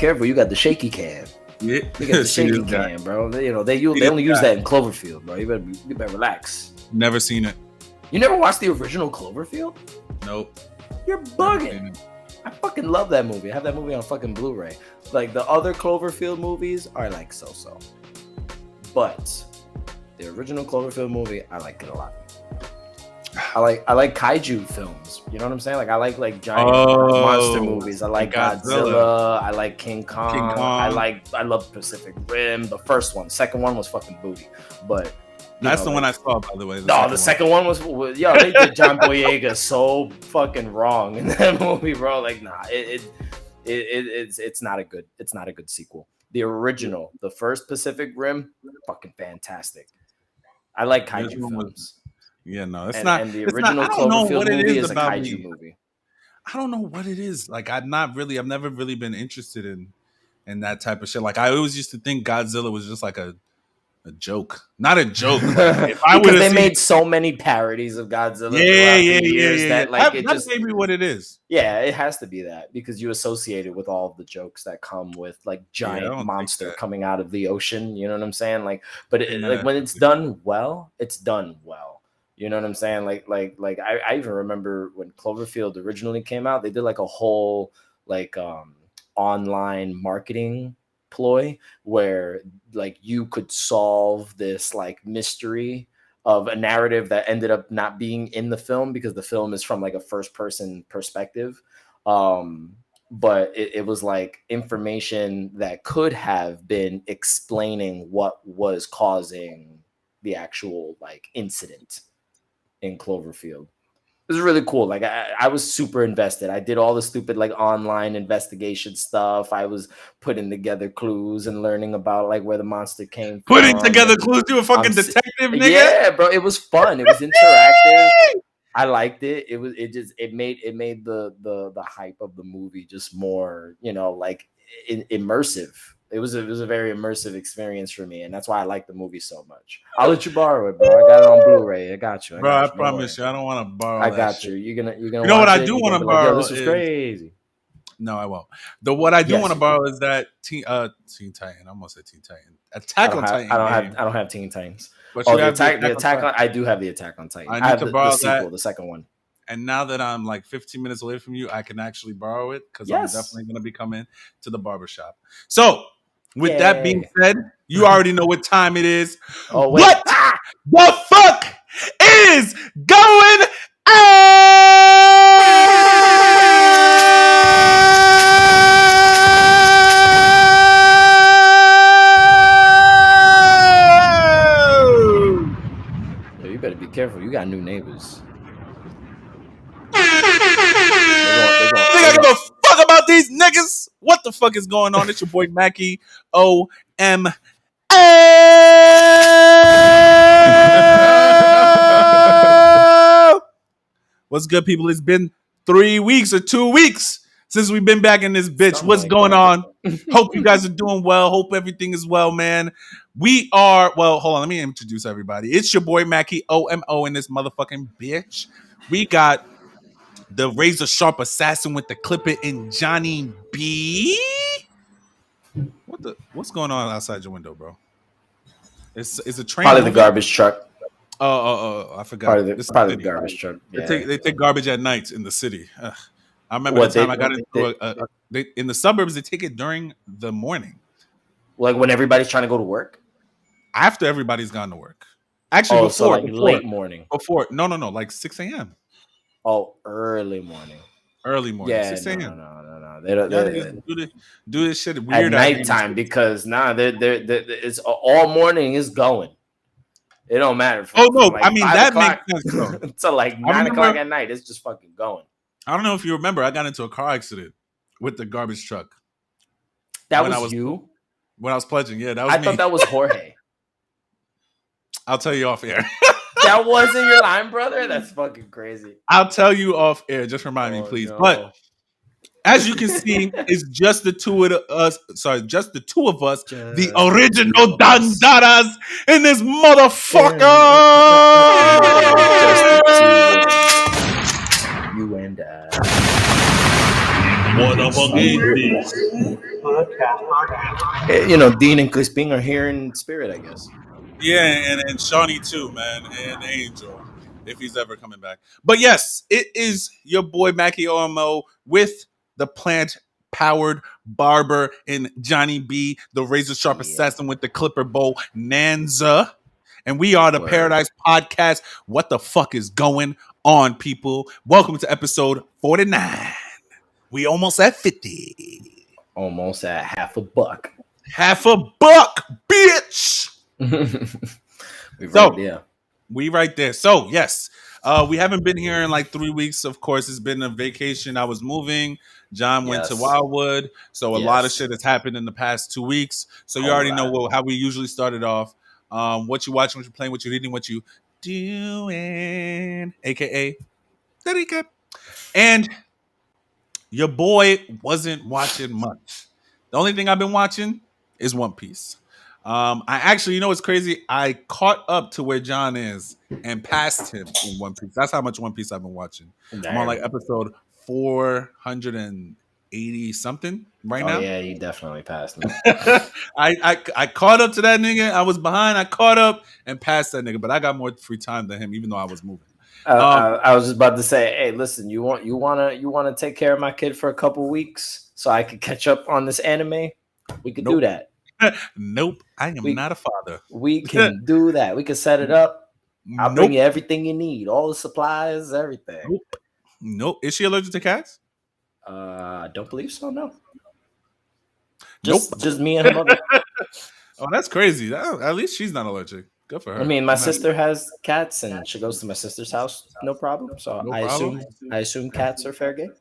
careful. You got the shaky cam. Yeah, You got the shaky cam, bro. They only use that in Cloverfield, bro. You better relax. Never seen it. You never watched the original Cloverfield? Nope. You're bugging. I fucking love that movie. I have that movie on fucking Blu-ray. Like the other Cloverfield movies are like so-so, but the original Cloverfield movie, I like it a lot. I like kaiju films. You know what I'm saying? Like I like giant monster movies. I like Godzilla. I like King Kong. I love Pacific Rim. The first one. Second one was fucking booty. But that's the one I saw, by the way. The second one was they did John Boyega so fucking wrong in that movie, bro. Like nah, it's not a good sequel. The original, the first Pacific Rim, fucking fantastic. I like kaiju films. Yeah, no, it's not. And the original Cloverfield movie is a kaiju movie. I don't know what it is. Like, I've never really been interested in that type of shit. Like, I always used to think Godzilla was just like a joke. Not a joke. Like, because they made so many parodies of Godzilla. Yeah. That's maybe what it is. Yeah, it has to be that because you associate it with all of the jokes that come with like giant monster coming out of the ocean. You know what I'm saying? Like, but like when it's done well, it's done well. You know what I'm saying? Like I even remember when Cloverfield originally came out, they did like a whole like online marketing ploy where like you could solve this like mystery of a narrative that ended up not being in the film because the film is from like a first person perspective. But it was like information that could have been explaining what was causing the actual like incident in Cloverfield. It was really cool. Like I was super invested. I did all the stupid like online investigation stuff. I was putting together clues and learning about like where the monster came from. Putting together clues? You a fucking detective, nigga? Yeah, bro. It was fun. It was interactive. I liked it. It made the hype of the movie just more, like immersive. It was a very immersive experience for me, and that's why I like the movie so much. I'll let you borrow it, bro. I got it on Blu-ray. I got you. I promise you, I don't want to borrow. I got you. You're gonna. You know what I do want to borrow? This is crazy. No, I won't. What I do want to borrow is that Teen Titan. I'm gonna say Teen Titan. Attack on Titan. I don't have Teen Titans. But the Attack on. I do have the Attack on Titan. I have the sequel, the second one. And now that I'm like 15 minutes away from you, I can actually borrow it because I'm definitely gonna be coming to the barbershop. So. With that being said, you already know what time it is. Oh, wait. What the fuck is going on? Yo, you better be careful. You got new neighbors. Think I give a fuck about these niggas? What the fuck is going on? It's your boy Macky OMA. What's good, people? It's been 3 weeks or 2 weeks since we've been back in this bitch. What's going on? Hope you guys are doing well. Hope everything is well, man. We are, hold on. Let me introduce everybody. It's your boy Macky OMO in this motherfucking bitch. We got the razor sharp assassin with the clipper in Johnny B. What's going on outside your window, bro? It's a train. Probably the garbage truck. Oh, I forgot. Probably the garbage truck. Yeah. They take garbage at night in the city. I remember the time I got into in the suburbs. They take it during the morning, like when everybody's trying to go to work. After everybody's gone to work. Actually, before late morning. Before no, like 6 a.m. Oh, early morning. Yeah, 6 a.m. No. They don't do this shit weird at nighttime because it's all morning is going. It don't matter. I mean that makes sense though. So like 9 o'clock at night, it's just fucking going. I don't know if you remember, I got into a car accident with the garbage truck. That was you? When I was pledging, yeah, that was me. I thought that was Jorge. I'll tell you off air. That wasn't your line, brother? That's fucking crazy. I'll tell you off air. Just remind me, please. No. But as you can see, it's just the two of us. Sorry, just the two of us. The original Dandaras in this motherfucker. You and What up again, You know, Dean and Crispin are here in spirit, I guess. Yeah, and Shawnee too, man, and Angel, if he's ever coming back. But yes, it is your boy Macky Jon with the plant-powered barber and Johnny B, the razor sharp Yeah. assassin with the clipper bow, Nanza. And we are the Word. Paradise Podcast. What the fuck is going on, people? Welcome to episode 49. We almost at 50. Almost at $50. $50, bitch. We right there. So yes, we haven't been here in like 3 weeks. Of course, it's been a vacation. I was moving. John went to Wildwood, so a lot of shit has happened in the past 2 weeks. So you already know how we usually started off. What you watching, what you playing, what you reading, what you doing, aka the recap. And your boy wasn't watching much. The only thing I've been watching is One Piece. I actually, you know what's crazy? I caught up to where John is and passed him in One Piece. That's how much One Piece I've been watching. I'm on like episode 480 something right now. Oh yeah, you definitely passed me. I caught up to that nigga. I was behind. I caught up and passed that nigga, but I got more free time than him, even though I was moving. I was just about to say, hey, listen, you wanna take care of my kid for a couple weeks so I could catch up on this anime? We could do that. Nope, I am not a father. We can do that. We can set it up. I'll bring you everything you need, all the supplies, everything. Nope. Is she allergic to cats? I don't believe so. No. Just me and her mother. Oh, that's crazy. At least she's not allergic. Good for her. I mean, my sister has cats, and she goes to my sister's house, no problem. So I assume cats are fair game.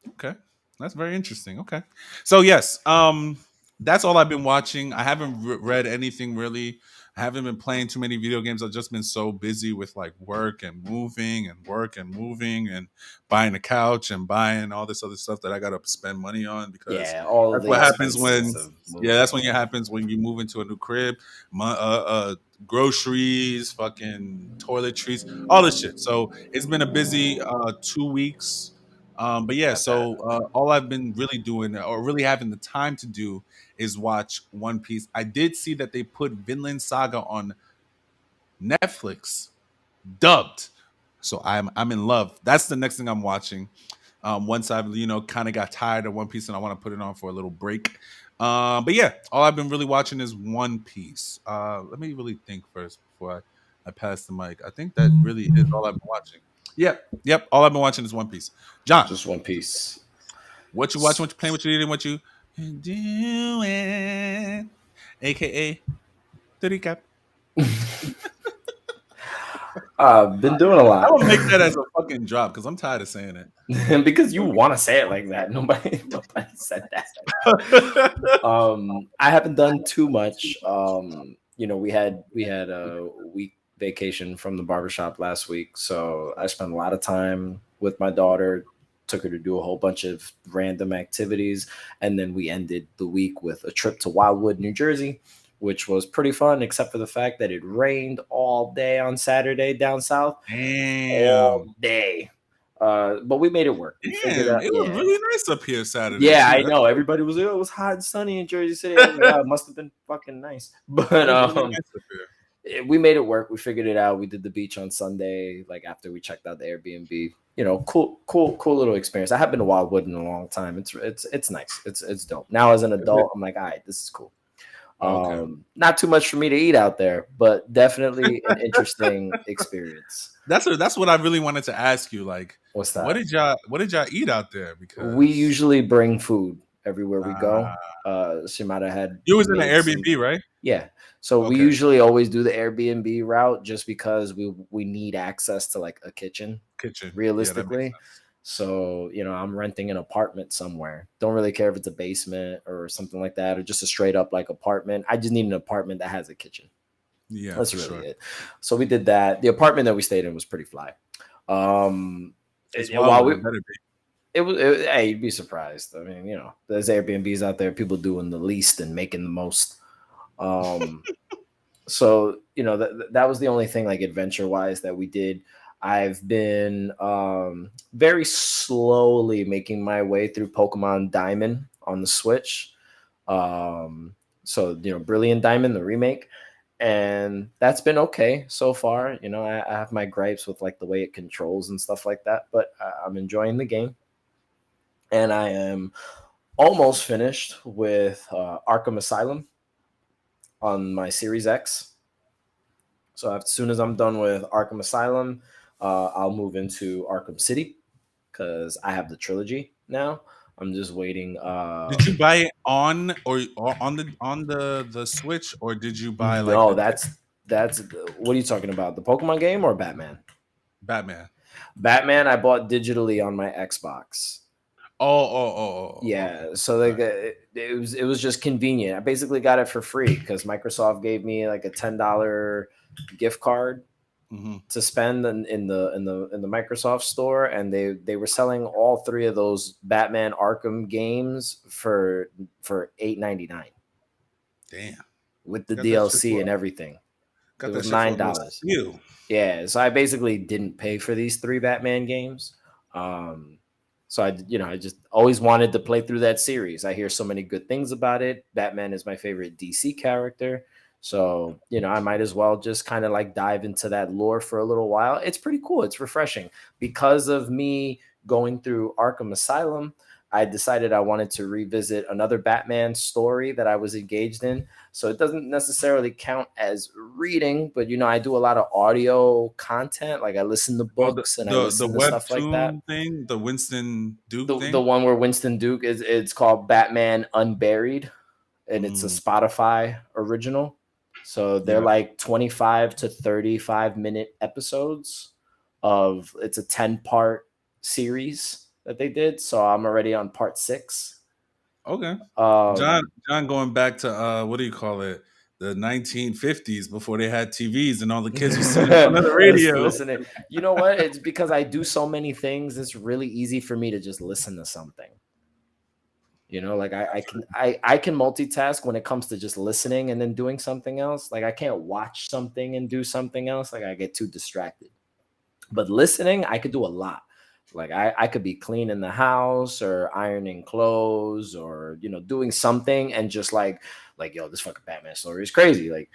Okay, that's very interesting. Okay, so yes, that's all I've been watching. I haven't read anything really. I haven't been playing too many video games. I've just been so busy with like work and moving and buying a couch and buying all this other stuff that I got to spend money on because that's what happens when it happens when you move into a new crib, groceries, fucking toiletries, all this shit. So it's been a busy 2 weeks. But yeah, so all I've been really doing or really having the time to do is watch One Piece. I did see that they put Vinland Saga on Netflix, dubbed. So I'm in love. That's the next thing I'm watching. Once I've kind of got tired of One Piece and I want to put it on for a little break. But yeah, all I've been really watching is One Piece. Let me really think first before I pass the mic. I think that really is all I've been watching. Yep. All I've been watching is One Piece. John, just One Piece. What you watching? What you playing? What you eating? What you doing? AKA the recap. Been doing a lot. I will make that as a fucking drop because I'm tired of saying it. Because you want to say it like that. Nobody said that. I haven't done too much. We had a week vacation from the barbershop last week, so I spent a lot of time with my daughter. Took her to do a whole bunch of random activities, and then we ended the week with a trip to Wildwood, New Jersey, which was pretty fun, except for the fact that it rained all day on Saturday down south. Damn. All day. But we made it work. It was really nice up here Saturday. Yeah, I know. Everybody was it was hot and sunny in Jersey City. It must have been fucking nice. But we made it work. We figured it out. We did the beach on Sunday, like after we checked out the Airbnb. Cool little experience. I haven't been to Wildwood in a long time. It's nice. It's dope. Now as an adult, I'm like, all right, this is cool. Not too much for me to eat out there, but definitely an interesting experience. That's what I really wanted to ask you. Like, what's that? What did y'all eat out there? Because we usually bring food everywhere we go. Shimada had. You was in an Airbnb, right? Yeah. So we usually always do the Airbnb route just because we need access to like a kitchen. Realistically. Yeah, so, I'm renting an apartment somewhere. Don't really care if it's a basement or something like that, or just a straight up like apartment. I just need an apartment that has a kitchen. Yeah, that's really it. So we did that. The apartment that we stayed in was pretty fly. Hey, you'd be surprised. I mean, there's Airbnbs out there, people doing the least and making the most. So, that was the only thing like adventure wise that we did. I've been very slowly making my way through Pokemon Diamond on the Switch. So Brilliant Diamond, the remake, and that's been okay so far. I have my gripes with like the way it controls and stuff like that, but I'm enjoying the game, and I am almost finished with Arkham Asylum on my Series X. So as soon as I'm done with Arkham Asylum, I'll move into Arkham City because I have the trilogy now. I'm just waiting. Did you buy it or on the Switch, or did you buy like No, the that's what are you talking about? The Pokemon game or Batman? Batman? Batman, I bought digitally on my Xbox. Oh. Yeah, so like it was just convenient. I basically got it for free because Microsoft gave me like a $10 gift card Mm-hmm. to spend in the Microsoft store, and they were selling all three of those Batman Arkham games for $8.99 Damn, with the got that shit DLC for and everything. It got that was shit for a nine little dollars. steal. Yeah, so I basically didn't pay for these three Batman games. So I just always wanted to play through that series. I hear so many good things about it. Batman is my favorite DC character. So, I might as well just kind of like dive into that lore for a little while. It's pretty cool. It's refreshing. Because of me going through Arkham Asylum, I decided I wanted to revisit another Batman story that I was engaged in. So it doesn't necessarily count as reading, but I do a lot of audio content. Like I listen to Oh, the books and I the the listen to stuff like that. webtoon thing, the Winston Duke The thing. one where Winston Duke it's called Batman Unburied, and it's a Mm, Spotify original. So they're yeah. like 25 to 35-minute episodes of it's a 10-part series that they did. So I'm already on part 6. Okay. John Um John going back to what do you call it? The 1950s before they had TVs and all the kids were sitting in front of the radio. listening. You know what? It's because I do so many things. It's really easy for me to just listen to something. Like I can multitask when it comes to just listening and then doing something else. Like I can't watch something and do something else. Like I get too distracted. But listening, I could do a lot. Like I could be cleaning the house or ironing clothes or doing something and just like yo, this fucking Batman story is crazy. Like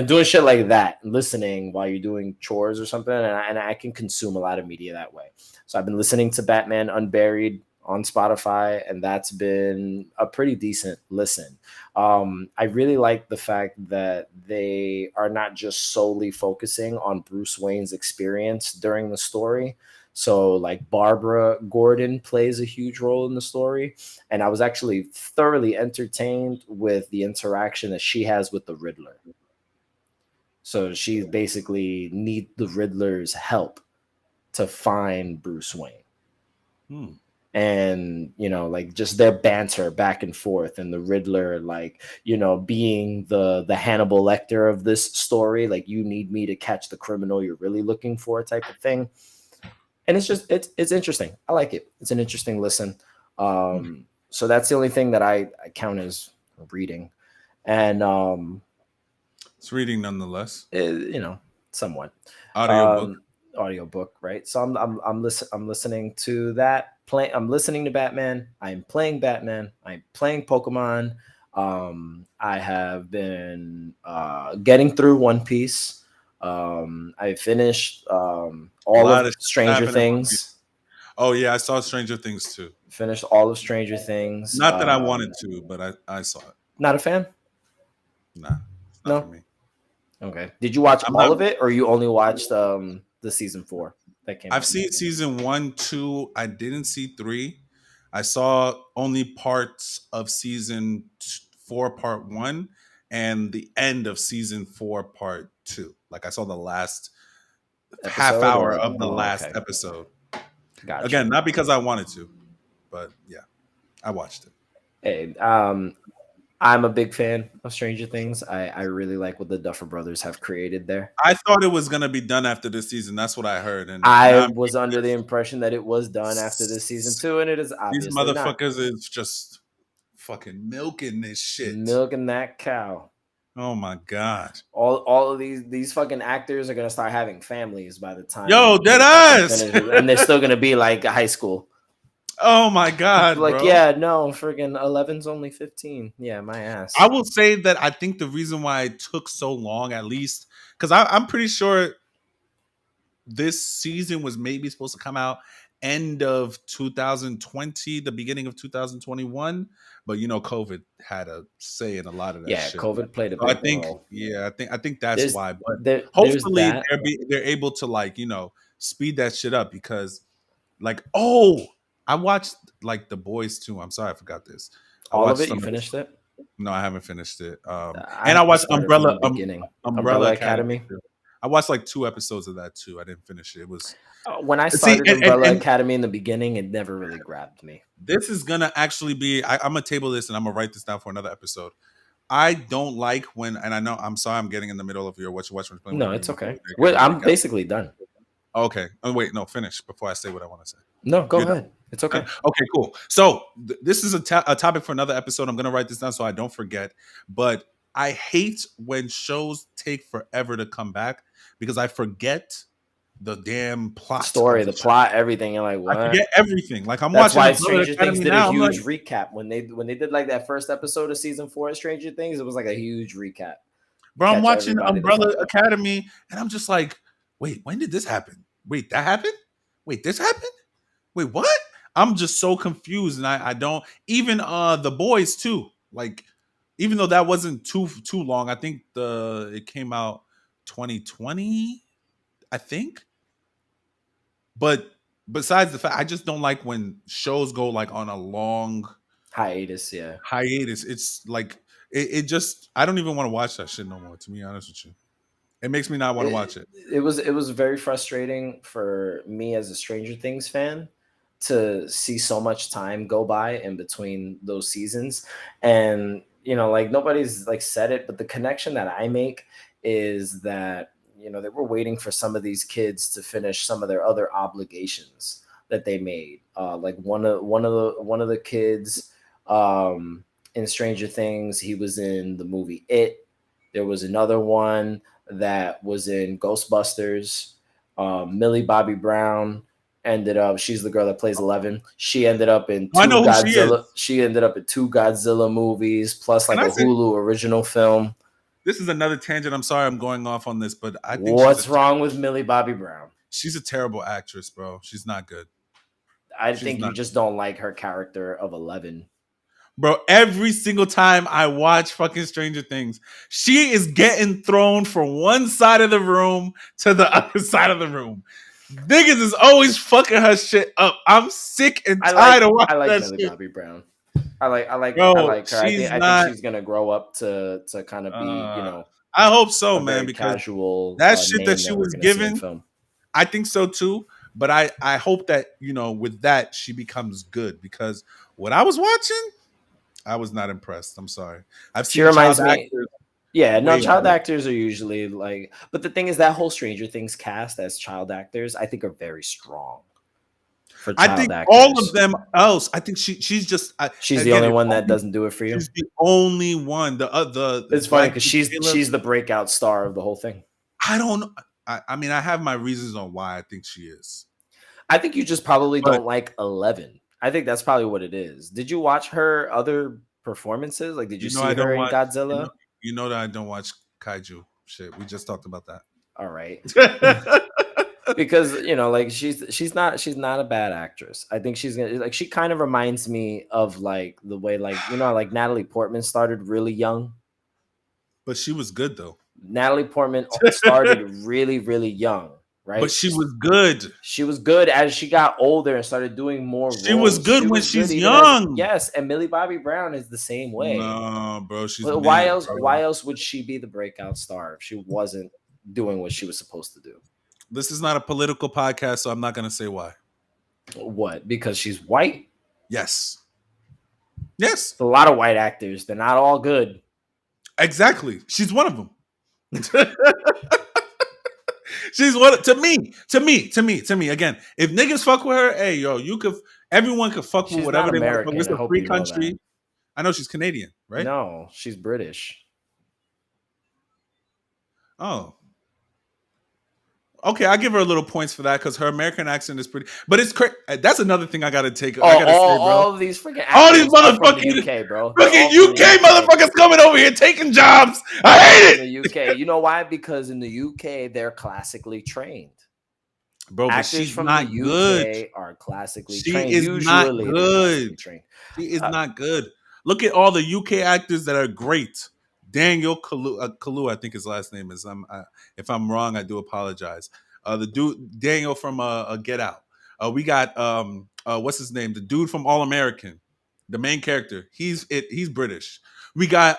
doing shit like that, listening while you're doing chores or something, and I can consume a lot of media that way. So I've been listening to Batman Unburied on Spotify, and that's been a pretty decent listen. I really like the fact that they are not just solely focusing on Bruce Wayne's experience during the story. So, like, Barbara Gordon plays a huge role in the story. And I was actually thoroughly entertained with the interaction that she has with the Riddler. So, she basically needs the Riddler's help to find Bruce Wayne. Hmm. And like just their banter back and forth, and the Riddler like being the Hannibal Lecter of this story, like you need me to catch the criminal you're really looking for type of thing. And it's interesting. I like it. It's an interesting listen. So that's the only thing that I count as reading. And It's reading nonetheless. somewhat. Audiobook. um Audiobook, right? So I'm listening to that. I'm listening to Batman. I'm playing Batman. I'm playing Pokemon. I have been getting through One Piece. I finished A all lot of of shit Stranger happened in One Piece. Things. Oh yeah, I saw Stranger Things too. Finished all of Stranger Things. Not that I wanted to, but I saw it. Not a fan? Nah, it's not for No. me. Okay. Did you watch I'm all not. of it, or you only watched the season 4 that came I've out? seen season 1, 2. I didn't see 3. I saw only parts of season 4, part 1, and the end of season 4, part 2. Like I saw the last half Episode hour or of the last okay. episode. Gotcha. Again, not because I wanted to, but yeah, I watched it. Hey, I'm a big fan of Stranger Things. I really like what the Duffer Brothers have created there. I thought it was gonna be done after this season. That's what I heard, and I now I'm was under the impression that it was done after this season 2, and it is these obviously not. motherfuckers is just fucking milking this shit. Milking that cow. Oh my god! All of these fucking actors are gonna start having families by the time Yo, they dead fucking ass. finish, and they're still gonna be like high school. Oh my god, Like, bro. yeah, no, friggin' 11's only 15. Yeah, my ass. I will say that I think the reason why it took so long, at least, because I'm pretty sure this season was maybe supposed to come out end of 2020, the beginning of 2021, but COVID had a say in a lot of that Yeah, shit. COVID played a So I big think, role. yeah, I think that's There's why. But there's hopefully that. they're able to speed that shit up because oh, I watched like The Boys too. I'm sorry I forgot this. I All of watched it, some you of this. finished it? No, I haven't finished it. I And I have to watched start it from the beginning. Umbrella Umbrella Academy Academy. too. I watched like 2 episodes of that too. I didn't finish it. It was When I see, started Umbrella Academy in the beginning, it never really grabbed me. this is gonna actually be. I'm gonna table this and I'm gonna write this down for another episode. I don't like when, and I know I'm sorry, I'm getting in the middle of your what you watch. No, it's okay. I'm basically done. Okay. Oh wait, no, finish before I say what I want to say. No, go You're ahead. done. It's okay. Okay, cool. So this is a topic for another episode. I'm gonna write this down so I don't forget. But I hate when shows take forever to come back because I forget the damn plot, Story, the plot, everything. You're like, what? I forget everything. Like I'm That's watching why Umbrella Stranger Academy Things did now. a huge recap when they did like that first episode of season 4 of Stranger Things. It was like a huge recap. Bro, I'm watching Umbrella Academy and I'm just like, wait, when did this happen? Wait, that happened? Wait, this happened? Wait, what? I'm just so confused, and I don't even The Boys too. Like, even though that wasn't too long, I think it came out 2020, I think. But besides the fact, I just don't like when shows go like on a long hiatus. Yeah, hiatus. It's like it just I don't even want to watch that shit no more. To be honest with you, it makes me not want to watch it. It was very frustrating for me as a Stranger Things fan to see so much time go by in between those seasons. And like nobody's like said it, but the connection that I make is that they were waiting for some of these kids to finish some of their other obligations that they made. Like one of the kids in Stranger Things, he was in the movie It. There was another one that was in Ghostbusters. Millie Bobby Brown ended up. She's the girl that plays 11. She ended up in two Godzilla. She ended up in 2 Godzilla movies plus like a Hulu original film. This is another tangent. I'm sorry I'm going off on this, but I think what's wrong with Millie Bobby Brown? She's a terrible actress, bro. She's not good. I think you just don't like her character of 11. Bro, every single time I watch fucking Stranger Things, she is getting thrown from one side of the room to the other side of the room. Niggas is always fucking her shit up. I'm sick and tired of watching that shit. I like Millie Bobby Brown. I like her. I think she's gonna grow up to kind of be, I hope so, man, because casual, that shit that she was given, I think so too. But I hope that, with that, she becomes good because what I was watching, I was not impressed. I'm sorry. She reminds me. Actors, yeah, no, child actors are usually like, but the thing is that whole Stranger Things cast as child actors, I think are very strong. For child I think actors. all of them else. I think she's just. She's the only one that doesn't do it for you. She's the only one. It's funny because she's the breakout star of the whole thing. I don't know. I mean, I have my reasons on why I think she is. I think you just probably don't like 11. I think that's probably what it is. Did you watch her other performances? Like, did you see her in Godzilla? You know that I don't watch kaiju shit. We just talked about that. All right. Because like she's not a bad actress. I think she's gonna she kind of reminds me of like the way like Natalie Portman started really young. But she was good though. Natalie Portman started really, really young. Right? But she was good. She was good as she got older and started doing more roles. She was good when she's young. Yes, and Millie Bobby Brown is the same way. No, bro, she's why else? Bro. Why else would she be the breakout star if she wasn't doing what she was supposed to do? This is not a political podcast, so I'm not going to say why. What? Because she's white? Yes. Yes. A lot of white actors. They're not all good. Exactly. She's one of them. She's one to me. Again, if niggas fuck with her, hey yo, everyone could fuck with whatever they want. It's a free country. I know she's Canadian, right? No, she's British. Oh. Okay, I give her a little points for that because her American accent is pretty. But it's crazy. That's another thing I gotta take. I gotta say, bro. All of these freaking All these actors are from the motherfucking UK, bro. They're fucking all from the UK motherfuckers coming over here taking jobs. I hate from it. the UK. You know why? Because in the UK they're classically trained. Bro, but Actors she's from not the good. UK are classically She trained. is not Usually they're good. classically trained. She is not good. Look at all the UK actors that are great. Daniel Kalu, I think his last name is. If I'm wrong, I do apologize. The dude Daniel from Get Out. We got what's his name? The dude from All American, the main character. He's British. We got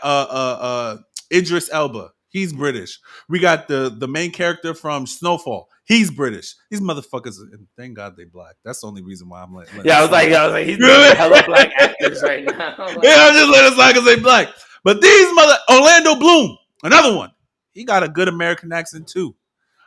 Idris Elba. He's British. We got the main character from Snowfall. He's British. These motherfuckers, and thank God they black. That's the only reason why I'm like, Yeah, I was like, he's naming hella black actors right now. Yeah, I'm just letting it slide because they black. But these Orlando Bloom, another one. He got a good American accent too.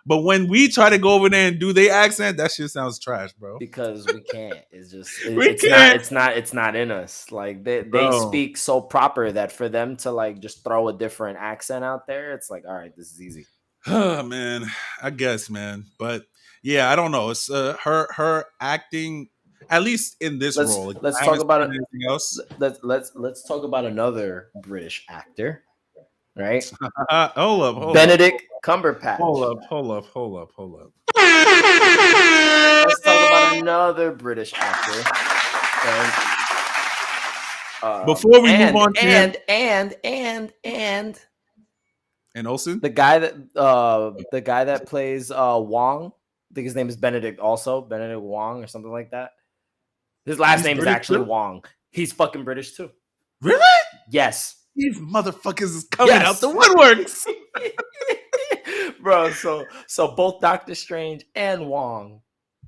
But when we try to go over there and do their accent, that shit sounds trash, bro. Because we can't. It's just it's not in us. Like they speak so proper that for them to like just throw a different accent out there, it's like, all right, this is easy. Oh man, I guess, man. But yeah, I don't know. It's her acting, at least in this role. Let's talk about it. Anything else? Let's talk about another British actor. Right? Hold up. Benedict Cumberbatch. Hold up. Let's talk about another British actor. Before we move on to and Olsen, the guy that plays Wong, I think his name is Benedict Wong or something like that. His last name is actually Wong. He's fucking British too. Really? Yes. These motherfuckers is coming out the woodworks. Bro, so both Doctor Strange and Wong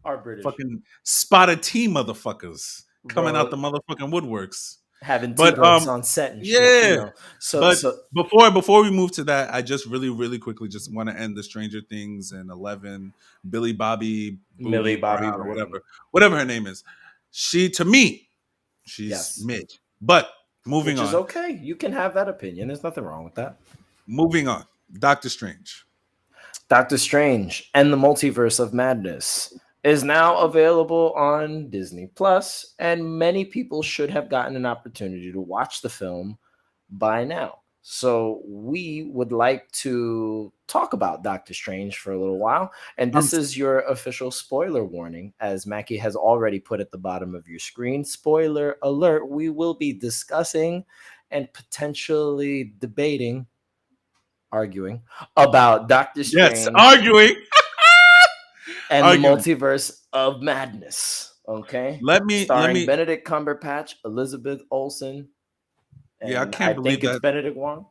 are British. Fucking spotted T motherfuckers coming out the motherfucking woodworks. Having T-Rex on set and shit. Yeah. You know? So before we move to that, I just really quickly just want to end the Stranger Things and 11, Millie Bobby Brown, whatever her name is. To me, she's mid. But moving on. Which is okay. You can have that opinion. There's nothing wrong with that. Moving on. Doctor Strange and the Multiverse of Madness is now available on Disney Plus, and many people should have gotten an opportunity to watch the film by now. So we would like to talk about Doctor Strange for a little while, and this is your official spoiler warning, as Macky has already put at the bottom of your screen. Spoiler alert, we will be discussing and potentially arguing about Doctor Strange. Yes, arguing. And the Multiverse of Madness. Okay. Starring Benedict Cumberbatch, Elizabeth Olsen. I can't believe it's Benedict Wong.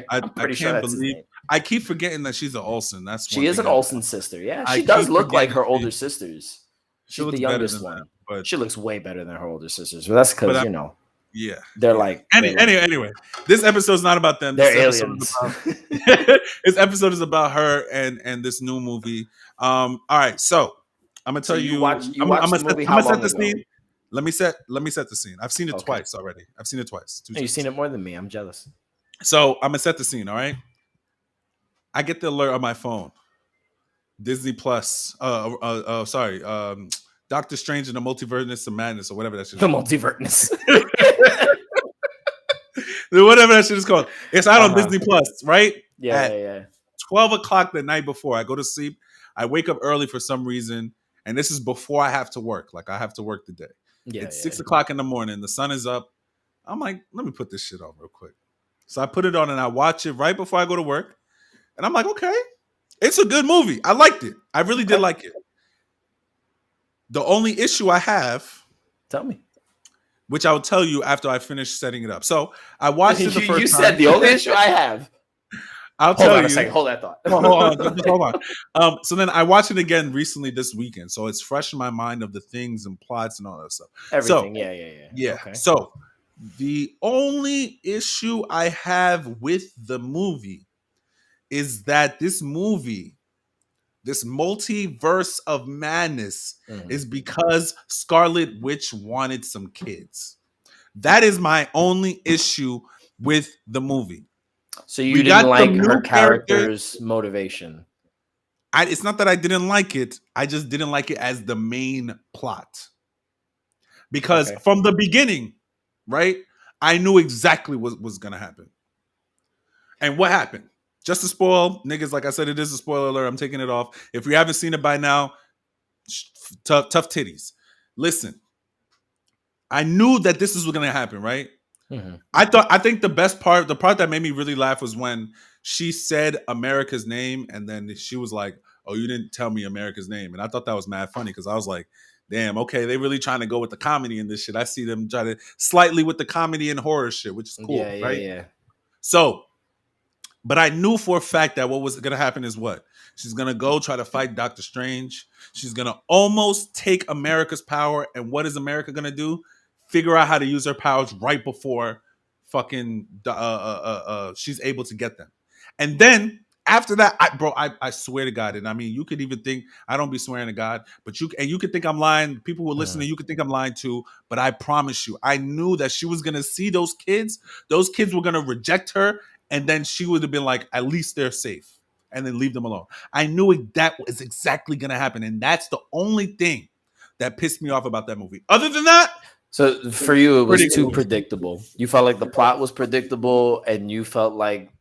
I'm pretty sure that's his name. I keep forgetting that she's an Olsen. She is an Olsen sister. Yeah, she does look like her older sisters. She's the youngest one. But she looks way better than her older sisters. But that's because yeah, they're like anyway. This episode's not about them. They're aliens. This episode is about her and this new movie. All right, so I'm gonna tell you. I'm gonna set the scene. Let me set the scene. I've seen it twice already. I've seen it twice. You've seen it more than me. I'm jealous. So I'm gonna set the scene. All right. I get the alert on my phone. Disney Plus. Doctor Strange and the Multiverse of Madness or whatever that shit is. The Multiverse. Whatever that shit is called. It's out on Disney Plus, right? Yeah. 12 o'clock the night before I go to sleep. I wake up early for some reason, and this is before I have to work. Like, I have to work today. It's 6 o'clock in the morning. The sun is up. I'm like, let me put this shit on real quick. So I put it on and I watch it right before I go to work. And I'm like, okay, it's a good movie. I liked it. I really did like it. The only issue I have, tell me, which I will tell you after I finish setting it up. So I watched it the first time. You said the only issue I have. I'll tell you. A second. Hold that thought. Hold on. So then I watched it again recently this weekend. So it's fresh in my mind of the things and plots and all that stuff. Everything. Yeah. Okay. So the only issue I have with the movie is that this movie, this Multiverse of Madness, is because Scarlet Witch wanted some kids. That is my only issue with the movie. So you We didn't got some like her new characters. character's motivation. It's not that I didn't like it. I just didn't like it as the main plot. Because from the beginning, right, I knew exactly what was going to happen. And what happened? Just to spoil, niggas, like I said, it is a spoiler alert. I'm taking it off. If you haven't seen it by now, tough titties. Listen, I knew that this was going to happen, right? Mm-hmm. I think the best part, the part that made me really laugh was when she said America's name and then she was like, "Oh, you didn't tell me America's name." And I thought that was mad funny because I was like, damn, okay, they really trying to go with the comedy in this shit. I see them try to slightly with the comedy and horror shit, which is cool, right? Yeah. So, but I knew for a fact that what was going to happen is what? She's going to go try to fight Doctor Strange. She's going to almost take America's power. And what is America going to do? Figure out how to use her powers right before fucking she's able to get them. And then after that, I swear to God, and I mean, you could even think I don't be swearing to God, but you could think I'm lying. People who are listening, you could think I'm lying too. But I promise you, I knew that she was gonna see those kids. Those kids were gonna reject her, and then she would have been like, at least they're safe, and then leave them alone. I knew that was exactly gonna happen, and that's the only thing that pissed me off about that movie. Other than that, so for you, it was too predictable. You felt like the plot was predictable, and you felt like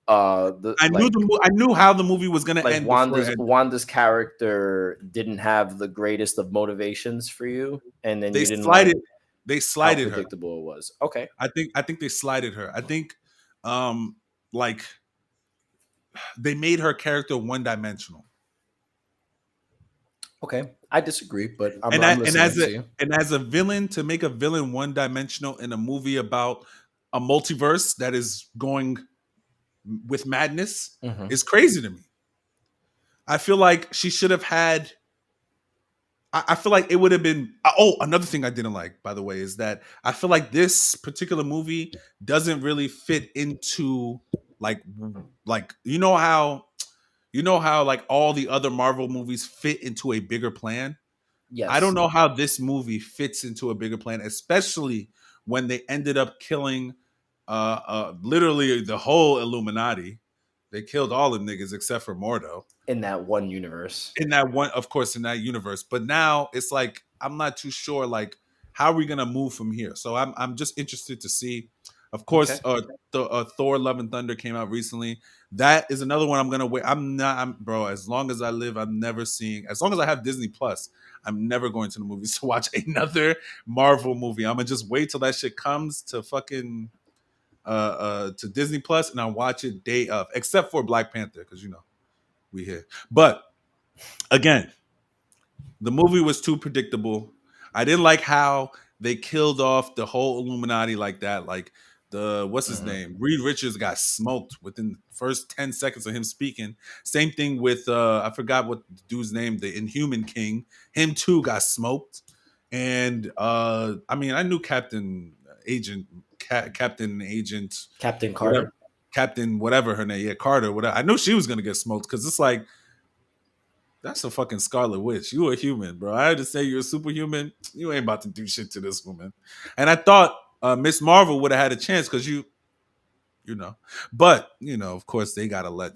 I knew how the movie was gonna end. Wanda's character didn't have the greatest of motivations for you, and then they you didn't slided. like They slided how predictable it was. Okay, I think they slided her. I think, like they made her character one dimensional. Okay, I disagree, but I'm listening to you. And as a villain, to make a villain one dimensional in a movie about a multiverse that is going with madness is crazy to me. I feel like she should have had. I feel like it would have been. Oh, another thing I didn't like, by the way, is that I feel like this particular movie doesn't really fit into like you know how like all the other Marvel movies fit into a bigger plan. Yes. I don't know how this movie fits into a bigger plan, especially when they ended up killing literally the whole Illuminati. They killed all the niggas except for Mordo. In that one universe. Of course, in that universe. But now it's like I'm not too sure like how are we gonna move from here. So I'm just interested to see. Of course, Thor: Love and Thunder came out recently. That is another one I'm gonna wait. Bro. As long as I live, I'm never seeing. As long as I have Disney Plus, I'm never going to the movies to watch another Marvel movie. I'm gonna just wait till that shit comes to fucking to Disney Plus, and I'll watch it day of, except for Black Panther, because you know we here. But again, the movie was too predictable. I didn't like how they killed off the whole Illuminati like that. Like what's his name? Reed Richards got smoked within the first 10 seconds of him speaking. Same thing with I forgot what the dude's name, the Inhuman King. Him too got smoked. And I mean, I knew Captain Carter. Captain whatever her name, Carter, whatever. I knew she was gonna get smoked because it's like that's a fucking Scarlet Witch. You a human, bro. I had to say you're a superhuman. You ain't about to do shit to this woman. And I thought Miss Marvel would have had a chance because you know. But, you know, of course, they got to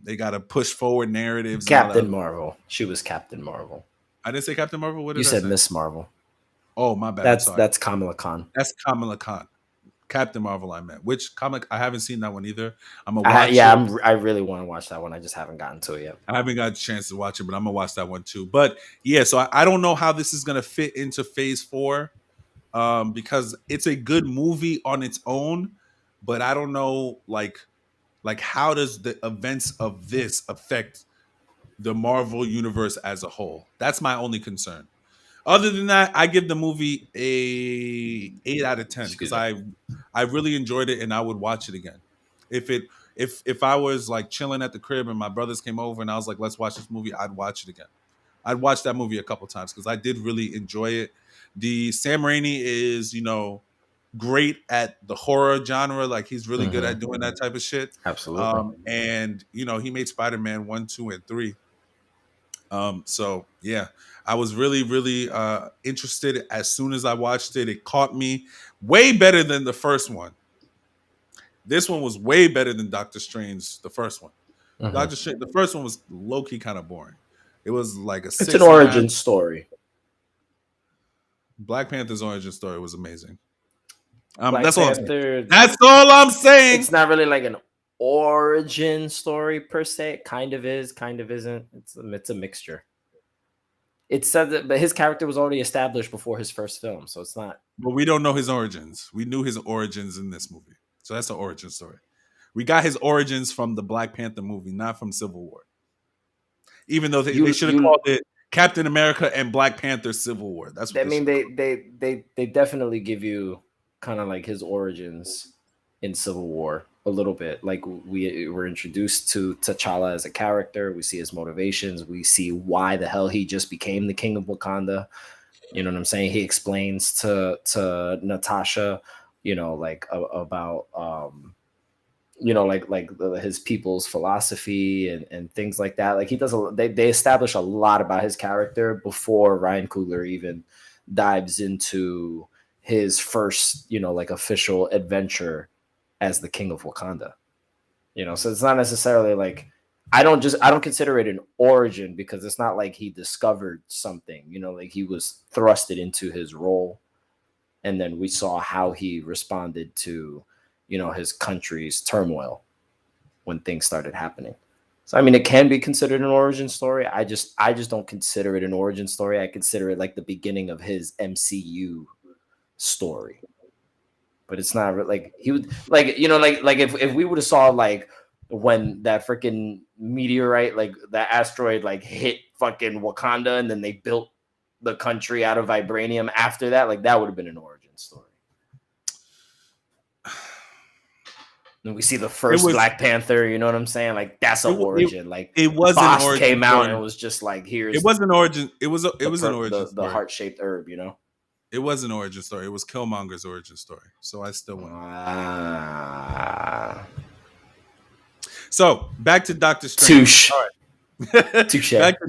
they got to push forward narratives. Captain Marvel. She was Captain Marvel. I didn't say Captain Marvel. What did you said? Miss Marvel. Oh, my bad. That's Kamala Khan. That's Kamala Khan. Captain Marvel, I meant. Which comic? I haven't seen that one either. I'm gonna watch it. I really want to watch that one. I just haven't gotten to it yet. I haven't got a chance to watch it, but I'm gonna watch that one too. But yeah, so I don't know how this is gonna fit into Phase 4, because it's a good movie on its own, but I don't know like how does the events of this affect the Marvel universe as a whole? That's my only concern. Other than that, I give the movie a 8 out of 10 because I really enjoyed it and I would watch it again. If I was like chilling at the crib and my brothers came over and I was like, let's watch this movie, I'd watch it again. I'd watch that movie a couple times because I did really enjoy it. The Sam Raimi is, you know, great at the horror genre. Like he's really good at doing that type of shit. Absolutely. And you know, he made Spider-Man 1, 2, and 3. So yeah, I was really, really interested as soon as I watched it. It caught me way better than the first one. This one was way better than Doctor Strange, the first one. Mm-hmm. Doctor Strange, the first one was low key kind of boring. It was like it's an origin story. Black Panther's origin story was amazing. Black that's Panther, that's all I'm saying. It's not really like an origin story per se. It kind of is, kind of isn't. It's a mixture. It said that, but his character was already established before his first film, so it's not. But we don't know his origins. We knew his origins in this movie, so that's an origin story. We got his origins from the Black Panther movie, not from Civil War. Even though they should have called it Captain America and Black Panther Civil War. That's what they definitely give you kind of like his origins in Civil War a little bit. Like we were introduced to T'Challa as a character. We see his motivations. We see why the hell he just became the king of Wakanda. You know what I'm saying? He explains to Natasha, like about his people's philosophy and things like that. Like he does they establish a lot about his character before Ryan Coogler even dives into his first, official adventure as the king of Wakanda. So it's not necessarily like I don't consider it an origin because it's not like he discovered something, like he was thrusted into his role. And then we saw how he responded to, his country's turmoil when things started happening. So, I mean, it can be considered an origin story. I just don't consider it an origin story. I consider it like the beginning of his MCU story. But it's not like he would like, if we would have saw like when that freaking meteorite, like that asteroid, like hit fucking Wakanda and then they built the country out of vibranium after that, like that would have been an origin story. And we see the first Black Panther, you know what I'm saying? Like that's an origin. Like it was Boss an origin came out story. And was just like, here's it was an origin. It was an origin story. The heart-shaped herb, It was an origin story. It was Killmonger's origin story. So I still win. So back to Doctor Strange. Touche. All right. Touche. back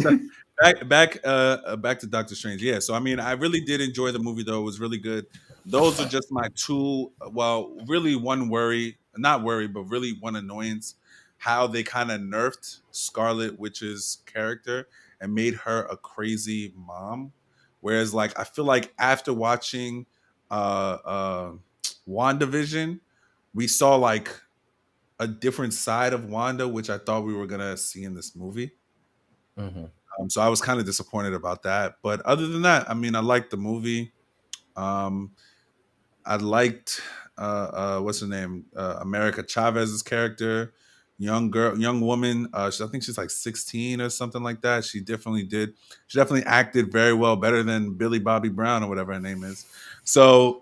to Doctor Strange. Yeah. So I mean, I really did enjoy the movie though. It was really good. Those are just my two. Well, really one worry, not worry, but really one annoyance. How they kind of nerfed Scarlet Witch's character and made her a crazy mom. Whereas, like, I feel like after watching WandaVision, we saw like a different side of Wanda, which I thought we were gonna see in this movie. Mm-hmm. So I was kind of disappointed about that. But other than that, I mean, I liked the movie. I liked what's her name, America Chavez's character, young woman. I think she's like 16 or something like that. She definitely acted very well, better than Billy Bobby Brown or whatever her name is. So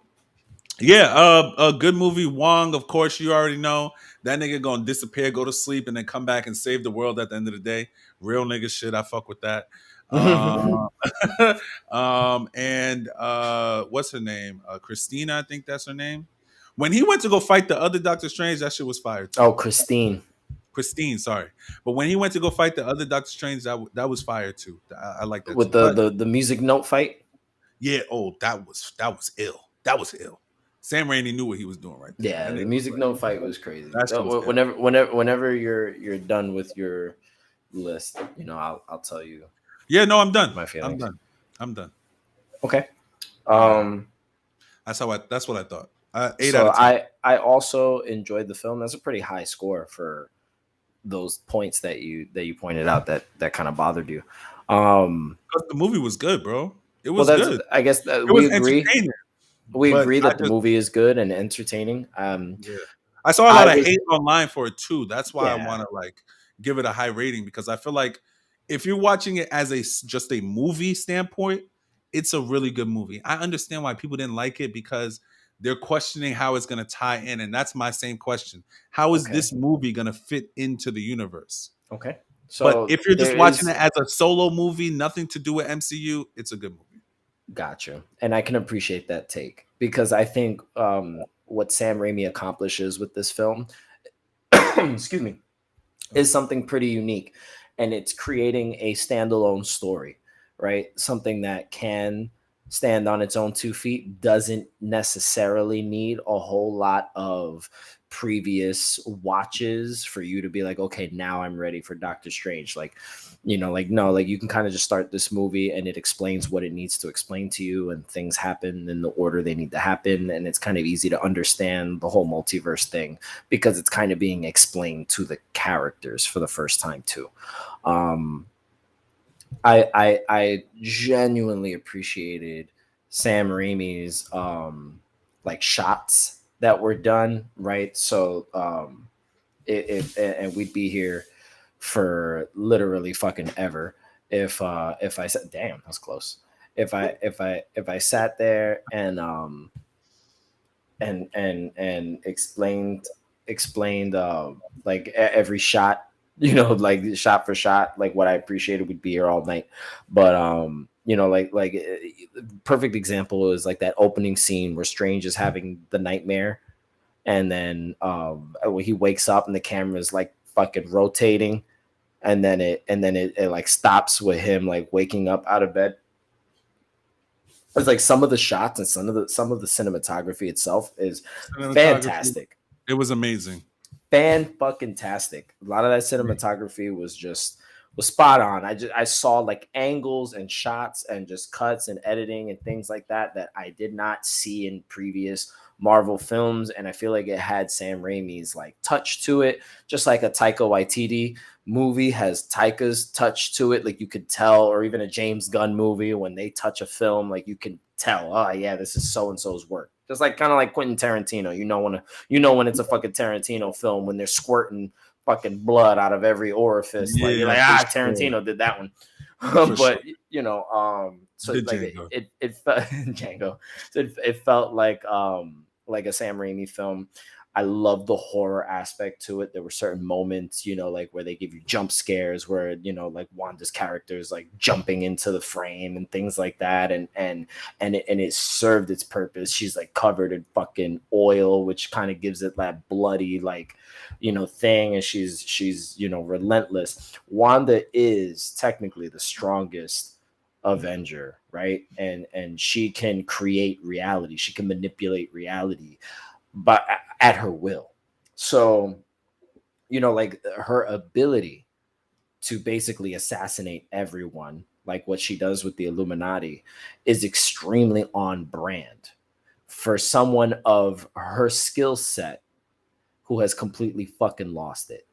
yeah, a good movie. Wong, of course, you already know that nigga gonna disappear, go to sleep, and then come back and save the world at the end of the day. Real nigga shit. I fuck with that. And what's her name? Christina, I think that's her name. When he went to go fight the other Doctor Strange, that shit was fire too. Oh, Christine, sorry. But when he went to go fight the other Doctor Strange, that was fire too. I like that with too. the music note fight. Yeah. Oh, that was ill. That was ill. Sam Raimi knew what he was doing right there. Yeah, the music note fight was crazy. Was whenever you're done with your list, I'll tell you. Yeah, no, I'm done. My feelings. I'm done. Okay. That's what I thought. 8 out of 10. I also enjoyed the film. That's a pretty high score for those points that you pointed out that kind of bothered you. Because the movie was good, bro. It was good. I guess we agree. We agree that the movie is good and entertaining. Yeah. I saw a lot of hate online for it too. That's why I want to like give it a high rating, because I feel like if you're watching it as just a movie standpoint, it's a really good movie. I understand why people didn't like it, because they're questioning how it's going to tie in, and that's my same question. How is this movie going to fit into the universe? Okay. So but if you're just watching it as a solo movie, nothing to do with MCU, it's a good movie. Gotcha. And I can appreciate that take, because I think what Sam Raimi accomplishes with this film, excuse me, is something pretty unique. And it's creating a standalone story, right? Something that can stand on its own 2 feet doesn't necessarily need a whole lot of previous watches for you to be like, okay, now I'm ready for Doctor Strange. Like, like, no, like, you can kind of just start this movie and it explains what it needs to explain to you, and things happen in the order they need to happen, and it's kind of easy to understand the whole multiverse thing because it's kind of being explained to the characters for the first time too. I genuinely appreciated Sam Raimi's like shots that were done, right? So and we'd be here for literally fucking ever if I said, damn, that's close. If I sat there and explained like every shot, like shot for shot, like what I appreciated, we'd be here all night. But perfect example is like that opening scene where Strange is having the nightmare, and then when he wakes up and the camera's like fucking rotating, and then it like stops with him like waking up out of bed. It's like some of the shots and some of the cinematography itself is fantastic. It was amazing. Fan-fucking-tastic. A lot of that cinematography was spot on. I saw like angles and shots and just cuts and editing and things like that I did not see in previous Marvel films, and I feel like it had Sam Raimi's like touch to it, just like a Taika Waititi movie has Taika's touch to it. Like you could tell, or even a James Gunn movie, when they touch a film, like you can tell, oh yeah, this is so and so's work. Just like kind of like Quentin Tarantino, when it's a fucking Tarantino film when they're squirting fucking blood out of every orifice. Yeah, like you're like, Tarantino did that one. But sure. So like it felt Django. So it felt like a Sam Raimi film. I love the horror aspect to it. There were certain moments, like where they give you jump scares, where like Wanda's character is like jumping into the frame and things like that, and it served its purpose. She's like covered in fucking oil, which kind of gives it that bloody like thing, and she's relentless. Wanda is technically the strongest Avenger, right? And she can create reality. She can manipulate reality, but at her will. So, like her ability to basically assassinate everyone, like what she does with the Illuminati, is extremely on brand for someone of her skill set who has completely fucking lost it.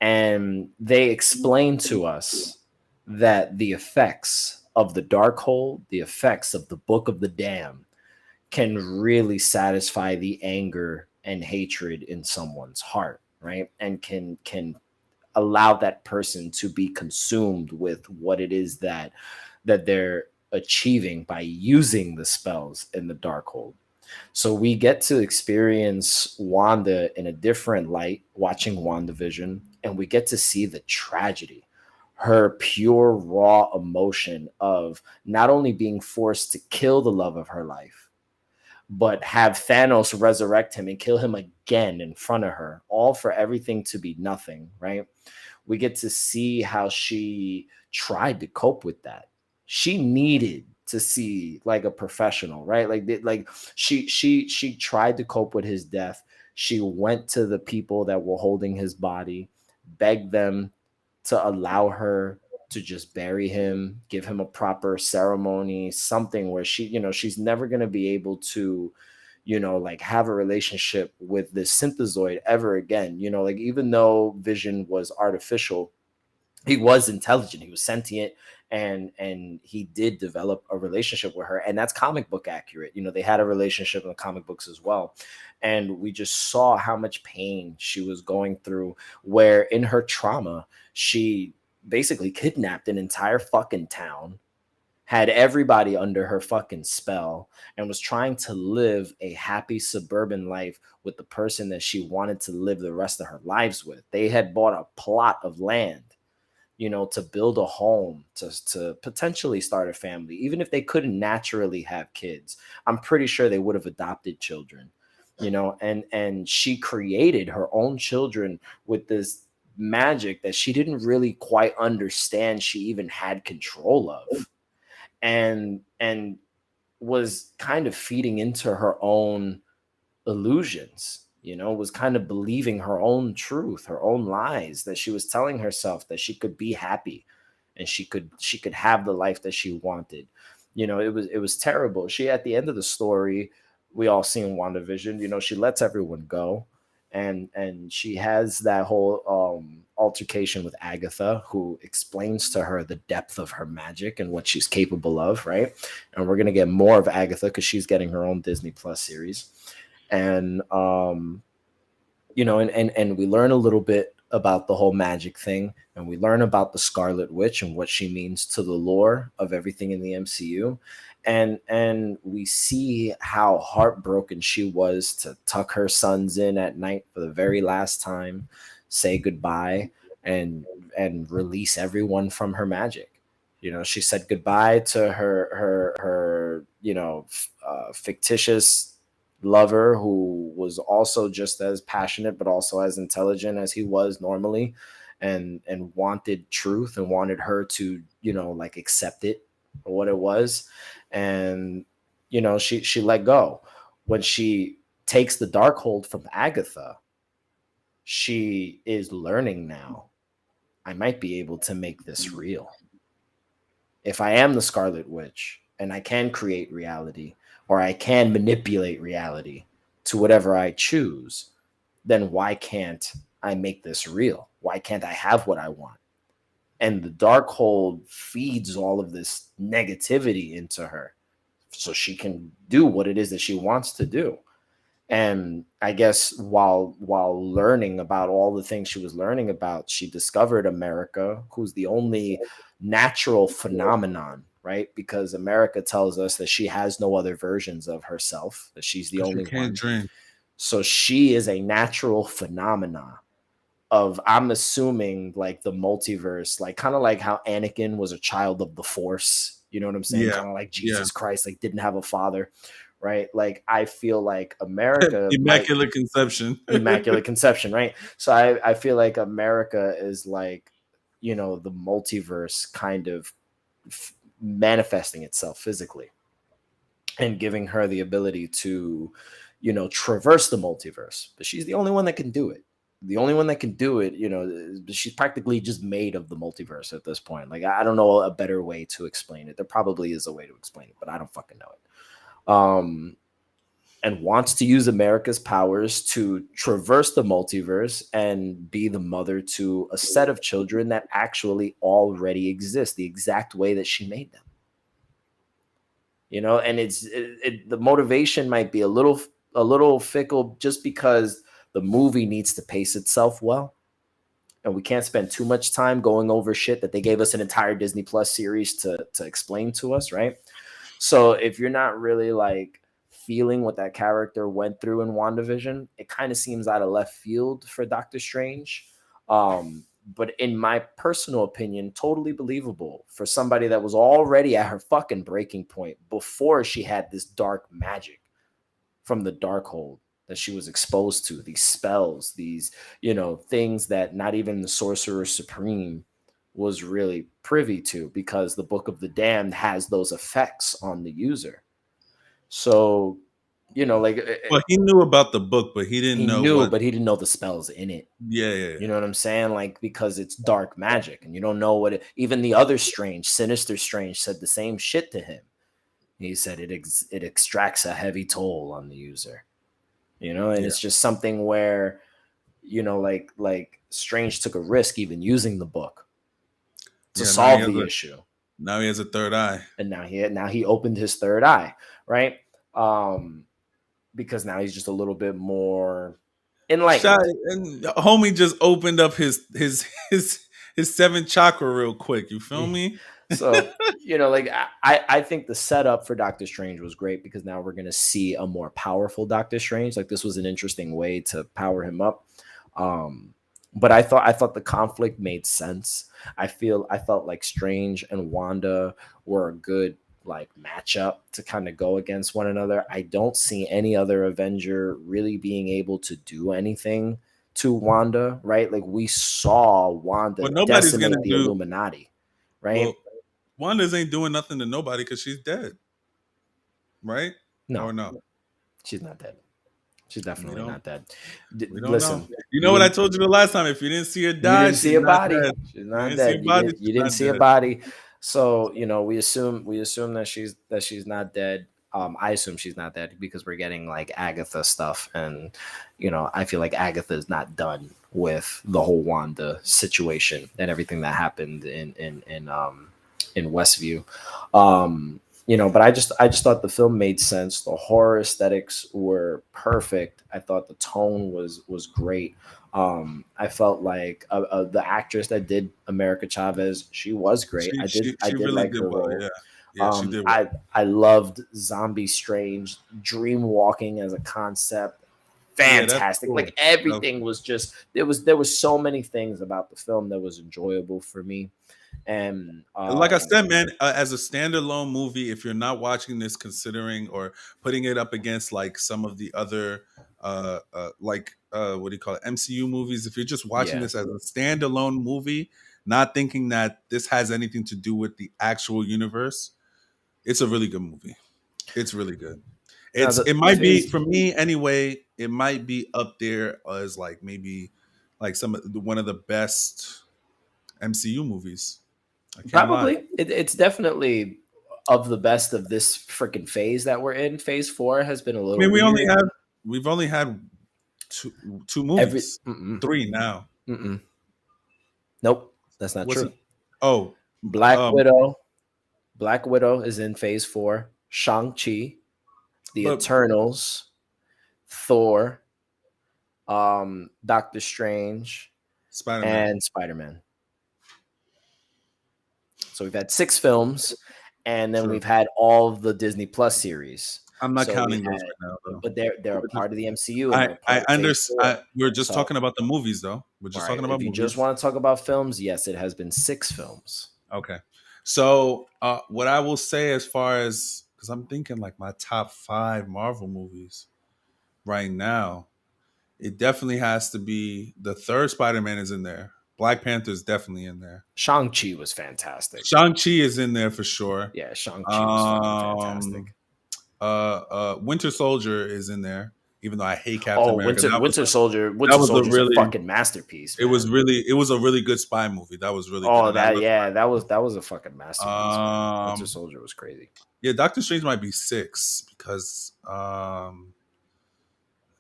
And they explain to us that the effects of the Darkhold, the effects of the Book of the Damned, can really satisfy the anger and hatred in someone's heart, right? And can allow that person to be consumed with what it is that they're achieving by using the spells in the Darkhold. So we get to experience Wanda in a different light, watching WandaVision, and we get to see the tragedy, her pure raw emotion of not only being forced to kill the love of her life, but have Thanos resurrect him and kill him again in front of her, all for everything to be nothing, right? We get to see how she tried to cope with that. She needed to see like a professional, right? Like she tried to cope with his death. She went to the people that were holding his body, begged them to allow her to just bury him, give him a proper ceremony, something where she's never going to be able to, like have a relationship with this synthezoid ever again. Like even though Vision was artificial, he was intelligent, he was sentient, and he did develop a relationship with her, and that's comic book accurate. They had a relationship in the comic books as well, and we just saw how much pain she was going through, where in her trauma she basically kidnapped an entire fucking town, had everybody under her fucking spell, and was trying to live a happy suburban life with the person that she wanted to live the rest of her lives with. They had bought a plot of land, to build a home, to potentially start a family. Even if they couldn't naturally have kids, I'm pretty sure they would have adopted children, and she created her own children with this magic that she didn't really quite understand she even had control of. And was kind of feeding into her own illusions, was kind of believing her own truth, her own lies, that she was telling herself that she could be happy and she could have the life that she wanted. It was terrible. She, at the end of the story, we all see in WandaVision, she lets everyone go, and she has that whole altercation with Agatha, who explains to her the depth of her magic and what she's capable of, right? And we're going to get more of Agatha because she's getting her own Disney Plus series. And and we learn a little bit about the whole magic thing, and we learn about the Scarlet Witch and what she means to the lore of everything in the MCU. And we see how heartbroken she was to tuck her sons in at night for the very last time, say goodbye, and release everyone from her magic. She said goodbye to her fictitious lover, who was also just as passionate but also as intelligent as he was normally, and wanted truth and wanted her to like accept it for what it was. And she let go. When she takes the Darkhold from Agatha, she is learning now, I might be able to make this real. If I am the Scarlet Witch and I can create reality, or I can manipulate reality to whatever I choose, then why can't I make this real? Why can't I have what I want? And the Darkhold feeds all of this negativity into her so she can do what it is that she wants to do. And I guess while learning about all the things she was learning about, she discovered America, who's the only natural phenomenon, right? Because America tells us that she has no other versions of herself, that she's the only one. Dream. So she is a natural phenomena of, I'm assuming, like the multiverse, like kind of like how Anakin was a child of the Force. You know what I'm saying? Yeah. Kind of like Jesus Christ, like didn't have a father. Right? Like I feel like America Immaculate Conception. Immaculate Conception, right? So I feel like America is like, the multiverse kind of manifesting itself physically and giving her the ability to, traverse the multiverse. But she's the only one that can do it. The only one that can do it, she's practically just made of the multiverse at this point. Like, I don't know a better way to explain it. There probably is a way to explain it, but I don't fucking know it. And wants to use America's powers to traverse the multiverse and be the mother to a set of children that actually already exist the exact way that she made them. And the motivation might be a little fickle, just because the movie needs to pace itself well. And we can't spend too much time going over shit that they gave us an entire Disney Plus series to explain to us, right? So if you're not really like feeling what that character went through in WandaVision, it kind of seems out of left field for Doctor Strange. But in my personal opinion, totally believable for somebody that was already at her fucking breaking point before she had this dark magic from the Darkhold that she was exposed to, these spells, these, things that not even the Sorcerer Supreme was really privy to, because the Book of the Damned has those effects on the user. So, like, well, he knew about the book, but he didn't know but he didn't know the spells in it. Yeah. You know what I'm saying? Like, because it's dark magic, and you don't know what even the other Strange, Sinister Strange, said the same shit to him. He said it extracts a heavy toll on the user. And it's just something where, like Strange took a risk even using the book to solve the issue. Now he has a third eye, and now he opened his third eye, right? Because now he's just a little bit more enlightened. And homie just opened up his seventh chakra real quick. You feel me? So, like I think the setup for Doctor Strange was great, because now we're going to see a more powerful Doctor Strange. Like, this was an interesting way to power him up. But I thought the conflict made sense. I felt like Strange and Wanda were a good like matchup to kind of go against one another. I don't see any other Avenger really being able to do anything to Wanda, right? Like, we saw Wanda decimate the Illuminati, right? Well, Wanda's ain't doing nothing to nobody because she's dead. right? No, Or no? she's not dead. She's definitely don't. not dead. We don't know. Listen, You know what I told you the last time? If you didn't see her you die, didn't she's see a not body. dead. She's You not didn't see a dead. body. You She's didn't not see a dead. body. So we assume that she's not dead. I assume she's not dead because we're getting like Agatha stuff, and I feel like Agatha is not done with the whole Wanda situation and everything that happened in Westview. But I just thought the film made sense. The horror aesthetics were perfect. I thought the tone was great. I felt like the actress that did America Chavez, she was great. I did I She did really like did her well. role. Yeah, yeah, she did well. I loved Zombie Strange, dream walking as a concept. Yeah, that's Fantastic. cool. Like everything was just there was so many things about the film that was enjoyable for me. And Like I said, man, as a standalone movie, if you're not watching this, considering or putting it up against like some of the other, what do you call it, MCU movies, if you're just watching yeah. this as a standalone movie, not thinking that this has anything to do with the actual universe, it's a really good movie. It's really good. Now It the might thing be is, for me anyway. It might be up there as like maybe like one of the best MCU movies. I can't lie. probably it's definitely of the best of this freaking phase that we're in. Phase 4 has been a I little mean, weird. we've only had two Every movies, three now. Nope, that's not What's true. it? Oh, Black um, Widow. Black Widow is in phase 4. Shang-Chi, The but Eternals, Thor, Doctor Strange, Spider Man. and Spider-Man. So we've had 6 films, and then True. we've had all of the Disney Plus series. I'm not So we counting those had, right now, though. but they're a part of the MCU and they're a part I of Phase understand. 4. We're just So, talking about the movies, though. We're all just right, talking about if you just movies. want to talk about films, yes, it has been 6 films. Okay. So, what I will say as far as because I'm thinking like my top 5 Marvel movies right now, it definitely has to be the third Spider Man is in there. Black Panther is definitely in there. Shang-Chi was fantastic. Shang-Chi is in there for sure. Yeah, Shang-Chi was fucking fantastic. Winter Soldier is in there, even though I hate Captain Oh, America. Winter Soldier. That Winter was a Soldier's a really fucking masterpiece, it was man. really it was a really good spy movie. That was really good, Oh, and I love that was a fucking masterpiece, man. Winter um Soldier was crazy. yeah, Doctor Strange might be 6 because not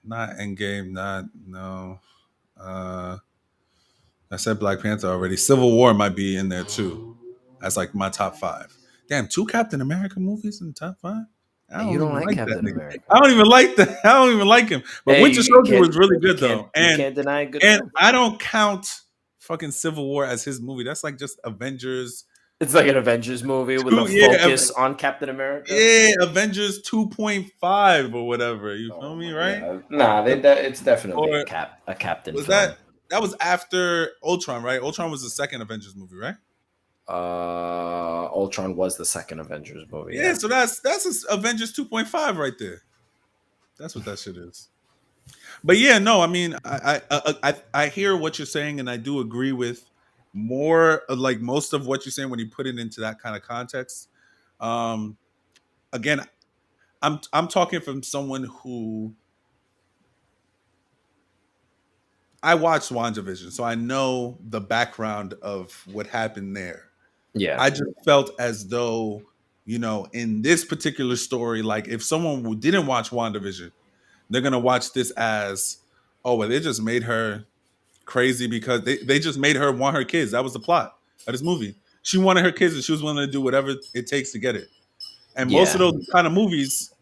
Endgame, not no. Uh I said Black Panther already. Civil War might be in there too. That's like my top 5. Damn, 2 Captain America movies in the top 5. I And you don't don't even like like that Captain nigga. America. I don't even like that. I don't even like him. But Hey, Winter you Soldier can't was really you good can't though, you can't deny a good and film. I don't count fucking Civil War as his movie. That's like just Avengers. It's like an Avengers movie with a 2, yeah, focus on Captain America. yeah, Avengers 2.5 or whatever. You feel Oh me, my right? god. Nah, it's definitely Or a Captain was film. that was after Ultron, right? Ultron was the second Avengers movie, right? Ultron was the second Avengers movie. Yeah, Yeah. so that's Avengers 2.5 right there. That's what that shit is. But yeah, no, I mean, I hear what you're saying, and I do agree with more like most of what you're saying when you put it into that kind of context. Um, again, I'm talking from someone who I watched WandaVision, so I know the background of what happened there. Yeah. I just felt as though, in this particular story, like if someone who didn't watch WandaVision, they're gonna watch this as, oh, well, they just made her crazy because they just made her want her kids. That was the plot of this movie. She wanted her kids and she was willing to do whatever it takes to get it. And most of Yeah. those kind of movies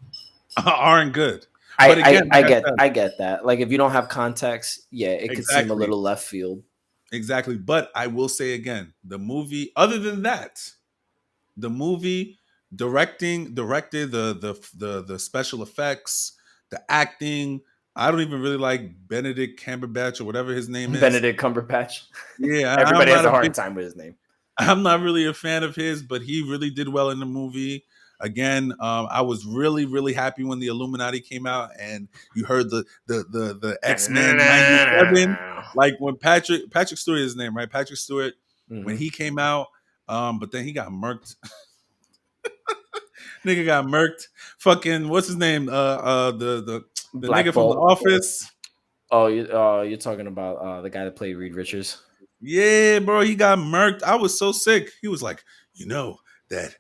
aren't good. I, But again, I I like I get said, I get that. Like if you don't have context, yeah, it could seem a exactly, little left field. exactly. But I will say again, the movie, other than that, the movie directed the special effects, the acting. I don't even really like Benedict Cumberbatch or whatever his name is. Benedict Cumberbatch. Yeah, I'm Everybody has not a a hard big time with his name. I'm not really a fan of his, but he really did well in the movie. Again, I was really, really happy when the Illuminati came out, and you heard the X Men '97, like when Patrick Stewart is his name, right? Patrick Stewart when Mhm. he came out, but then he got murked. Nigga got murked. Fucking what's his name? The Black nigga from The Bolt. Office. Oh, you're talking about the guy that played Reed Richards. Yeah, bro, he got murked. I was so sick. He was like, you know that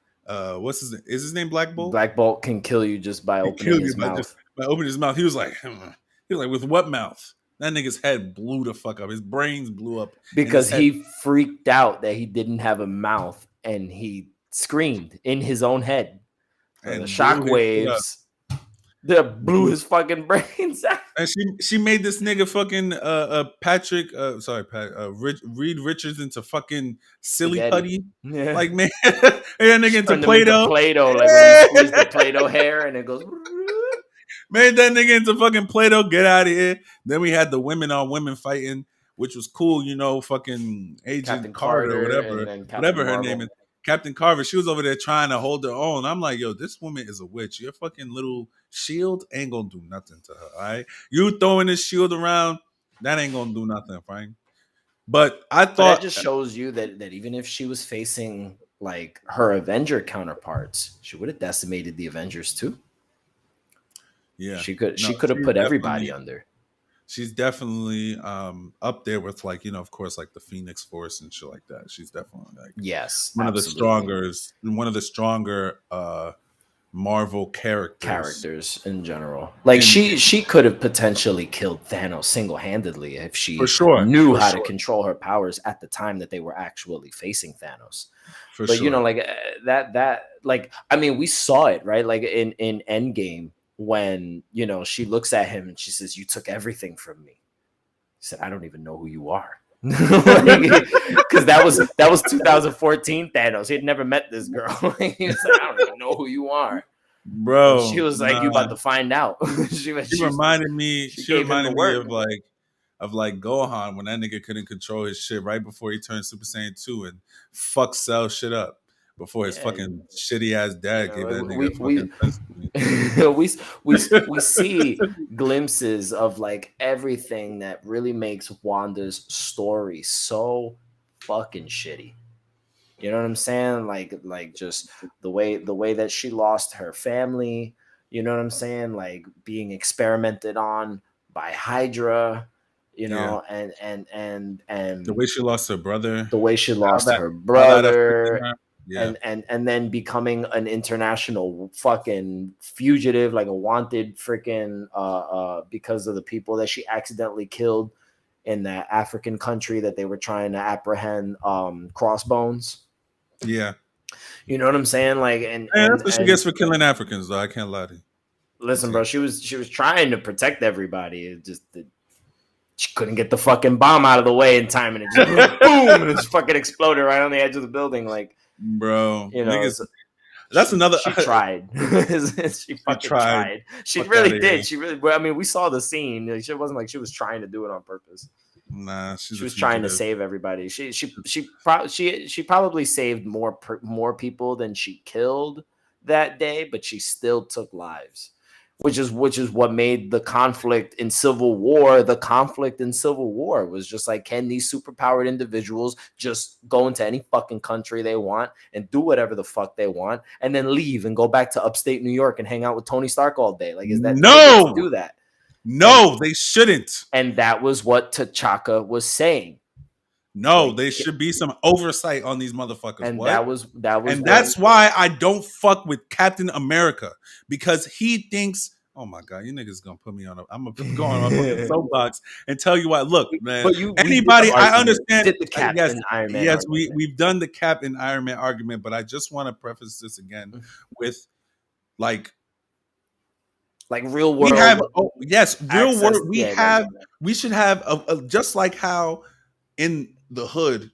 what's his name? Is his name Black Bolt? Black Bolt can kill you just by He opening killed you his mouth. by opening his mouth. He was like, with what mouth? That nigga's head blew the fuck up. His brains blew up because he freaked out that he didn't have a mouth and he screamed in his own head. And the shockwaves that blew his fucking brains out. And she made this nigga fucking Patrick Reed Richards into fucking silly putty. Yeah. Like, man, and that nigga into Play-Doh. Play-Doh, like when he squeezed the Play-Doh hair and it goes. Made that nigga into fucking Play-Doh. Get out of here. Then we had the women on women fighting, which was cool. You know, fucking Agent Captain Carter or whatever her Marvel. name is. Captain Carver, she was over there trying to hold her own. I'm like, yo, this woman is a witch. Your fucking little shield ain't gonna do nothing to her, all right? You throwing this shield around, that ain't gonna do nothing, Frank. But I thought that just shows you that even if she was facing like her Avenger counterparts, she would have decimated the Avengers too. Yeah, she could have put everybody under. She's definitely up there with, like, you know, of course, like the Phoenix Force and shit like that. She's definitely like one of the stronger Marvel characters in general. Like she could have potentially killed Thanos single-handedly if she knew how to control her powers at the time that they were actually facing Thanos. You know, like that like, I mean, we saw it, right? Like in Endgame, when, you know, she looks at him and she says, "You took everything from me." He said, "I don't even know who you are." Because that was 2014 Thanos. He had never met this girl. He was like, "I don't even know who you are, bro." And she was like, "You about to find out." she reminded me of like Gohan when that nigga couldn't control his shit right before he turned Super Saiyan 2 and fucked Cell shit up. Before his fucking shitty ass dad gave that nigga we see glimpses of like everything that really makes Wanda's story so fucking shitty. You know what I'm saying? Like just the way that she lost her family. You know what I'm saying? Like being experimented on by Hydra. You know, and the way she lost her brother. Yeah. And then becoming an international fucking fugitive, like a wanted freaking because of the people that she accidentally killed in that African country that they were trying to apprehend Crossbones. Yeah. You know what I'm saying? Like, and that's what she gets for killing Africans, though. I can't lie to you. Listen, bro, she was trying to protect everybody. It just she couldn't get the fucking bomb out of the way in time, and it just boom, and it just fucking exploded right on the edge of the building. Like, bro, you know, that's another. She tried. She fucking tried. She really did. She really. I mean, we saw the scene. It wasn't like she was trying to do it on purpose. Nah, she was trying to save everybody. She probably saved more people than she killed that day, but she still took lives. Which is what made the conflict in Civil War. The conflict in Civil War was just like, can these superpowered individuals just go into any fucking country they want and do whatever the fuck they want and then leave and go back to upstate New York and hang out with Tony Stark all day? Like, is that no? Do that? No, they shouldn't. And that was what T'Chaka was saying. No, like, there should be some oversight on these motherfuckers. And what? that was and that's why I don't fuck with Captain America, because he thinks, oh my god, you niggas gonna put me on I'm gonna go on my fucking soapbox and tell you what. Look, man, but I understand. Did the Captain Iron Man argument. We've done the Captain Iron Man argument, but I just want to preface this again with like real world. We have real world. We should have just like how in the hood,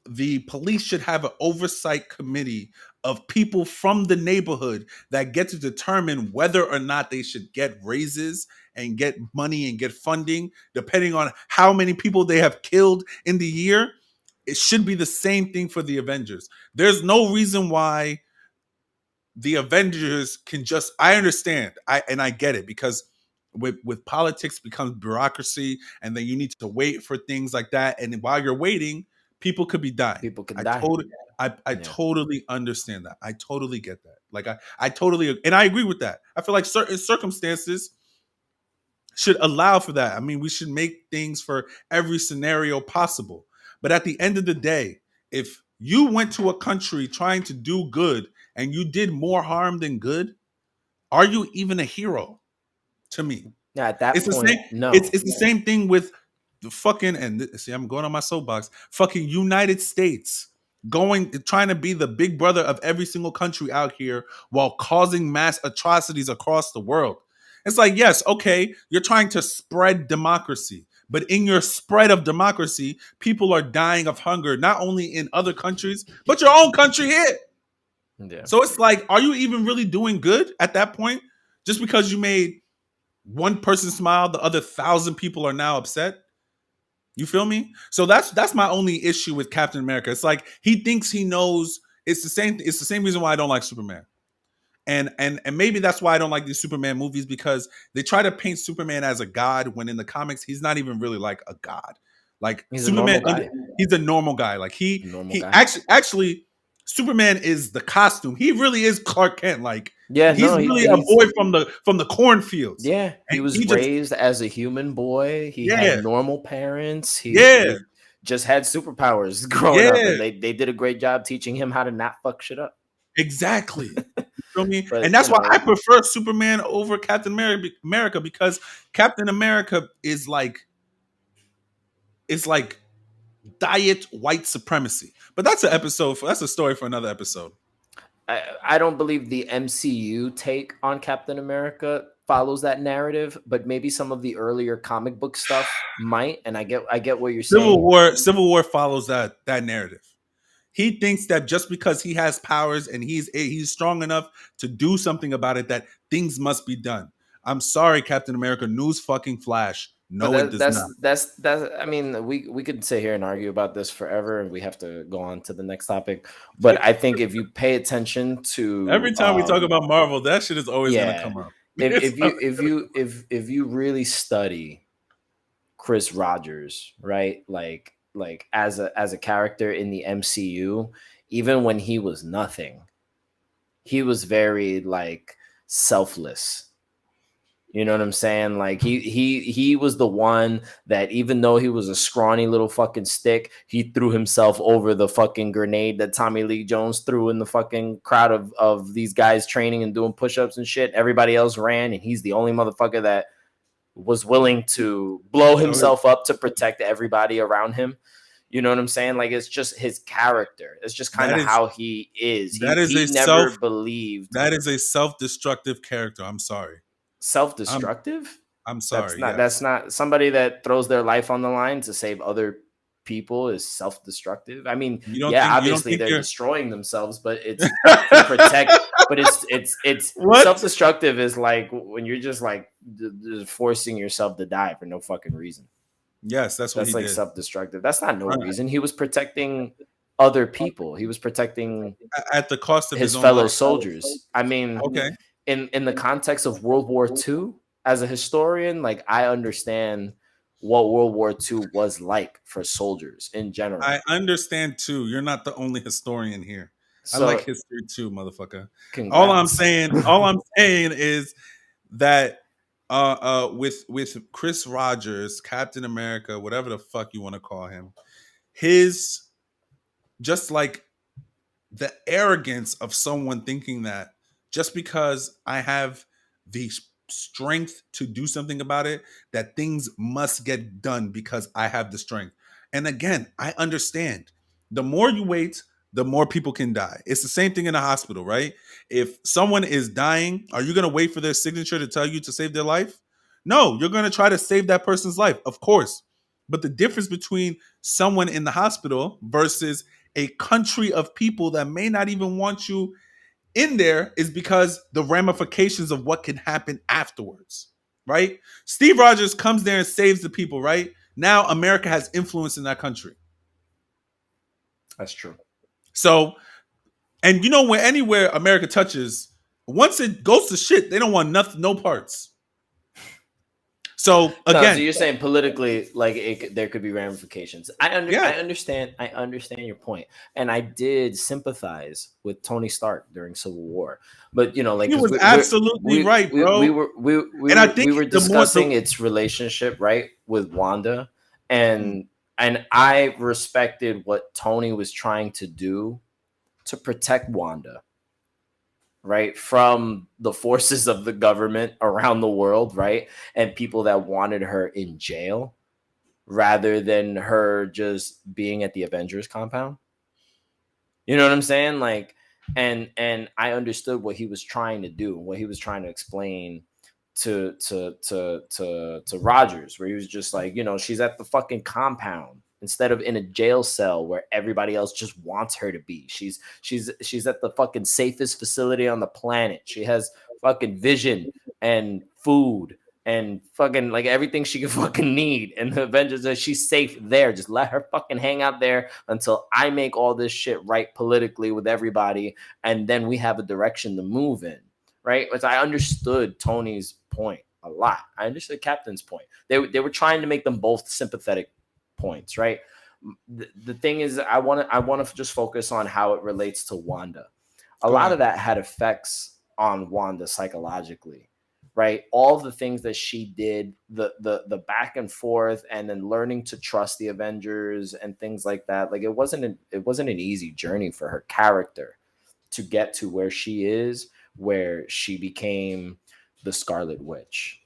the police should have an oversight committee of people from the neighborhood that get to determine whether or not they should get raises and get money and get funding, depending on how many people they have killed in the year. It should be the same thing for the Avengers. There's no reason why the Avengers can just, I understand, I get it, because with politics becomes bureaucracy, and then you need to wait for things like that. And while you're waiting, people could be dying. People can I die. totally understand that. I totally get that. Like I totally, and I agree with that. I feel like certain circumstances should allow for that. I mean, we should make things for every scenario possible. But at the end of the day, if you went to a country trying to do good and you did more harm than good, are you even a hero? To me, Yeah, at that it's the point, same. no. It's the same thing with the fucking, and see, I'm going on my soapbox. Fucking United States trying to be the big brother of every single country out here while causing mass atrocities across the world. It's like, yes, okay, you're trying to spread democracy, but in your spread of democracy, people are dying of hunger, not only in other countries, but your own country here. Yeah. So it's like, are you even really doing good at that point? Just because you made one person smile, the other 1,000 people are now upset. You feel me? So that's my only issue with Captain America. It's like he thinks he knows. It's the same reason why I don't like Superman. And maybe that's why I don't like these Superman movies, because they try to paint Superman as a god when in the comics he's not even really like a god. Like He's a Superman, normal guy. he's a normal guy. Like Normal he guy. actually Superman is the costume. He really is Clark Kent. Like Yeah, he's no, really a boy from the cornfields. Yeah, he And was raised as a human boy. He had yeah, normal parents. yeah, He just had superpowers growing up, yeah, and they did a great job teaching him how to not fuck shit up. exactly. You feel me? And But that's why I prefer Superman over Captain America, because Captain America is like diet white supremacy. But that's that's a story for another episode. I don't believe the MCU take on Captain America follows that narrative, but maybe some of the earlier comic book stuff might. And I get what you're saying. Civil War follows that narrative. He thinks that just because he has powers and he's strong enough to do something about it, that things must be done. I'm sorry, Captain America. News fucking flash. No, it does not. That's I mean, we could sit here and argue about this forever, and we have to go on to the next topic. But I think if you pay attention to every time we talk about Marvel, that shit is always gonna come up. If you really study Chris Rogers, right? Like as a character in the MCU, even when he was nothing, he was very like selfless. You know what I'm saying? Like he was the one that, even though he was a scrawny little fucking stick, he threw himself over the fucking grenade that Tommy Lee Jones threw in the fucking crowd of these guys training and doing push-ups and shit. Everybody else ran, and he's the only motherfucker that was willing to blow himself up to protect everybody around him. You know what I'm saying? Like, it's just his character. It's just kind of how he is. He never believed. That is a self-destructive character. I'm sorry. Self-destructive? I'm sorry. That's not somebody that throws their life on the line to save other people is self-destructive. I mean, obviously they're destroying themselves, but it's to protect. But it's self-destructive is like when you're just like forcing yourself to die for no fucking reason. Yes, that's what he like did. Self-destructive. That's not no reason. He was protecting other people. He was protecting at the cost of his fellow soldiers. I mean, okay. In the context of World War II, as a historian, like, I understand what World War II was like for soldiers in general. I understand too. You're not the only historian here. So, I like history too, motherfucker. Congrats. All I'm saying is that with Chris Rogers, Captain America, whatever the fuck you want to call him, his just like the arrogance of someone thinking that just because I have the strength to do something about it, that things must get done because I have the strength. And again, I understand. The more you wait, the more people can die. It's the same thing in a hospital, right? If someone is dying, are you going to wait for their signature to tell you to save their life? No, you're going to try to save that person's life, of course. But the difference between someone in the hospital versus a country of people that may not even want you in there is because the ramifications of what can happen afterwards, right? Steve Rogers comes there and saves the people, right? Now America has influence in that country. That's true. So, and you know, when anywhere America touches, once it goes to shit, they don't want nothing, no parts. So again, so you're saying politically, like there could be ramifications. I yeah, understand. I understand your point, and I did sympathize with Tony Stark during Civil War. But like he because was absolutely right, bro. And I think we were the more discussing its relationship right with Wanda, and I respected what Tony was trying to do to protect Wanda, right, from the forces of the government around the world, right, and people that wanted her in jail rather than her just being at the Avengers compound. You know what I'm saying? Like, and I understood what he was trying to do, what he was trying to explain to Rogers, where he was just like, she's at the fucking compound instead of in a jail cell where everybody else just wants her to be. She's at the fucking safest facility on the planet. She has fucking vision and food and fucking like everything she could fucking need. And the Avengers are she's safe there. Just let her fucking hang out there until I make all this shit right politically with everybody, and then we have a direction to move in. Right? Because I understood Tony's point a lot. I understood Captain's point. They were trying to make them both sympathetic points, right? The thing is, I want to just focus on how it relates to Wanda. A lot of that had effects on Wanda psychologically, right? All the things that she did, the back and forth, and then learning to trust the Avengers and things like that. Like it wasn't an easy journey for her character to get to where she is, where she became the Scarlet Witch.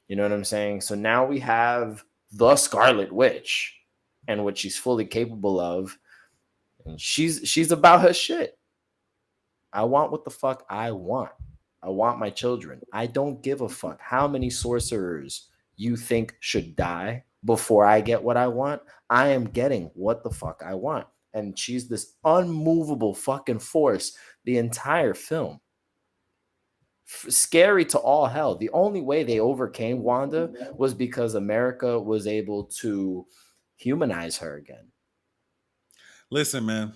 You know what I'm saying? So now we have the Scarlet Witch and what she's fully capable of, and she's about her shit. I want what the fuck I want. I want my children. I don't give a fuck how many sorcerers you think should die before I get what I want. I am getting what the fuck I want. And she's this unmovable fucking force the entire film. Scary to all hell. The only way they overcame Wanda was because America was able to humanize her again. Listen, man,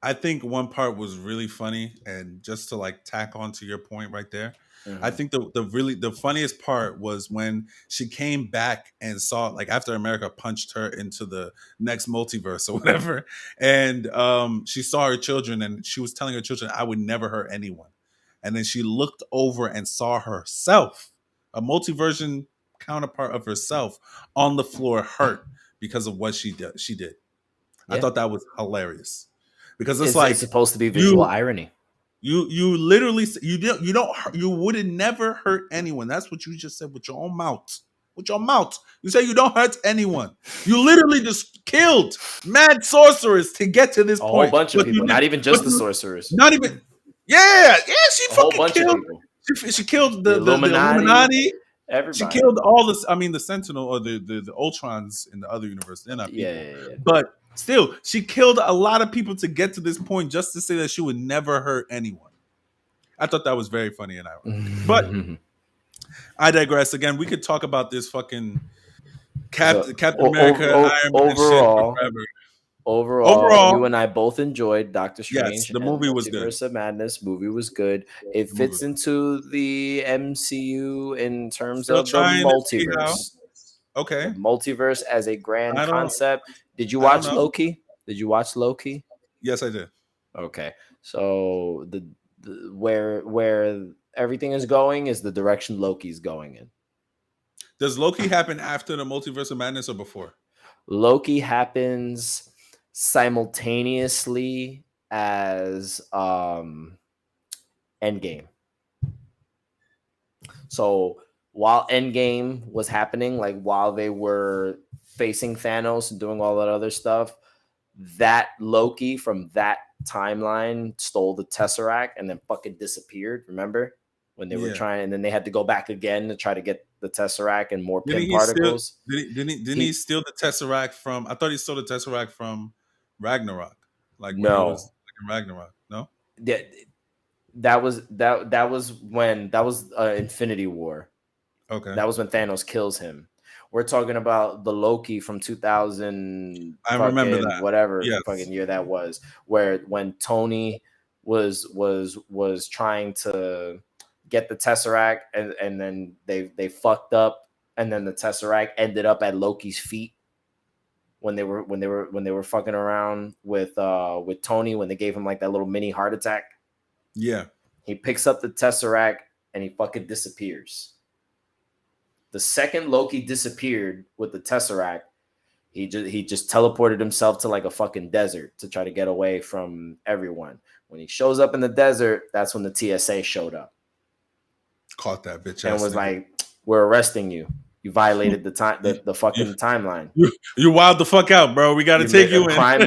I think one part was really funny, and just to like tack on to your point right there, I think the funniest part was when she came back and saw, like, after America punched her into the next multiverse or whatever, and she saw her children, and she was telling her children, "I would never hurt anyone," and then she looked over and saw herself, a multiversion counterpart of herself, on the floor, hurt because of what she did. I thought that was hilarious because it's like supposed to be visual irony. You literally you would never hurt anyone. That's what you just said with your own mouth. With your mouth, you say you don't hurt anyone. You literally just killed mad sorcerers to get to this point. A whole bunch of people, not even just the sorcerers. Not even. Yeah. She a fucking whole bunch killed. Of people. She killed the Illuminati. Everybody. She killed all this. I mean, the Sentinel or the Ultrons in the other universe. They're not people. Yeah. But still, she killed a lot of people to get to this point just to say that she would never hurt anyone. I thought that was very funny and ironic. But I digress. Again, we could talk about this fucking Captain America, Iron Man shit forever. Overall, you and I both enjoyed Doctor Strange. Yes, the movie was good. Multiverse of Madness movie was good. It fits into the MCU in terms of the multiverse. Okay. The multiverse as a grand concept. Did you watch Loki? Yes, I did. Okay. So the where everything is going is the direction Loki's going in. Does Loki happen after the Multiverse of Madness or before? Loki happens simultaneously as Endgame. So while Endgame was happening, like while they were facing Thanos and doing all that other stuff, that Loki from that timeline stole the Tesseract and then fucking disappeared. Remember when they were trying, and then they had to go back again to try to get the Tesseract and more pin particles. Didn't he steal the Tesseract from? I thought he stole the Tesseract from Ragnarok. Like no, when he was in Ragnarok. No, that was when that was Infinity War. Okay, that was when Thanos kills him. We're talking about the Loki from 2000. I remember that. Whatever fucking year that was, when Tony was trying to get the Tesseract and then they fucked up and then the Tesseract ended up at Loki's feet when they were fucking around with Tony, when they gave him like that little mini heart attack. Yeah. He picks up the Tesseract and he fucking disappears. The second Loki disappeared with the Tesseract, he just teleported himself to like a fucking desert to try to get away from everyone. When he shows up in the desert, that's when the TSA showed up. Caught that bitch and was like, "We're arresting you. You violated the fucking timeline. You wild the fuck out, bro. We got to take you a crime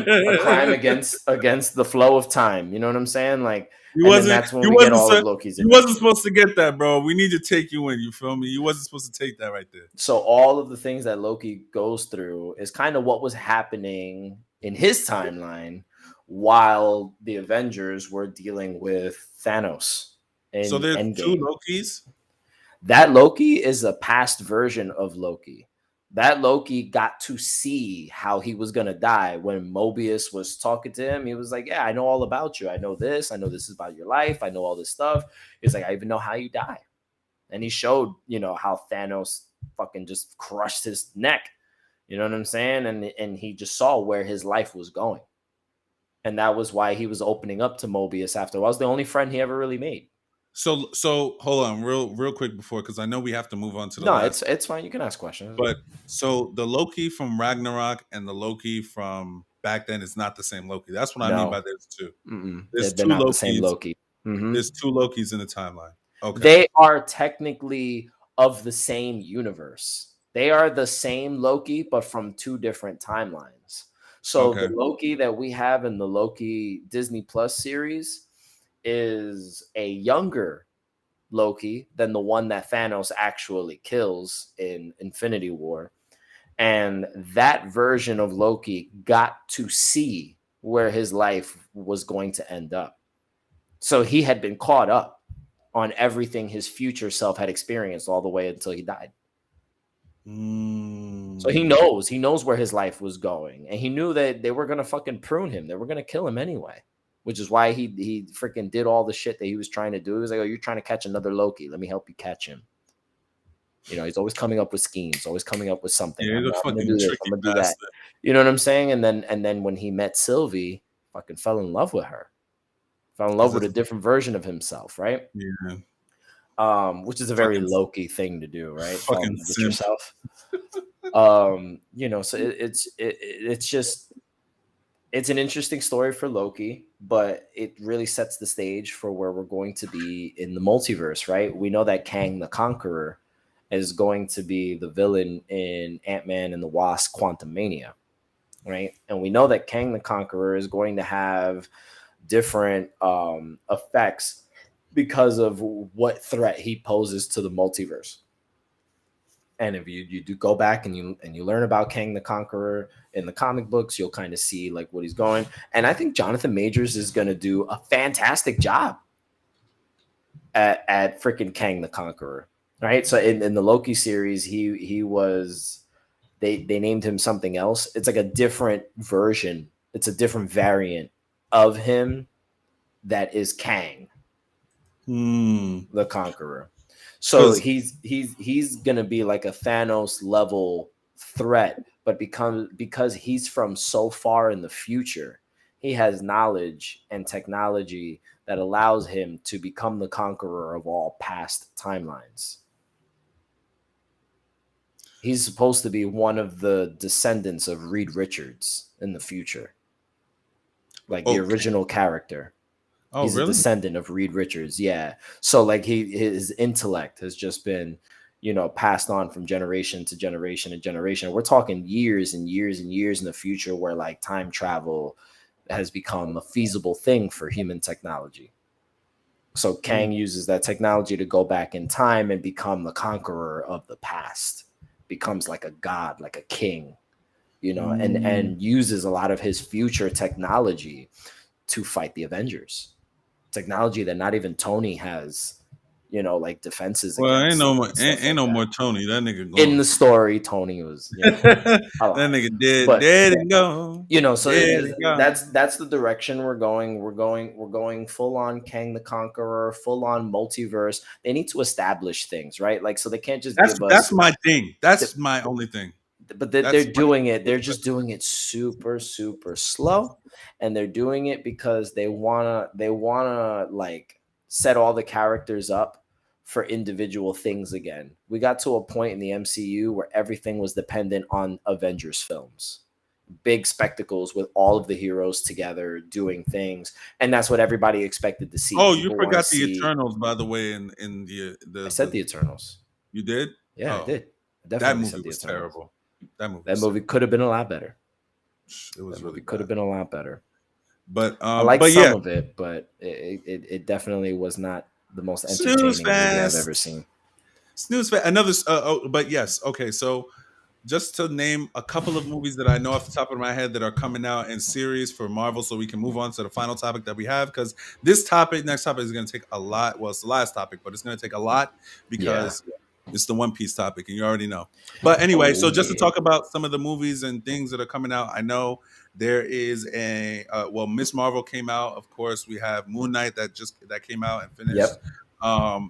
against the flow of time. You know what I'm saying? Like, that's when we get all of Loki's. You wasn't supposed to get that, bro. We need to take you in. You feel me? You wasn't supposed to take that right there. So all of the things that Loki goes through is kind of what was happening in his timeline while the Avengers were dealing with Thanos. So there's Endgame. 2 Lokis? That Loki is a past version of Loki. That Loki got to see how he was going to die. When Mobius was talking to him, he was like, yeah, I know all about you. I know this is about your life. I know all this stuff. He's like, I even know how you die. And he showed, how Thanos fucking just crushed his neck. You know what I'm saying? And he just saw where his life was going. And that was why he was opening up to Mobius after. I was the only friend he ever really made. So hold on real quick before, because I know we have to move on to the last. It's fine. You can ask questions. But so the Loki from Ragnarok and the Loki from back then is not the same Loki. That's what I mean by there's 2. There's they're 2 not Lokis. The same Loki. Mm-hmm. There's 2 Lokis in the timeline. Okay. They are technically of the same universe. They are the same Loki, but from 2 different timelines. So the Loki that we have in the Loki Disney Plus series is a younger Loki than the one that Thanos actually kills in Infinity War. And that version of Loki got to see where his life was going to end up. So he had been caught up on everything his future self had experienced all the way until he died. So he knows where his life was going. And he knew that they were going to fucking prune him. They were going to kill him anyway. Which is why he freaking did all the shit that he was trying to do. He was like, oh, you're trying to catch another Loki. Let me help you catch him. He's always coming up with schemes, always coming up with something. Yeah, I'm gonna do this, I'm gonna do that. You know what I'm saying? And then when he met Sylvie, fucking fell in love with her. Fell in love with a different version of himself, right? Yeah. Which is a very Loki thing to do, right? Fucking with yourself. So it's just. It's an interesting story for Loki, but it really sets the stage for where we're going to be in the multiverse, right? We know that Kang the Conqueror is going to be the villain in Ant-Man and the Wasp Quantumania, right? And we know that Kang the Conqueror is going to have different effects because of what threat he poses to the multiverse. And if you do go back and you learn about Kang the Conqueror in the comic books, you'll kind of see like what he's going. And I think Jonathan Majors is going to do a fantastic job at freaking Kang the Conqueror, right? So in the Loki series, he was they named him something else. It's like a different version. It's a different variant of him that is Kang, the Conqueror. So he's gonna be like a Thanos level threat, but because he's from so far in the future, he has knowledge and technology that allows him to become the conqueror of all past timelines. He's supposed to be one of the descendants of Reed Richards in the future, like the original character. Oh, he's a descendant of Reed Richards. Yeah. So like his intellect has just been, passed on from generation to generation and generation. We're talking years and years and years in the future where like time travel has become a feasible thing for human technology. So Kang uses that technology to go back in time and become the conqueror of the past, becomes like a god, like a king, and uses a lot of his future technology to fight the Avengers. Technology that not even Tony has, like defenses Well, against. Ain't no more Tony. That nigga gone. In the story, Tony was that nigga dead and gone. So that's the direction we're going. We're going full on Kang the Conqueror, full on multiverse. They need to establish things, right? Like, so they can't just give us. That's my thing. That's my only thing. But they're doing it. They're just doing it super, super slow, and they're doing it because they wanna like set all the characters up for individual things again. We got to a point in the MCU where everything was dependent on Avengers films. Big spectacles with all of the heroes together doing things, and that's what everybody expected to see. Oh, you forgot the Eternals, by the way. In the I said the Eternals. You did? Yeah, I did. That movie was terrible. That movie could have been a lot better. It was really could have been a lot better. But I like some of it, but it definitely was not the most entertaining movie I've ever seen. Snooze fast. Another. But yes. Okay. So just to name a couple of movies that I know off the top of my head that are coming out in series for Marvel, so we can move on to the final topic that we have, because this next topic is going to take a lot. Well, it's the last topic, but it's going to take a lot because. Yeah. It's the One Piece topic, and you already know. But anyway, so just to talk about some of the movies and things that are coming out, I know there is Miss Marvel came out. Of course, we have Moon Knight that came out and finished. Yep.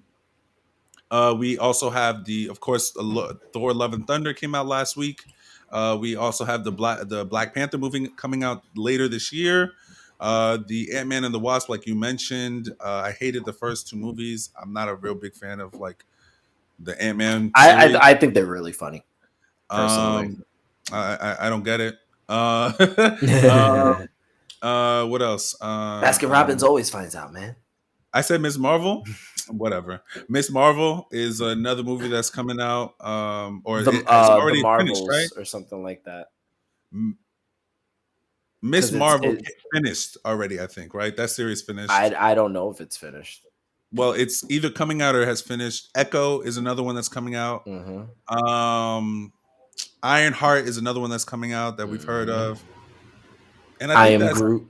We also have of course, Thor: Love and Thunder came out last week. We also have the Black Panther movie coming out later this year. The Ant-Man and the Wasp, like you mentioned, I hated the first two movies. I'm not a real big fan of the Ant-Man. I think they're really funny. Personally, I don't get it. What else? Baskin Robbins always finds out, man. I said Miss Marvel. Whatever. Miss Marvel is another movie that's coming out, or it's already finished, right? Or something like that. Miss Marvel finished already, I think, right? That series finished. I don't know if it's finished. Well, it's either coming out or has finished. Echo is another one that's coming out. Mm-hmm. Ironheart is another one that's coming out that we've heard of. And I Am Groot.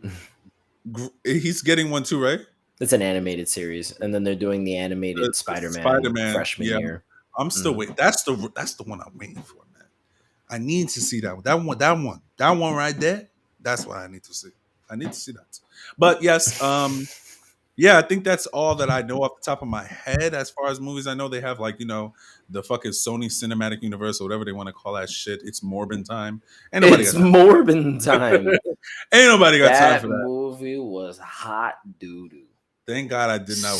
He's getting one too, right? It's an animated series, and then they're doing the animated Spider-Man freshman year. I'm still waiting. That's the one I'm waiting for, man. I need to see that one. That one right there. That's what I need to see. I need to see that. But yes, yeah, I think that's all that I know off the top of my head as far as movies. I know they have the fucking Sony Cinematic Universe or whatever they want to call that shit. It's Morbin time. It's Morbin time. Ain't nobody got time for that. That movie was hot doo-doo. Thank God I did not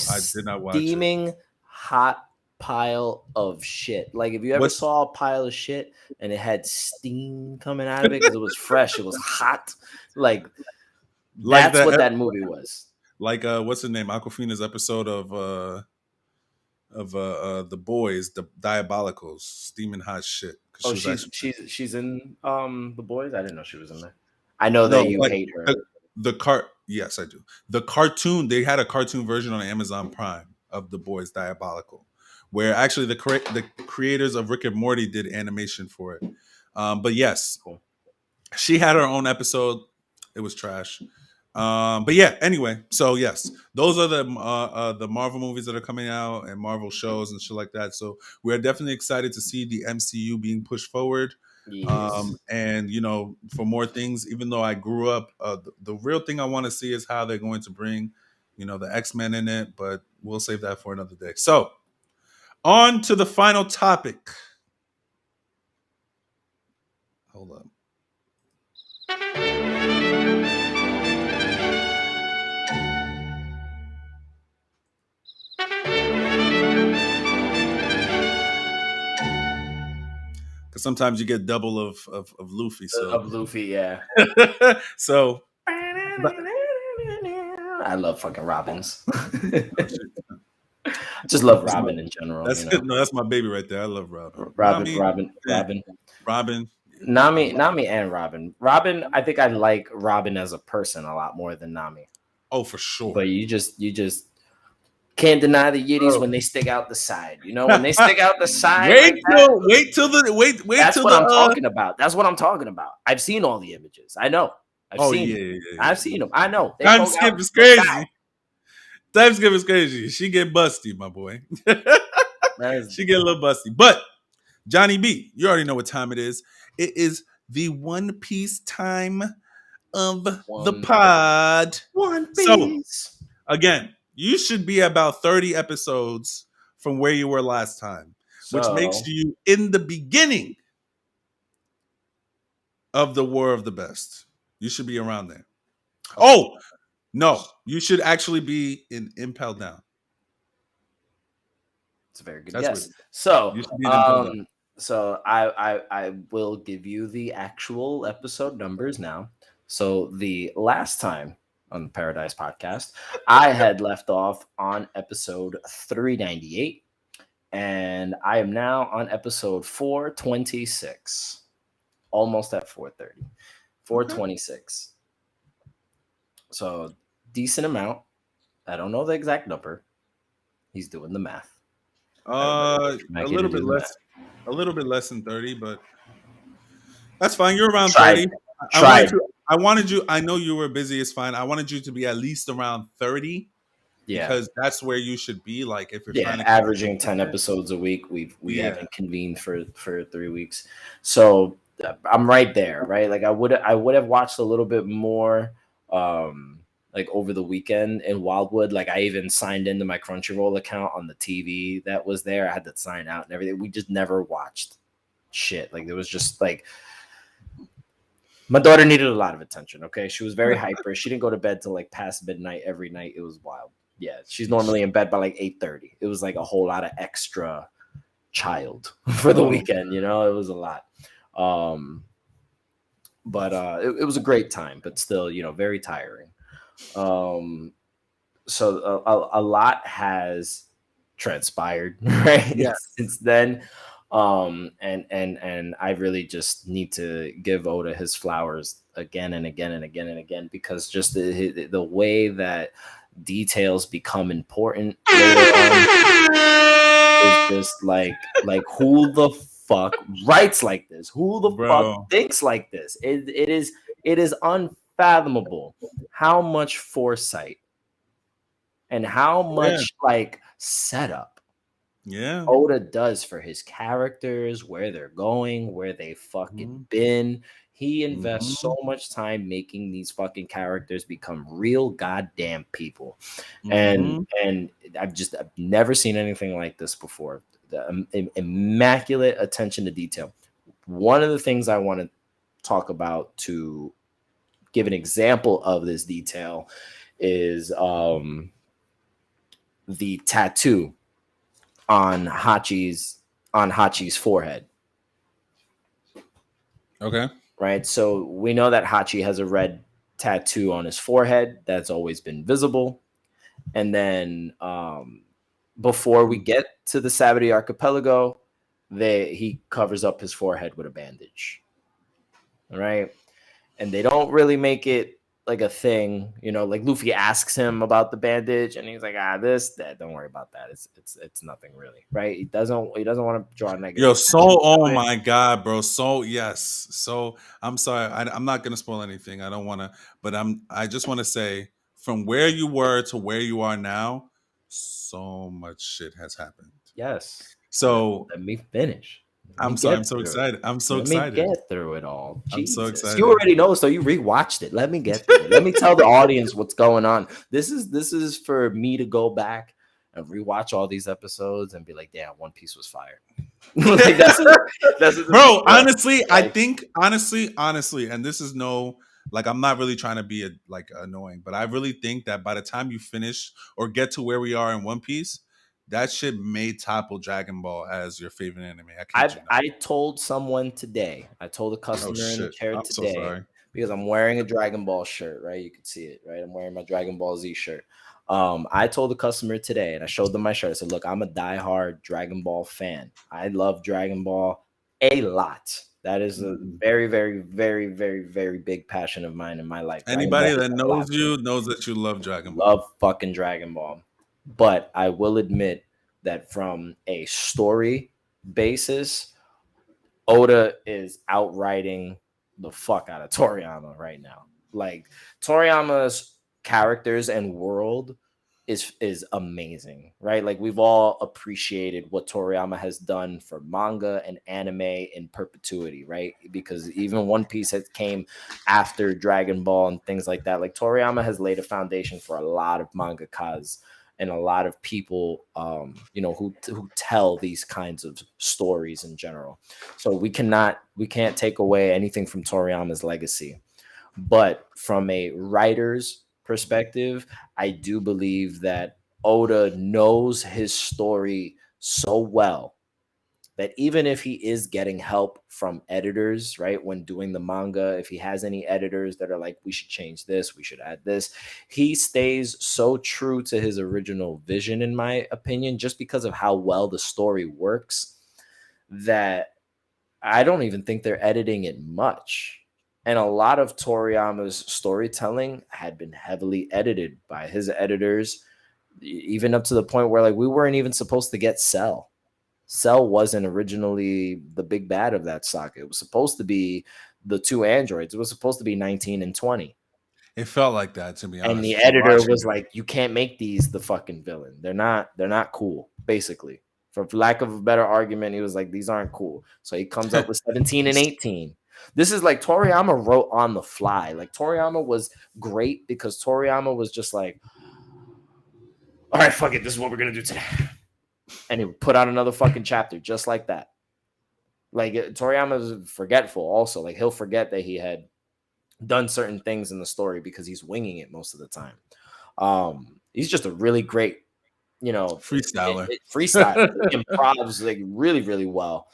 watch it. Steaming hot pile of shit. Like if you ever saw a pile of shit and it had steam coming out of it because it was fresh, it was hot. That's what that movie was. Like what's the name? Aquafina's episode of The Boys, the Diabolicals, steaming hot shit. Oh, she's in The Boys? I didn't know she was in there. I know that you hate her. Yes, I do. The cartoon, they had a cartoon version on Amazon Prime of The Boys Diabolical, where actually the creators of Rick and Morty did animation for it. But yes, cool. She had her own episode. It was trash. But yeah, anyway, so yes, those are the Marvel movies that are coming out and Marvel shows and shit like that. So we're definitely excited to see the MCU being pushed forward. Yes. And for more things, even though I grew up, the real thing I want to see is how they're going to bring, the X-Men in it, but we'll save that for another day. So on to the final topic. Hold up. Sometimes you get double of Luffy. So. Of Luffy, yeah. So I love fucking Robins. Just love Robin in general. No, that's my baby right there. I love Robin. Robin. Nami and Robin. Robin, I think I like Robin as a person a lot more than Nami. Oh, for sure. But you just can't deny the Yiddies when they stick out the side. When they stick out the side. Wait till That's what I'm talking about. That's what I'm talking about. I've seen all the images. I know. I've seen them. I know. Time skip is crazy. Thanksgiving is crazy. She get busty, my boy. She get a little busty. But Johnny B, you already know what time it is. It is the One Piece time of the pod. One So Piece. again, you should be about 30 episodes from where you were last time, which makes you in the beginning of the War of the Best. You should be around there. Okay. Oh, no. You should actually be in Impel Down. It's a very good guess. So, you should be in Impel Down. So I will give you the actual episode numbers now. So the last time on the Paradise podcast, I had left off on episode 398, and I am now on episode 426, almost at 430, 426. So decent amount. I don't know the exact number. He's doing the math. A little bit less than 30, but that's fine. You're around 30. I wanted you. I know you were busy. It's fine. I wanted you to be at least around 30. Yeah, because that's where you should be. Like if you're trying to averaging 10 episodes a week, we haven't convened for 3 weeks, so I'm right there, right? Like I would have watched a little bit more, like over the weekend in Wildwood. Like I even signed into my Crunchyroll account on the TV that was there. I had to sign out and everything. We just never watched shit. Like it was just like. My daughter needed a lot of attention, okay? She was very hyper. She didn't go to bed till like past midnight every night. It was wild. Yeah, she's normally in bed by like 8:30. It was like a whole lot of extra child for the weekend, you know? It was a lot. But it was a great time, but still, you know, very tiring. So a lot has transpired, right? Yes. Since then. And I really just need to give Oda his flowers again and again and again and again, because just the way that details become important is just like who the fuck writes like this? Who the fuck thinks like this? It is unfathomable how much foresight and how much like setup Oda does for his characters, where they're going, where they fucking been. He invests so much time making these fucking characters become real goddamn people. And I've never seen anything like this before. The immaculate attention to detail. One of the things I want to talk about to give an example of this detail is the tattoo on Hachi's forehead. Okay. Right. So we know that Hachi has a red tattoo on his forehead that's always been visible. And then before we get to the Sabaody Archipelago, he covers up his forehead with a bandage. All right. And they don't really make it like a thing, you know, like Luffy asks him about the bandage and he's like, that, don't worry about that. It's nothing really, right? He doesn't want to draw a negative. Yo, oh my God, bro. So yes. So I'm sorry. I'm not gonna spoil anything. I don't want to, but I just want to say from where you were to where you are now, so much shit has happened. Yes. So let me finish. I'm sorry. I'm so excited. Let me get through it all. Jesus. I'm so excited. You already know, so you rewatched it. Let me get through it. Let me tell the audience what's going on. This is for me to go back and rewatch all these episodes and be like, damn, One Piece was fire. Like, that's bro. Honestly, like, I think honestly, and this is no, like, I'm not really trying to be annoying, but I really think that by the time you finish or get to where we are in One Piece, that shit may topple Dragon Ball as your favorite anime. I told someone today. I told a customer in the chair today, so because I'm wearing a Dragon Ball shirt, right? You can see it, right? I'm wearing my Dragon Ball Z shirt. I told the customer today, and I showed them my shirt. I said, "Look, I'm a diehard Dragon Ball fan. I love Dragon Ball a lot. That is a very, very, very, very, very big passion of mine in my life. Anybody that knows you knows that you love Dragon Ball. Love fucking Dragon Ball." But I will admit that from a story basis, Oda is outwriting the fuck out of Toriyama right now. Like, Toriyama's characters and world is amazing, right? Like we've all appreciated what Toriyama has done for manga and anime in perpetuity, right? Because even One Piece has came after Dragon Ball and things like that. Like Toriyama has laid a foundation for a lot of mangakas and a lot of people, who tell these kinds of stories in general. So we can't take away anything from Toriyama's legacy. But from a writer's perspective, I do believe that Oda knows his story so well that even if he is getting help from editors, right, when doing the manga, if he has any editors that are like, we should change this, we should add this, he stays so true to his original vision, in my opinion, just because of how well the story works, that I don't even think they're editing it much. And a lot of Toriyama's storytelling had been heavily edited by his editors, even up to the point where like we weren't even supposed to get Cell. Cell wasn't originally the big bad of that saga. It was supposed to be the two androids. It was supposed to be 19 and 20. It felt like that, to be And the honest. editor was like, you can't make these the fucking villain. They're not cool, basically. For lack of a better argument, he was like, these aren't cool. So he comes up with 17 and 18. This is like Toriyama wrote on the fly. Like Toriyama was great because Toriyama was just like, all right, fuck it, this is what we're gonna do today. And he would put out another fucking chapter just like that. Like Toriyama is forgetful also. Like he'll forget that he had done certain things in the story because he's winging it most of the time. He's just a really great, freestyler. Freestyle improvs like really, really well.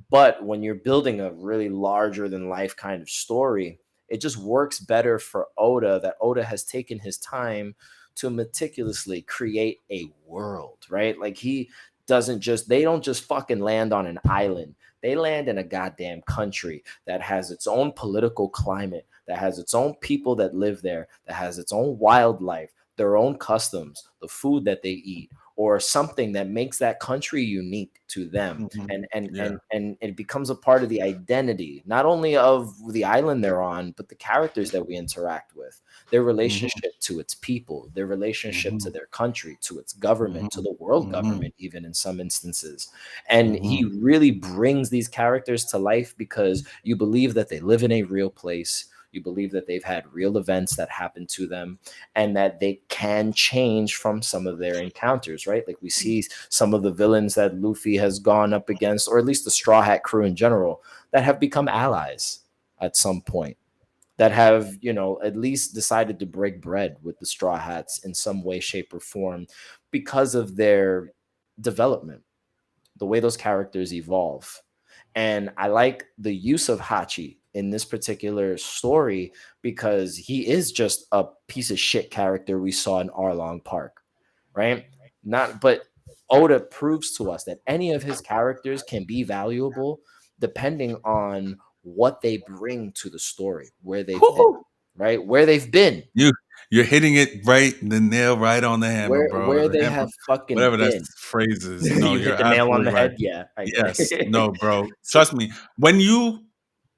But when you're building a really larger than life kind of story, it just works better for Oda, that Oda has taken his time to meticulously create a world, right? Like they don't just fucking land on an island. They land in a goddamn country that has its own political climate, that has its own people that live there, that has its own wildlife, their own customs, the food that they eat, or something that makes that country unique to them. And it becomes a part of the identity, not only of the island they're on, but the characters that we interact with, their relationship to its people, their relationship to their country, to its government, to the world government, even in some instances. And he really brings these characters to life because you believe that they live in a real place. You believe that they've had real events that happen to them and that they can change from some of their encounters, right? Like we see some of the villains that Luffy has gone up against, or at least the Straw Hat crew in general, that have become allies at some point, that have, at least decided to break bread with the Straw Hats in some way, shape, or form because of their development, the way those characters evolve. And I like the use of Hachi in this particular story because he is just a piece of shit character we saw in Arlong Park, right? But Oda proves to us that any of his characters can be valuable depending on what they bring to the story, where they've been, right? Where they've been. You're hitting it right, the nail right on the hammer, bro. Where the they hammer, have fucking whatever that been. phrase is. No, You you're hit the nail on absolutely the right. head. Yeah. Yes. No, bro. Trust me. When you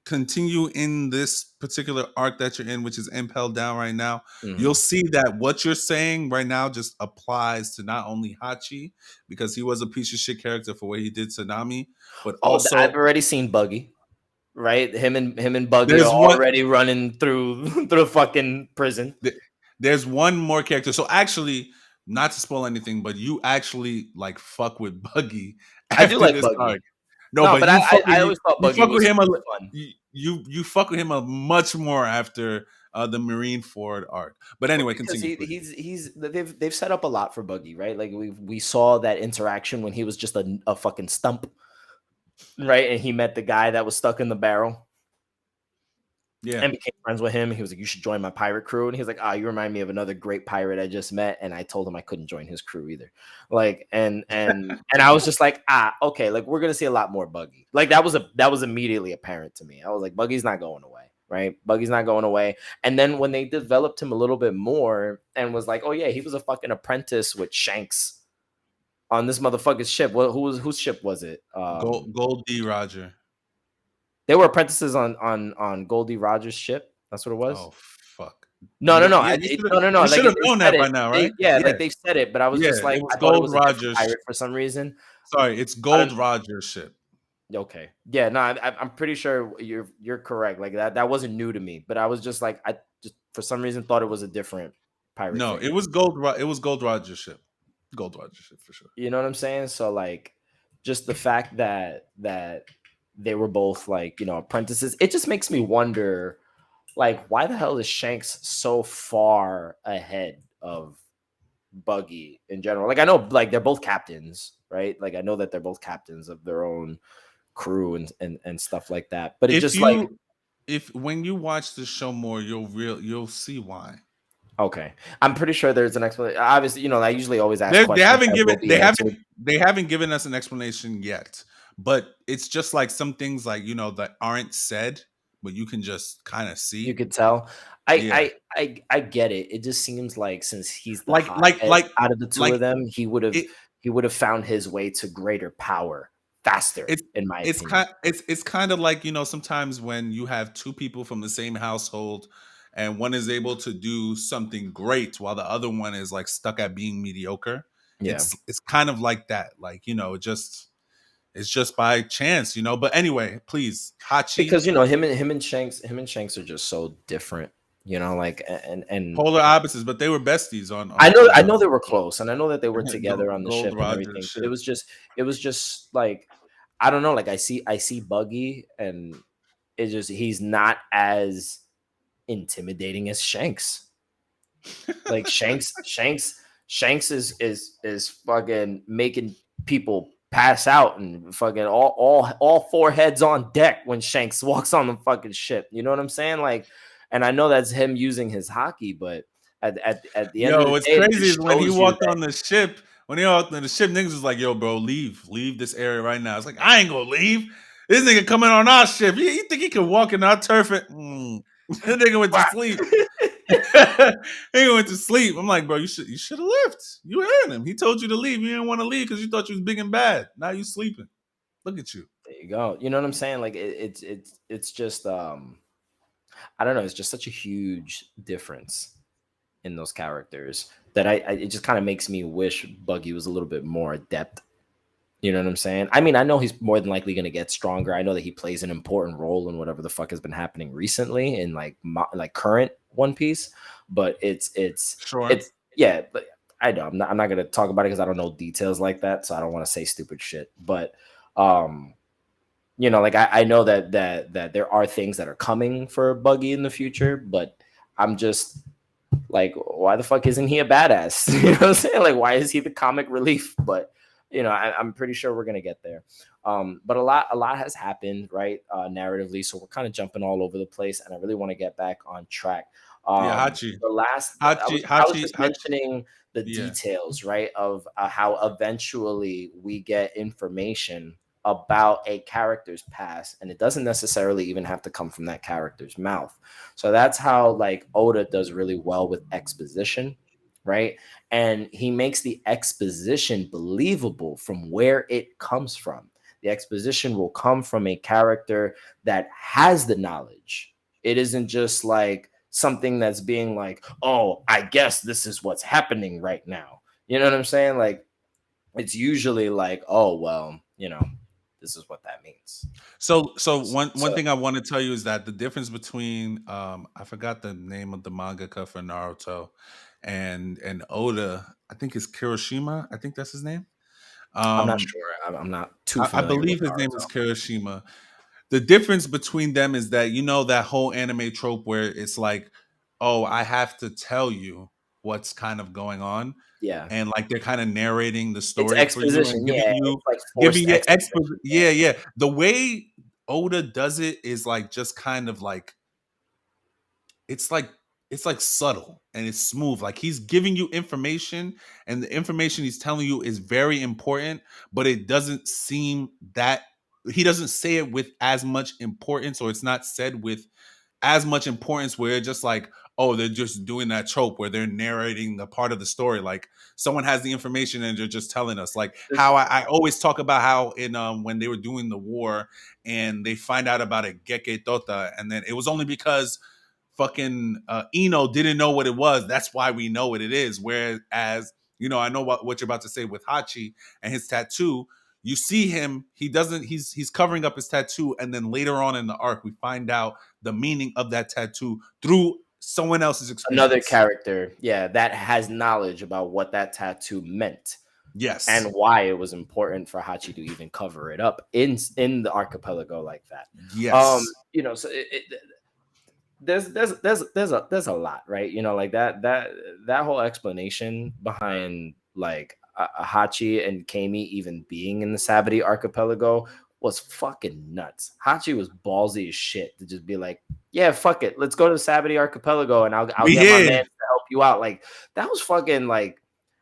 continue in this particular arc that you're in, which is Impelled Down right now, you'll see that what you're saying right now just applies to not only Hachi, because he was a piece of shit character for what he did to Nami, but also I've already seen Buggy. Right, him and Buggy there's are already running through the fucking prison. There's one more character. So actually, not to spoil anything, but you actually like fuck with Buggy after I do like this Buggy. arc. No, but you I always thought Buggy was fun. You fuck with him a much more after the Marineford arc. But anyway, continue. They've set up a lot for Buggy, right? Like we saw that interaction when he was just a fucking stump, right? And he met the guy that was stuck in the barrel. Yeah. And became friends with him. He was like, you should join my pirate crew. And he was like, you remind me of another great pirate I just met. And I told him I couldn't join his crew either. Like, and I was just like, okay, like we're gonna see a lot more Buggy. Like that was immediately apparent to me. I was like, Buggy's not going away, right? Buggy's not going away. And then when they developed him a little bit more and was like, oh yeah, he was a fucking apprentice with Shanks on this motherfucker's ship. Whose ship was it? Goldie Roger. They were apprentices on Goldie Rogers' ship. That's what it was. Oh fuck! No. Yeah, No. you Like should have they known said that it. by now, right? Like Yeah, they said it, but I was just yeah. like, It was I thought it Gold was a different Roger's. pirate for some reason. Sorry, it's I don't. Gold Roger's ship. Okay. Yeah. No. I'm pretty sure you're correct. Like that wasn't new to me, but I was just like, I just for some reason thought it was a different pirate No, figure. It was Gold Roger's ship. Gold Roger's ship for sure. You know what I'm saying? So like, just the fact that they were both like apprentices, it just makes me wonder, like, why the hell is Shanks so far ahead of Buggy in general? Like, I know like they're both captains, right? Like I know that they're both captains of their own crew and stuff like that. But it If just like, you if when you watch the show more, you'll see why. okay, I'm pretty sure there's an explanation. Obviously, I usually always ask They questions haven't that given will be answered. they haven't given us an explanation yet. But it's just like some things like that aren't said, but you can just kind of You see. could tell. Yeah. I get it. It just seems like since he's the Like hothead out of the two like of them, he would have it he would have found his way to greater power faster, it's in my opinion. it's kind of like sometimes when you have two people from the same household and one is able to do something great while the other one is like stuck at being mediocre. Yeah. It's kind of like that. Like, it's just by chance. But anyway, please, Hachi, Because him and Shanks are just so different, like and polar opposites, but they were besties I on know they were close, and I know that they were together on the Gold ship and Roger everything, but it ship. was just like, I don't know, like I see Buggy, and it's just he's not as intimidating as Shanks. Like Shanks is fucking making people pass out and fucking all four heads on deck when Shanks walks on the fucking ship. You know what I'm saying? Like, and I know that's him using his hockey, but at the end of Yo, the what's day, it crazy is just when he shows you walked that on the ship. When he walked on the ship, niggas was like, "Yo, bro, leave this area right now." It's like, I ain't gonna leave. This nigga coming on our ship. You think he can walk in our turf? That nigga went to sleep. He went to sleep. I'm like, bro, you should have left. You heard him. He told you to leave. You didn't want to leave because you thought you was big and bad. Now you sleeping. Look at you. there you go. You know what I'm saying? Like it's just I don't know. It's just such a huge difference in those characters that it just kind of makes me wish Buggy was a little bit more adept. You know what I'm saying? I mean, I know he's more than likely going to get stronger. I know that he plays an important role in whatever the fuck has been happening recently in like current One Piece, but Sure. it's yeah, but I know I'm not going to talk about it because I don't know details like that, so I don't want to say stupid shit. But um, like I know that there are things that are coming for Buggy in the future, but I'm just like, why the fuck isn't he a badass? You know what I'm saying? Like, why is he the comic relief? But I'm pretty sure we're gonna get there. But a lot has happened, right? Narratively, so we're kind of jumping all over the place, and I really want to get back on track. Yeah, Hachi. The last, I was Hachi. just mentioning the Yeah. details, right, of how eventually we get information about a character's past, and it doesn't necessarily even have to come from that character's mouth. So that's how like Oda does really well with exposition, right? And he makes the exposition believable from where it comes from. The exposition will come from a character that has the knowledge. It isn't just like something that's being like, oh, I guess this is what's happening right now. You know what I'm saying? Like, it's usually like, oh, well, this is what that means. So one So thing I want to tell you is that the difference between I forgot the name of the mangaka for Naruto and Oda, I think is Kirishima. I think that's his name. I'm not Um, sure. I'm not too I familiar with believe his name is Naruto. Kirishima. The difference between them is that that whole anime trope where it's like, oh, I have to tell you what's kind of going on, Yeah. and like they're kind of narrating the It's story for you and exposition. Yeah. It's like giving forced you exposition. Yeah. yeah, yeah. The way Oda does it is like just kind of like it's like it's like subtle and it's smooth. Like he's giving you information, and the information he's telling you is very important, but it doesn't seem that he doesn't say it with as much importance, or it's not said with as much importance where it's just like, oh, they're just doing that trope where they're narrating the part of the story. Like someone has the information and they're just telling us. Like This- how I always talk about how in when they were doing the war and they find out about a Geke Tota, and then it was only because fucking Eno didn't know what it was. That's why we know what it is. Whereas, I know what you're about to say with Hachi and his tattoo. You see him, he's covering up his tattoo, and then later on in the arc, we find out the meaning of that tattoo through someone else's experience. Another character, that has knowledge about what that tattoo meant. Yes. And why it was important for Hachi to even cover it up in the archipelago like that. Yes. So there's a lot, right? Like that whole explanation behind like Hachi and Kami even being in the Sabati archipelago was fucking nuts. Hachi was ballsy as shit to just be like, yeah, fuck it, let's go to the Sabati archipelago and I'll get my man to help you out. Like that was fucking like,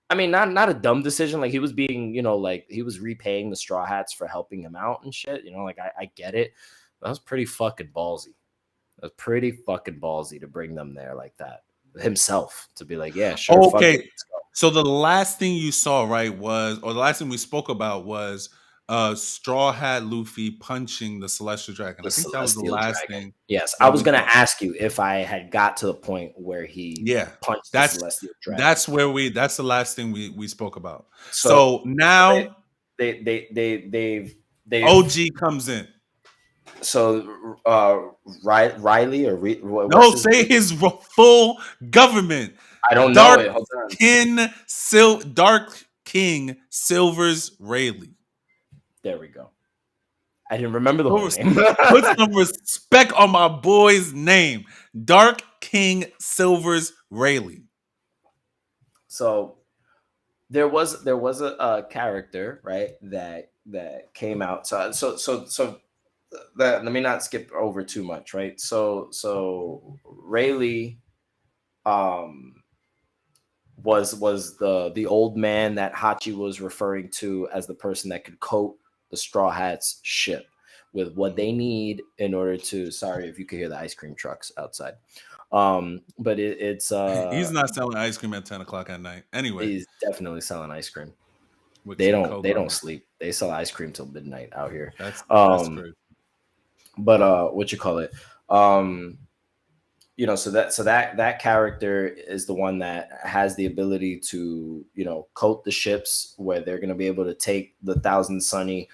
I mean, not a dumb decision. Like he was being, like he was repaying the Straw Hats for helping him out and shit. Like I get it. That was pretty fucking ballsy. It was pretty fucking ballsy to bring them there like that himself, to be like, yeah, sure. Okay. So the last thing you saw, right, or the last thing we spoke about was Straw Hat Luffy punching the Celestial Dragon. I think that was the last thing. Yes. I was going to ask you if I had got to the point where he punched the Celestial Dragon. That's the last thing we spoke about. So now they've OG comes in. So Riley or say his full government. I don't know it. Dark King Silvers Rayleigh. There we go. I didn't remember the whole name. Put some respect on my boy's name. Dark King Silvers Rayleigh. So there was a character, right, that came out. So that, let me not skip over too much, right? So Rayleigh was the old man that Hachi was referring to as the person that could coat the Straw Hats ship with what they need in order to, sorry if you could hear the ice cream trucks outside. But it's he's not selling ice cream at 10 o'clock at night. Anyway, he's definitely selling ice cream. They don't sleep. They sell ice cream till midnight out here. That's crazy. But what you call it? So that character is the one that has the ability to, coat the ships where they're going to be able to take the Thousand Sunny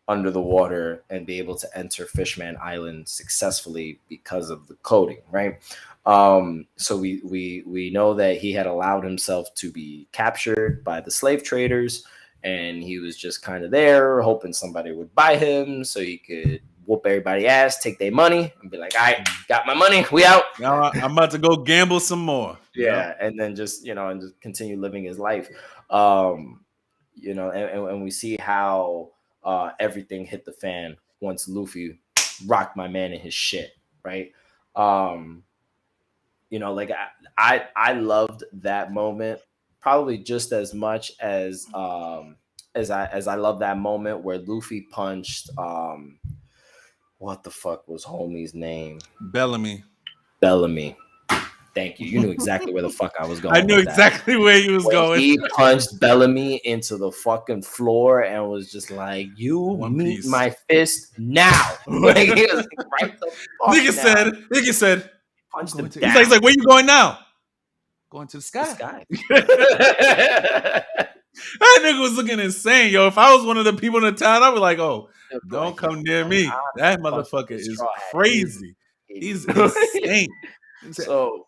under the water and be able to enter Fishman Island successfully because of the coating, right? So we know that he had allowed himself to be captured by the slave traders, and he was just kind of there hoping somebody would buy him so he could whoop everybody's ass, take their money, and be like, all right, got my money, we out. Now I'm about to go gamble some more. Yeah, and then just continue living his life. And we see how everything hit the fan once Luffy rocked my man in his shit, right? Like I loved that moment probably just as much as I love that moment where Luffy punched what the fuck was homie's name? Bellamy. Thank you. You knew exactly where the fuck I was going. I knew exactly where he was going. He punched Bellamy into the fucking floor and was just like, "You meet my fist now." Like, he was like, right the fuck Nigga said, punched him down. He's like, "Where you going now?" Going to the sky. That nigga was looking insane, yo. If I was one of the people in the town, I'd be like, "Oh, don't come near me. That motherfucker is crazy. He's insane." So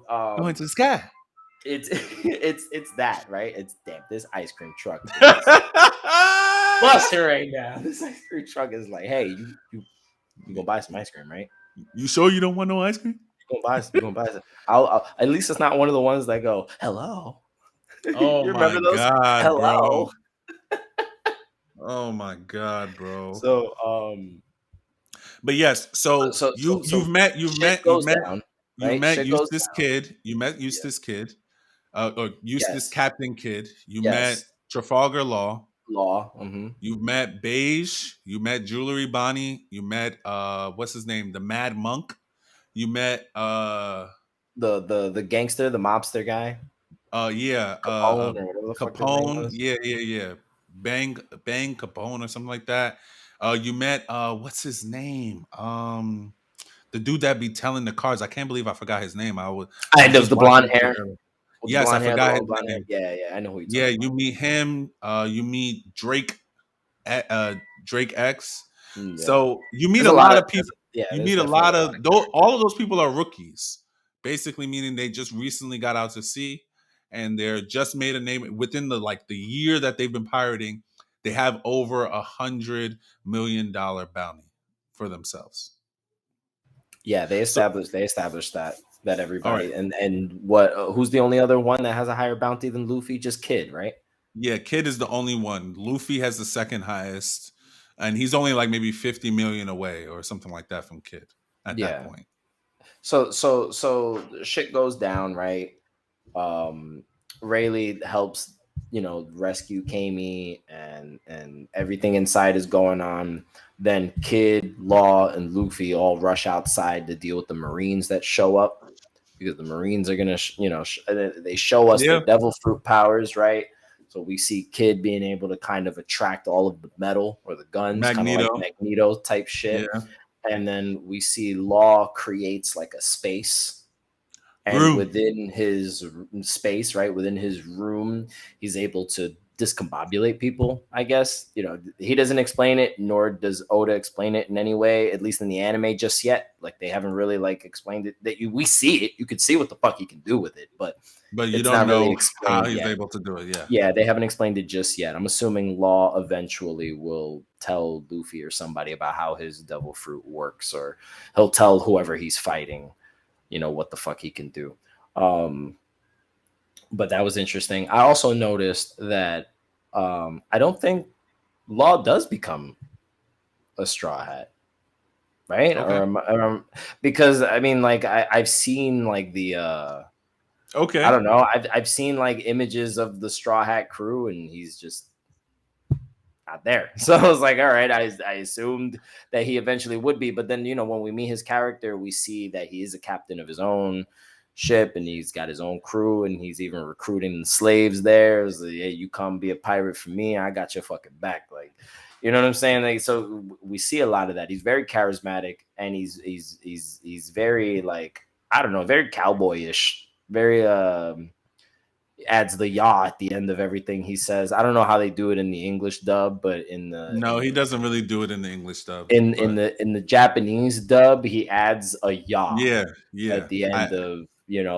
going to the sky. It's that, right? It's damn, this ice cream truck busting right now. This ice cream truck is like, hey, you gonna buy some ice cream, right? You sure you don't want no ice cream? You gonna buy some. I'll at least it's not one of the ones that go, hello. Oh you remember those? God, hello. Bro. Oh my god, bro. So but yes, you've met Eustace Kid. You met Eustace Kid. Or Eustace Captain Kid. You met Trafalgar Law. Mm-hmm. You've met Beige. You met Jewelry Bonnie. You met what's his name? The Mad Monk. You met the gangster, the mobster guy. Capone. Yeah. Bang Capone or something like that. You met what's his name? the dude that be telling the cards. I can't believe I forgot his name. I was Does just the watching blonde it hair? earlier. With the Yes, I blonde hair, the forgot long his blonde hair. name. Yeah, I know who you're Yeah, talking about. you meet him. You meet Drake. Drake X. Yeah, So you meet there's a a lot lot of of people. You there's meet a definitely lot a lot of of all of characters. those people are rookies, basically meaning they just recently got out to sea, and they're just made a name within the year that they've been pirating. They have over $100 million bounty for themselves. Yeah, So they established that all right, everybody and what who's the only other one that has a higher bounty than Luffy? Just Kid, right? yeah, Kid is the only one. Luffy has the second highest, and he's only like maybe 50 million away or something like that from Kid at that Yeah. point. So shit goes down, right? Rayleigh helps, rescue Kami, and everything inside is going on. Then Kid, Law, and Luffy all rush outside to deal with the Marines that show up, because the Marines are gonna, they show us their Yeah, devil fruit powers, right? So we see Kid being able to kind of attract all of the metal or the guns, kind of like Magneto. Magneto type shit. Yeah, And then we see Law creates like a space, and room. within his space, right, within his room, he's able to discombobulate people, I guess. He doesn't explain it, nor does Oda explain it in any way, at least in the anime, just yet. Like, they haven't really like explained it. We see it, you could see what the fuck he can do with it, but But you it's don't not really know how explained he's yet. able to do it. Yeah. Yeah, they haven't explained it just yet. I'm assuming Law eventually will tell Luffy or somebody about how his devil fruit works, or he'll tell whoever he's fighting, what the fuck he can do. Um, but that was interesting. I also noticed that I don't think Law does become a Straw Hat, right? Okay. Because I mean, like I've seen like I Okay. don't know, I've seen like images of the Straw Hat crew, and he's just not there. So I was like, all right, I assumed that he eventually would be, but then when we meet his character, we see that he is a captain of his own ship, and he's got his own crew, and he's even recruiting slaves there. It's like, hey, you come be a pirate for me, I got your fucking back. Like, you know what I'm saying? Like, so we see a lot of that. He's very charismatic, and he's very, like, I don't know, very cowboyish, very adds the yaw at the end of everything he says. I don't know how they do it in the English dub, but No, he doesn't really do it in the English dub. in But the Japanese dub, he adds a yaw yeah, at yeah. the end of,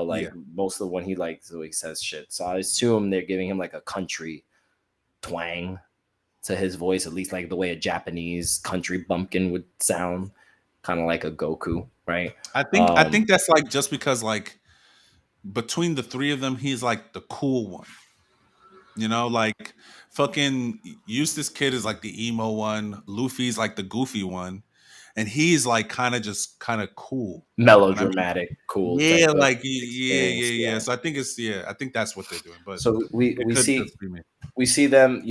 like Yeah. most of when he, like, so he says shit. So I assume they're giving him like a country twang to his voice, at least like the way a Japanese country bumpkin would sound, kind of like a Goku, right? I think that's like just because like between the three of them, he's like the cool one. Like fucking Eustace Kid is like the emo one, Luffy's like the goofy one, and he's like kind of cool. When I mean, Melodramatic, cool yeah, type of like experience. yeah. Yeah. So I think that's what they're doing, but So it we could see just be me. we see them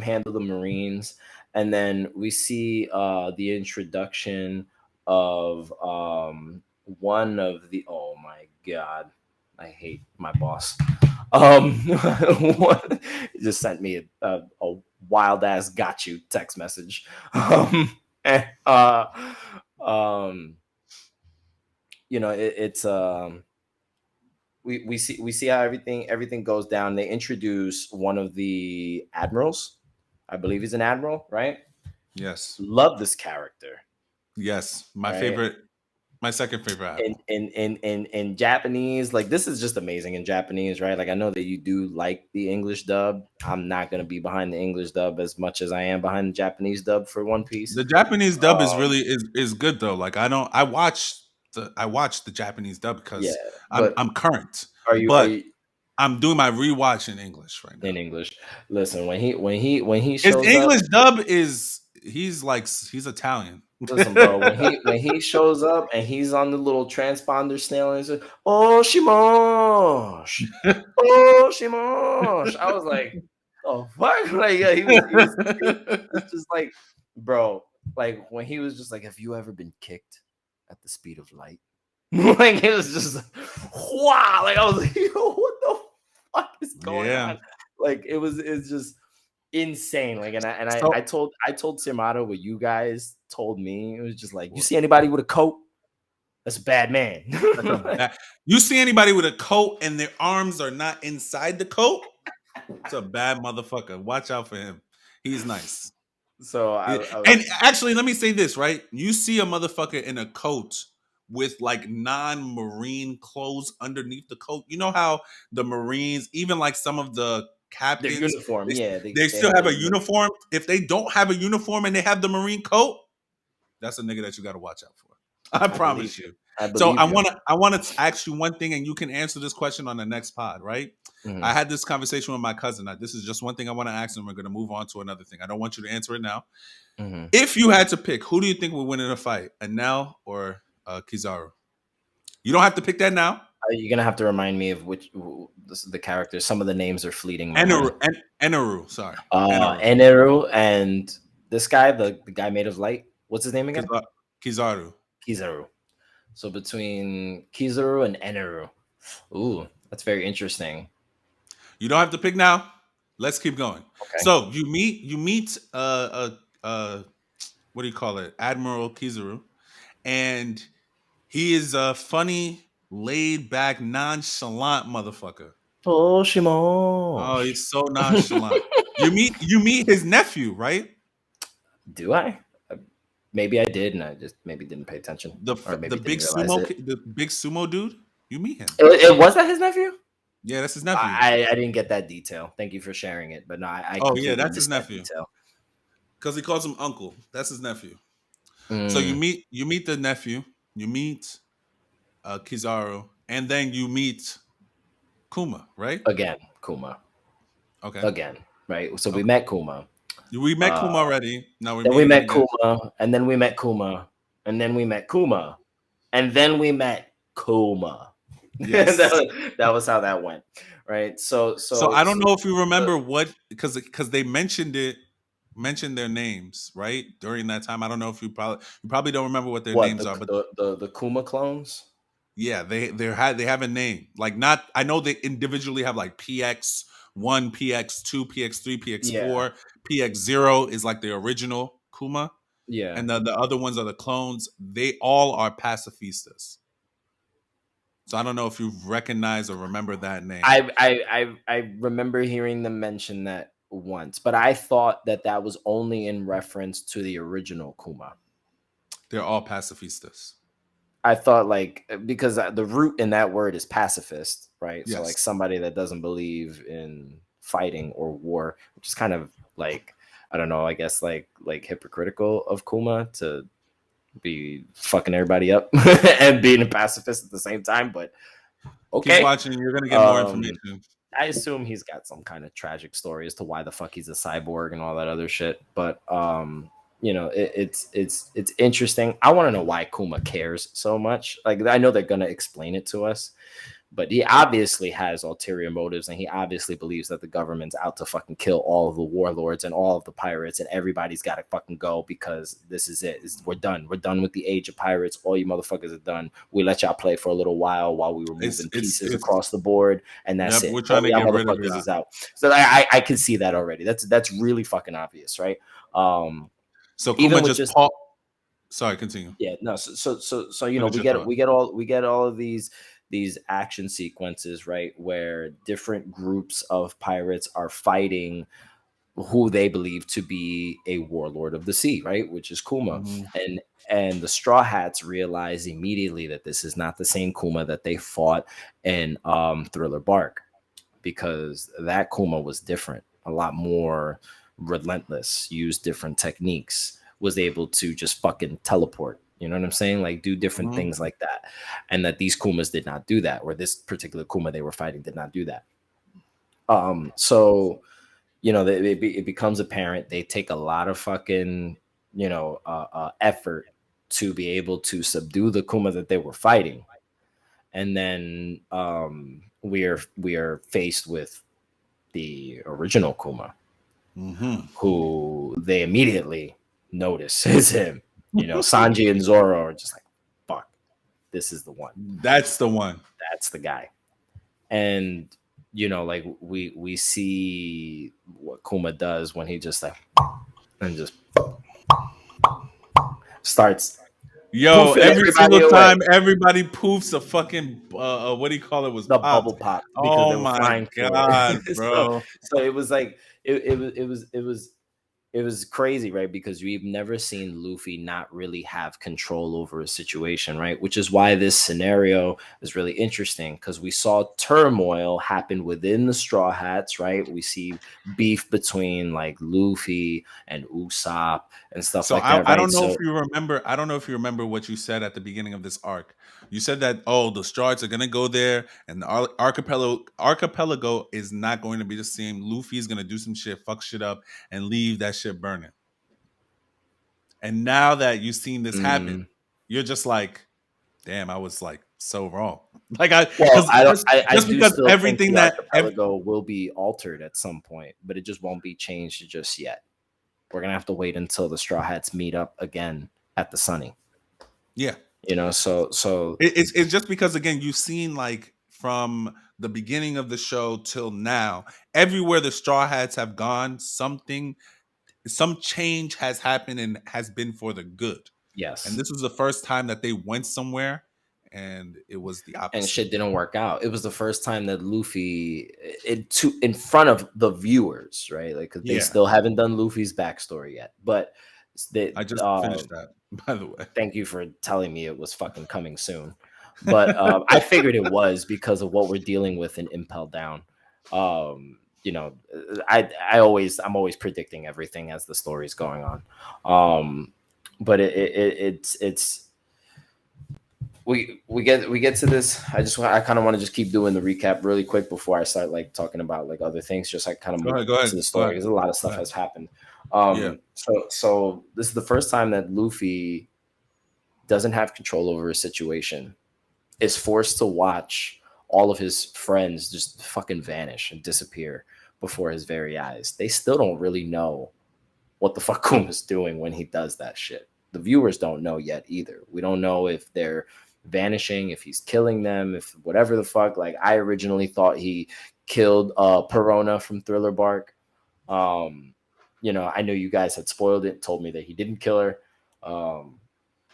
handle the Marines, and then we see the introduction of one of the, oh my god, I hate my boss. He just sent me a wild ass got you text message. And, um it's we see how everything goes down. They introduce one of the admirals. I believe he's an admiral, right? Yes. Love this character, Yes. right? My second favorite In admiral. in Japanese, like, this is just amazing in Japanese, right? Like, I know that you do like the English dub. I'm not gonna be behind the English dub as much as I am behind the Japanese dub for One Piece. The Japanese dub is Um, really is good though. Like I watch the Japanese dub yeah, because but I'm current, are but you I'm doing my rewatch in English right in now. English? Listen, when he His shows up. English dub is he's Italian. Listen, bro, when he shows up and he's on the little transponder snail and he says, "Oh Shimosh, oh Shimosh," I was like, "Oh fuck!" Like, yeah, he was just like, bro, like when he was just like, "Have you ever been kicked at the speed of light?" Like, it was just, wow. Like, I was like, "Yo, what the fuck is going Yeah. on?" Like, it's just insane. Like, and So I told Simata what you guys told me. It was just like, you see anybody with a coat? That's a bad man. You see anybody with a coat and their arms are not inside the coat? It's a bad motherfucker. Watch out for him. He's nice. So And actually, let me say this, right? You see a motherfucker in a coat with like non-marine clothes underneath the coat. You know how the Marines, even like some of the captains, their uniform, they still have a uniform. If they don't have a uniform and they have the Marine coat, that's a nigga that you got to watch out for. I promise you. So I want to ask you one thing, and you can answer this question on the next pod, right? Mm-hmm. I had this conversation with my cousin. This is just one thing I want to ask, and we're going to move on to another thing. I don't want you to answer it now. Mm-hmm. If you had to pick, who do you think would win in a fight, Enel or Kizaru? You don't have to pick that now. You're gonna have to remind me of the characters. Some of the names are fleeting. Eneru, sorry. Eneru and this guy, the guy made of light. What's his name again? Kizaru. So between Kizaru and Eneru. Ooh, that's very interesting. You don't have to pick now. Let's keep going. Okay. So you meet what do you call it? Admiral Kizaru, and he is a funny, laid back, nonchalant motherfucker. Oh, he's so nonchalant. You meet his nephew, right? Do I? Maybe I did, and I just maybe didn't pay attention. The big sumo dude. You meet him. It was that his nephew? Yeah, that's his nephew. I didn't get that detail. Thank you for sharing it. But no, that's his nephew. Because he calls him uncle. That's his nephew. So you meet the nephew. You meet Kizaru, and then you meet Kuma, right? Again, Kuma. Okay. Again, right? So we met Kuma. We met Kuma already. Now we met Kuma, and then we met Kuma, and then we met Kuma, and then we met Kuma. Yes. that was how that went, right? So I don't know if you remember what because they mentioned their names right during that time. I don't know if you probably don't remember what their names are, but the Kuma clones. Yeah, they have a name. Like not, I know they individually have like PX1, PX2, PX3, PX4, PX0 is like the original Kuma. Yeah, and the other ones are the clones. They all are pacifistas. So I don't know if you recognize or remember that name. I remember hearing them mention that once, but I thought that was only in reference to the original Kuma. They're all pacifistas. I thought because the root in that word is pacifist, right? Yes. So like somebody that doesn't believe in fighting or war, which is kind of like, I don't know, I guess like hypocritical of Kuma to be fucking everybody up and being a pacifist at the same time. But okay, keep watching. You're gonna get more information. I assume he's got some kind of tragic story as to why the fuck he's a cyborg and all that other shit. But it's interesting. I want to know why Kuma cares so much. Like I know they're gonna explain it to us, but he obviously has ulterior motives, and he obviously believes that the government's out to fucking kill all of the warlords and all of the pirates, and everybody's got to fucking go because this is it. We're done. We're done with the age of pirates. All you motherfuckers are done. We let y'all play for a little while we were moving pieces across the board, and that's it. We're trying to get rid of it. Is out. So I can see that already. That's really fucking obvious, right? So Kuma just sorry, continue. Yeah, no. So we get all of these action sequences, right, where different groups of pirates are fighting who they believe to be a warlord of the sea, right, which is Kuma. Mm-hmm. And the Straw Hats realize immediately that this is not the same Kuma that they fought in Thriller Bark, because that Kuma was different, a lot more relentless, used different techniques, was able to just fucking teleport. You know what I'm saying? Like do different things like that. And that these Kumas did not do that, or this particular Kuma they were fighting did not do that. So, it becomes apparent they take a lot of fucking, effort to be able to subdue the Kuma that they were fighting. And then we are faced with the original Kuma, who they immediately notice is him. Sanji and Zoro are just like, fuck, this is the one. That's the one. That's the guy. And, we see what Kuma does when he just and just starts Yo, every single away. time everybody poofs a fucking what do you call it was The popped. bubble pop because Oh they were my flying god, for it. bro. So it was like it was crazy, right? Because we've never seen Luffy not really have control over a situation, right? Which is why this scenario is really interesting because we saw turmoil happen within the Straw Hats, right? We see beef between like Luffy and Usopp and stuff So like that, I right? don't know if So you remember. I don't know if you remember what you said at the beginning of this arc. You said that the Strards are gonna go there, and the archipelago is not going to be the same. Luffy's gonna do some shit, fuck shit up, and leave that shit burning. And now that you've seen this happen, you're just like, damn, I was like so wrong. Like well, because I don't. I just do because still think everything the that archipelago will be altered at some point, but it just won't be changed just yet. We're gonna have to wait until the Straw Hats meet up again at the Sunny. yeah. You know, so It's just because again you've seen like from the beginning of the show till now, everywhere the Straw Hats have gone, some change has happened and has been for the good. And yes, this was the first time that they went somewhere and it was the and opposite. shit didn't work out. It was the first time that Luffy in front of the viewers, right? Like, because they Yeah, still haven't done Luffy's backstory yet, but they. I just finished that, by the way. Thank you for telling me it was fucking coming soon. But I figured it was because of what we're dealing with in Impel Down. You know, I'm always predicting everything as the story's going on. But it's we get to this. I kind of want to just keep doing the recap really quick before I start like talking about like other things. Just like kind of move Go to ahead, the go story ahead. because a lot of Go stuff ahead. has happened. Yeah. So this is the first time that Luffy doesn't have control over a situation, is forced to watch all of his friends just fucking vanish and disappear before his very eyes. They still don't really know what the fuck Kuma's doing when he does that shit. The viewers don't know yet either. We don't know if they're vanishing, if he's killing them, if whatever the fuck. Like I originally thought he killed Perona from Thriller Bark. You know, I know you guys had spoiled it, told me that he didn't kill her.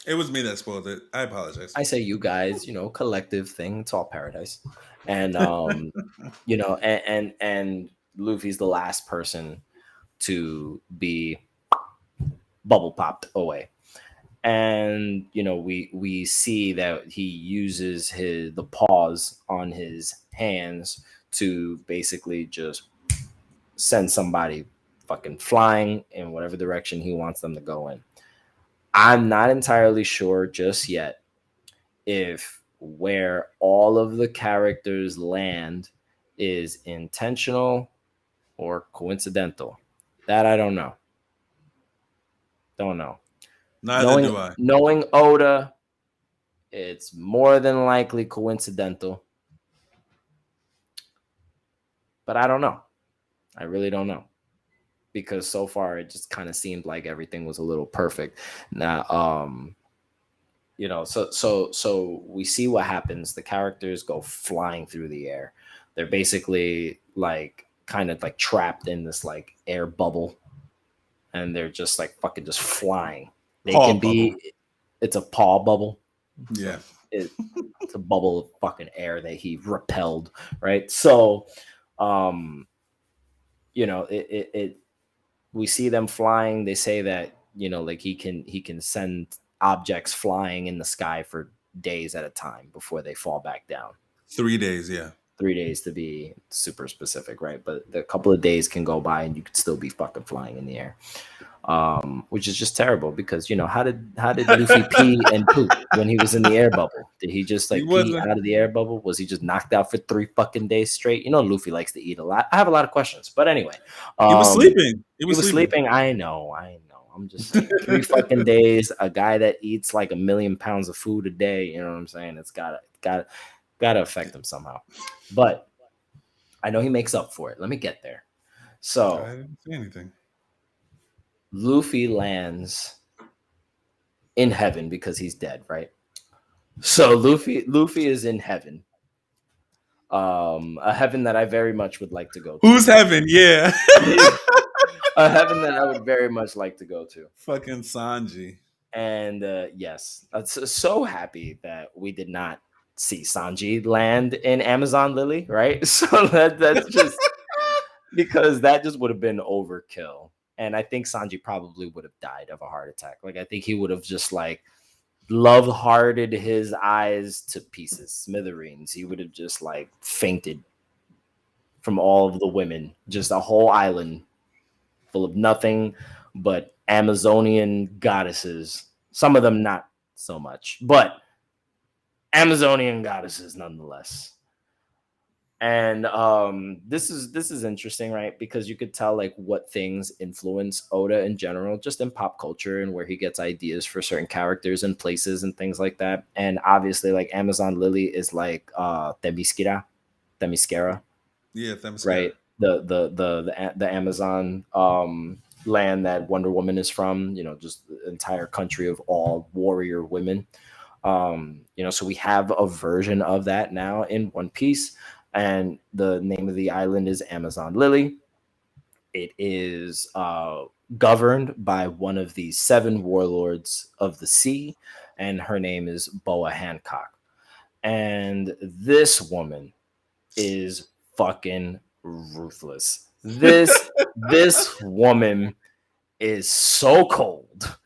It was me that spoiled it. I apologize. I say you guys, you know, collective thing. It's all paradise, and you know, and Luffy's the last person to be bubble popped away, and you know, we see that he uses the paws on his hands to basically just send somebody fucking flying in whatever direction he wants them to go in. I'm not entirely sure just yet if where all of the characters land is intentional or coincidental. That I don't know. Don't know. Neither do I. Knowing Oda, it's more than likely coincidental. But I don't know. I really don't know. Because so far it just kind of seemed like everything was a little perfect. Now, you know, so we see what happens. The characters go flying through the air. They're basically like kind of like trapped in this like air bubble, and they're just like fucking just flying. They Paw can be bubble. It's a paw bubble. Yeah. It's a bubble of fucking air that he repelled, right? So you know, it we see them flying. They say that, you know, like he can send objects flying in the sky for days at a time before they fall back down. 3 days, yeah. 3 days to be super specific, right? But a couple of days can go by and you could still be fucking flying in the air, which is just terrible because, you know, how did Luffy pee and poop when he was in the air bubble? Did he just like pee out of the air bubble? Was he just knocked out for 3 fucking days straight? You know, Luffy likes to eat a lot. I have a lot of questions, but anyway, He was sleeping. He was sleeping. I know. I'm just saying, 3 fucking days. A guy that eats like 1,000,000 pounds of food a day. You know what I'm saying? It's gotta affect him somehow. But I know he makes up for it. Let me get there. So I didn't see anything. Luffy lands in heaven because he's dead, right? So Luffy is in heaven. A heaven that I very much would like to go to. Who's heaven? Yeah. A heaven that I would very much like to go to. Fucking Sanji. And yes, I'm so happy that we did not see Sanji land in Amazon Lily, right? So that's just because that just would have been overkill. And I think Sanji probably would have died of a heart attack. Like I think he would have just like love hearted his eyes to pieces, smithereens. He would have just like fainted from all of the women, just a whole island full of nothing but Amazonian goddesses. Some of them not so much, but Amazonian goddesses nonetheless. And this is interesting, right? Because you could tell like what things influence Oda in general, just in pop culture and where he gets ideas for certain characters and places and things like that. And obviously, like Amazon Lily is like Themyscira, Yeah, Themyscira. Right? The Amazon land that Wonder Woman is from. You know, just the entire country of all warrior women. You know, so we have a version of that now in One Piece, and the name of the island is Amazon Lily. It is governed by one of the 7 warlords of the sea, and her name is Boa Hancock. And this woman is fucking ruthless. This woman is so cold.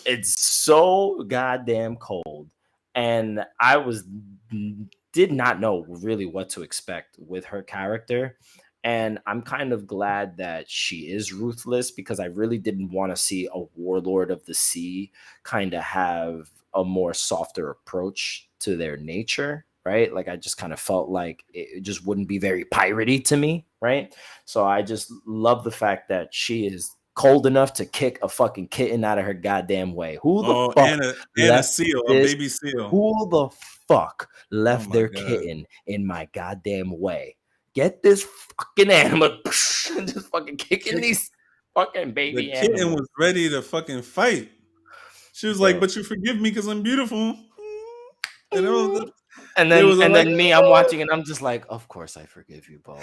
It's so goddamn cold. And did not know really what to expect with her character. And I'm kind of glad that she is ruthless because I really didn't want to see a warlord of the sea kind of have a more softer approach to their nature, right? Like I just kind of felt like it just wouldn't be very piratey to me, right? So I just love the fact that she is cold enough to kick a fucking kitten out of her goddamn way. Who the fuck and a seal, a baby seal. Who the fuck left their kitten in my goddamn way? Get this fucking animal and just fucking kicking these fucking baby animals. The kitten was ready to fucking fight. She was like, "But you forgive me because I'm beautiful." And then me, I'm watching and I'm just like, of course I forgive you, Boa.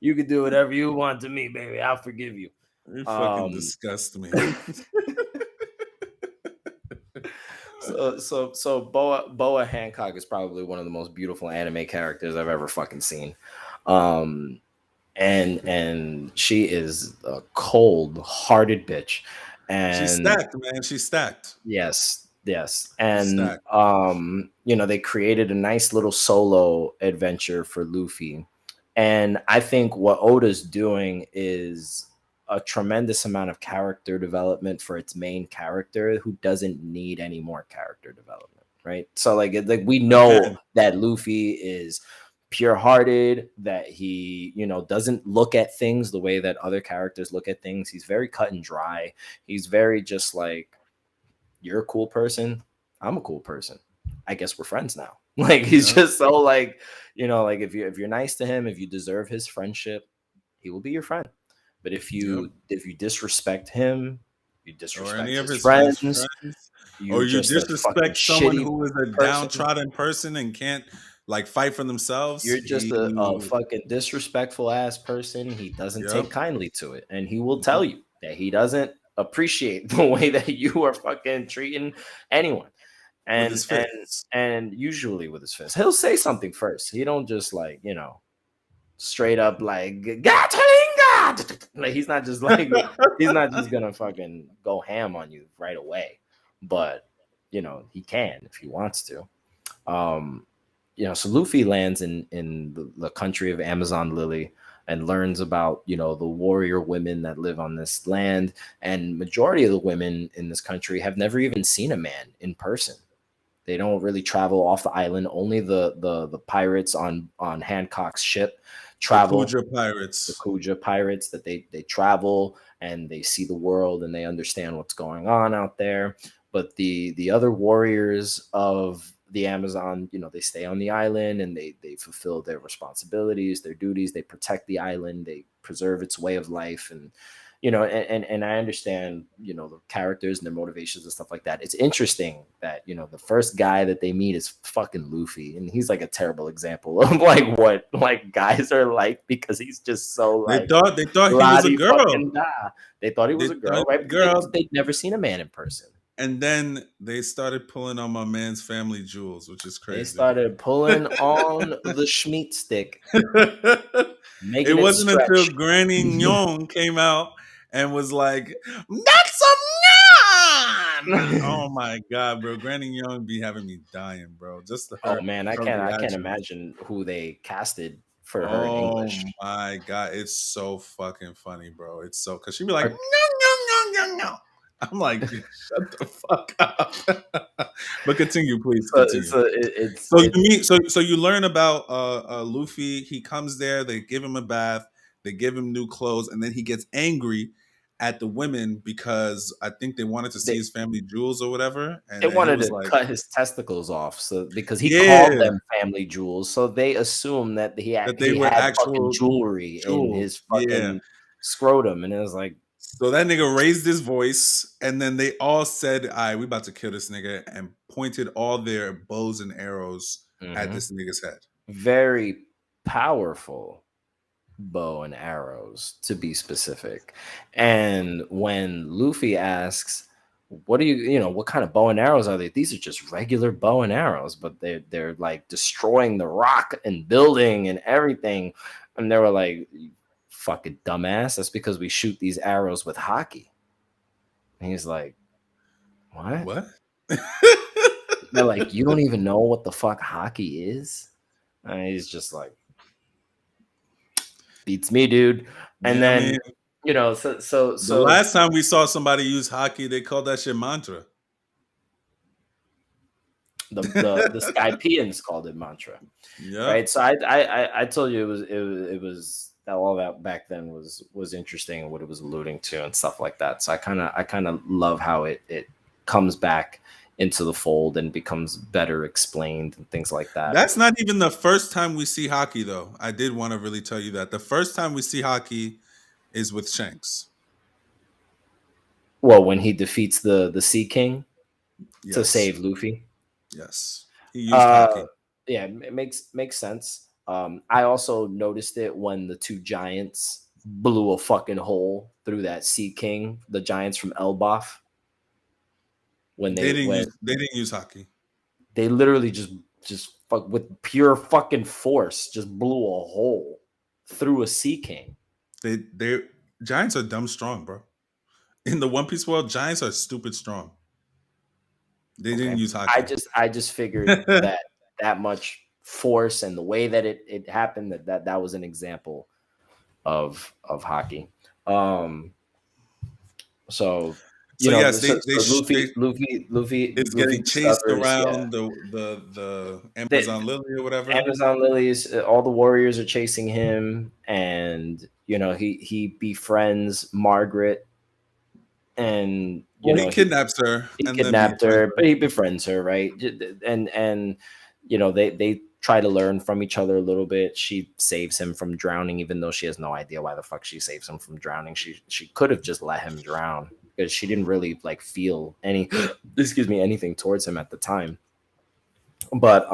You can do whatever you want to me, baby. I'll forgive you. You fucking disgust me. So Boa Hancock is probably one of the most beautiful anime characters I've ever fucking seen. And she is a cold-hearted bitch. And she's stacked, man. She's stacked. Yes. And you know, they created a nice little solo adventure for Luffy. And I think what Oda's doing is a tremendous amount of character development for its main character who doesn't need any more character development, right? So like we know that Luffy is pure-hearted, that he, you know, doesn't look at things the way that other characters look at things. He's very cut and dry. He's very just like, you're a cool person, I'm a cool person, I guess we're friends now. Like he's just so like, you know, like if you're nice to him, if you deserve his friendship, he will be your friend. But if you disrespect him, you disrespect his friends, or you disrespect someone who is a downtrodden person and can't like fight for themselves, you're just a fucking disrespectful ass person. He doesn't take kindly to it, and he will tell you that he doesn't appreciate the way that you are fucking treating anyone. And usually with his fist, he'll say something first. He don't just like, you know, straight up like God, like he's not just gonna fucking go ham on you right away. But you know, he can if he wants to. You know, so Luffy lands in the country of Amazon Lily and learns about, you know, the warrior women that live on this land. And majority of the women in this country have never even seen a man in person. They don't really travel off the island. Only the pirates on Hancock's ship travel. The Kuja pirates that they travel and they see the world and they understand what's going on out there. But the other warriors of the Amazon, you know, they stay on the island and they fulfill their responsibilities, their duties. They protect the island. They preserve its way of life, you know, and I understand, you know, the characters and their motivations and stuff like that. It's interesting that, you know, the first guy that they meet is fucking Luffy, and he's like a terrible example of like what like guys are like, because he's just so like They thought he was a la-di girl. fucking da. They thought he was They a thought girl, he was right? a Because girl. they'd never seen a man in person. And then they started pulling on my man's family jewels, which is They crazy. started pulling on the Schmeat stick, It making it wasn't until stretch. Granny Jon came out and was like, "That's a man!" Oh my god, bro! Granny Jon be having me dying, bro. Just Oh her man, her I can't reactions. imagine who they casted for her in Oh English. my god, it's so fucking funny, bro. It's so because she'd be like, Or- "No, no, no, no, no." I'm like, shut the fuck up. But continue, please continue. it's So you meet, so you learn about Luffy. He comes there. They give him a bath. They give him new clothes, and then he gets angry at the women because I think they wanted to see they his family jewels or whatever. And they then he wanted was to like, cut his testicles off, so because he called "Yeah, them family jewels, so they assumed that that they he were had fucking actual jewelry in his jewels." Yeah. fucking scrotum, and it was like, So that nigga raised his voice, and then they all said, "All right, we about to kill this nigga," and pointed all their bows and arrows at mhm. this nigga's head. Very powerful bow and arrows, to be specific. And when Luffy asks, what do you know, what kind of bow and arrows are they? These are just regular bow and arrows, but they're like destroying the rock and building and everything. And they were like, "You fucking dumbass, that's because we shoot these arrows with hockey." And he's like, what? What? They're like, "You don't even know what the fuck hockey is?" And he's just like, beats me, dude. And Yeah, I mean, then, you know, the last time we saw somebody use hockey, they called that shit mantra. the Skypeans called it mantra, Yeah, right? So I told you it was that all that back then was interesting and what it was alluding to and stuff like that. So I kind of love how it comes back into the fold and becomes better explained and things like that. that's not even the first time we see hockey, though. I did want to really tell you that the first time we see hockey is with Shanks. Well, when he defeats the Sea King to Yes, save Luffy, yes, he used uh, hockey. yeah, it makes sense. I also noticed it when the two giants blew a fucking hole through that Sea King, the giants from Elbaf, when They didn't use hockey. they literally just fuck with pure fucking force just blew a hole through a Sea King. They giants are dumb strong, bro. In the One Piece world, giants are stupid strong. They didn't Okay, use hockey. I just figured that that much force and the way that it happened, that was an example of hockey. Um, so So you know, yes, so it's Luffy getting chased discovers, yeah, around the that Amazon Lily or whatever. Amazon lilies, all the warriors are chasing him, and you know he befriends Margaret, and you Well, know he kidnaps her he and then kidnapped befriends her, her. but he befriends her, right? And you know they try to learn from each other a little bit. She saves him from drowning, even though she has no idea why the fuck she saves him from drowning. She could have just let him drown because she didn't really like feel any excuse me, anything towards him at the time. But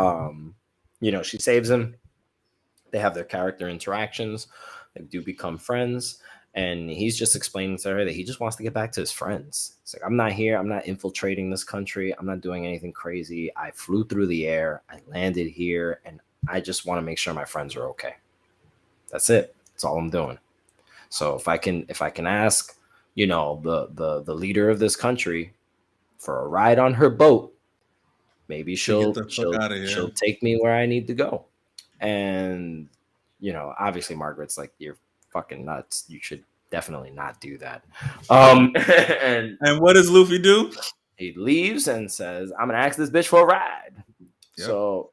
you know, she saves him. They have their character interactions. They do become friends. And he's just explaining to her that he just wants to get back to his friends. It's like, I'm not here. I'm not infiltrating this country. I'm not doing anything crazy. I flew through the air. I landed here. And I just want to make sure my friends are okay. That's it. That's all I'm doing. So if I can ask, you know, the leader of this country for a ride on her boat, maybe To get the fuck out of she'll here. take me where I need to go. And you know, obviously Margaret's like, you're fucking nuts. You should definitely not do that. And And what does Luffy do? he leaves and says, I'm gonna ask this bitch for a ride. Yep. So,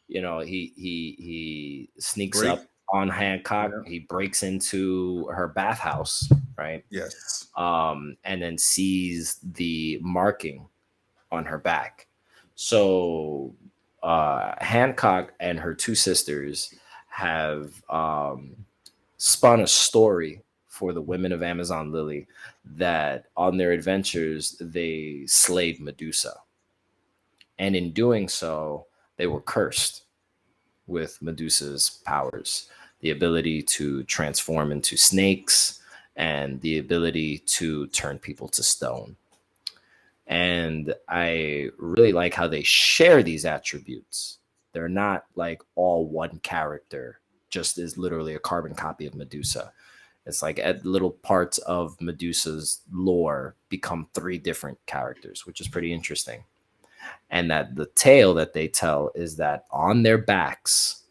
you know, he sneaks Break. up on Hancock. Yep. He breaks into her bathhouse, right? Yes. And then sees the marking on her back. So Hancock and her two sisters have spun a story for the women of Amazon Lily that on their adventures they slayed Medusa. And in doing so, they were cursed with Medusa's powers, the ability to transform into snakes and the ability to turn people to stone. And I really like how they share these attributes. They're not like all one character, just is literally a carbon copy of Medusa. It's like little parts of Medusa's lore become 3 different characters, which is pretty interesting. And that the tale that they tell is that on their backs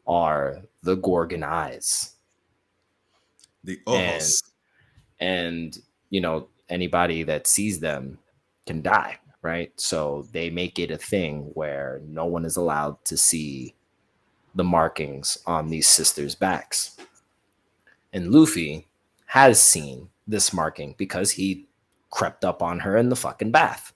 are the Gorgon eyes. The ojos. And you know, anybody that sees them can die, right? So they make it a thing where no one is allowed to see the markings on these sisters' backs. And Luffy has seen this marking because he crept up on her in the fucking bath.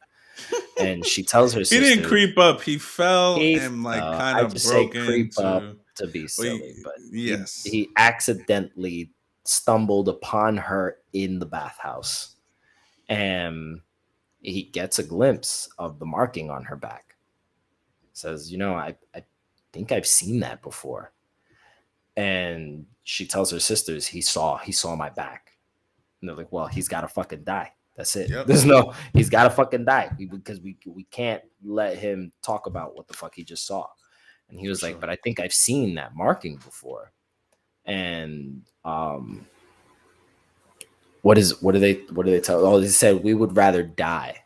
And she tells her sister, he didn't creep up. He fell and kind I of just say broke creep into. up to be silly, but yes, he accidentally stumbled upon her in the bathhouse, and he gets a glimpse of the marking on her back. Says, you know, I think I've seen that before. And she tells her sisters, he saw my back. And they're like, well, he's got to fucking die. That's it. Yep. He's got to fucking die because we can't let him talk about what the fuck he just saw. And he was like, but I think I've seen that marking before. And what do they tell? Oh, they said we would rather die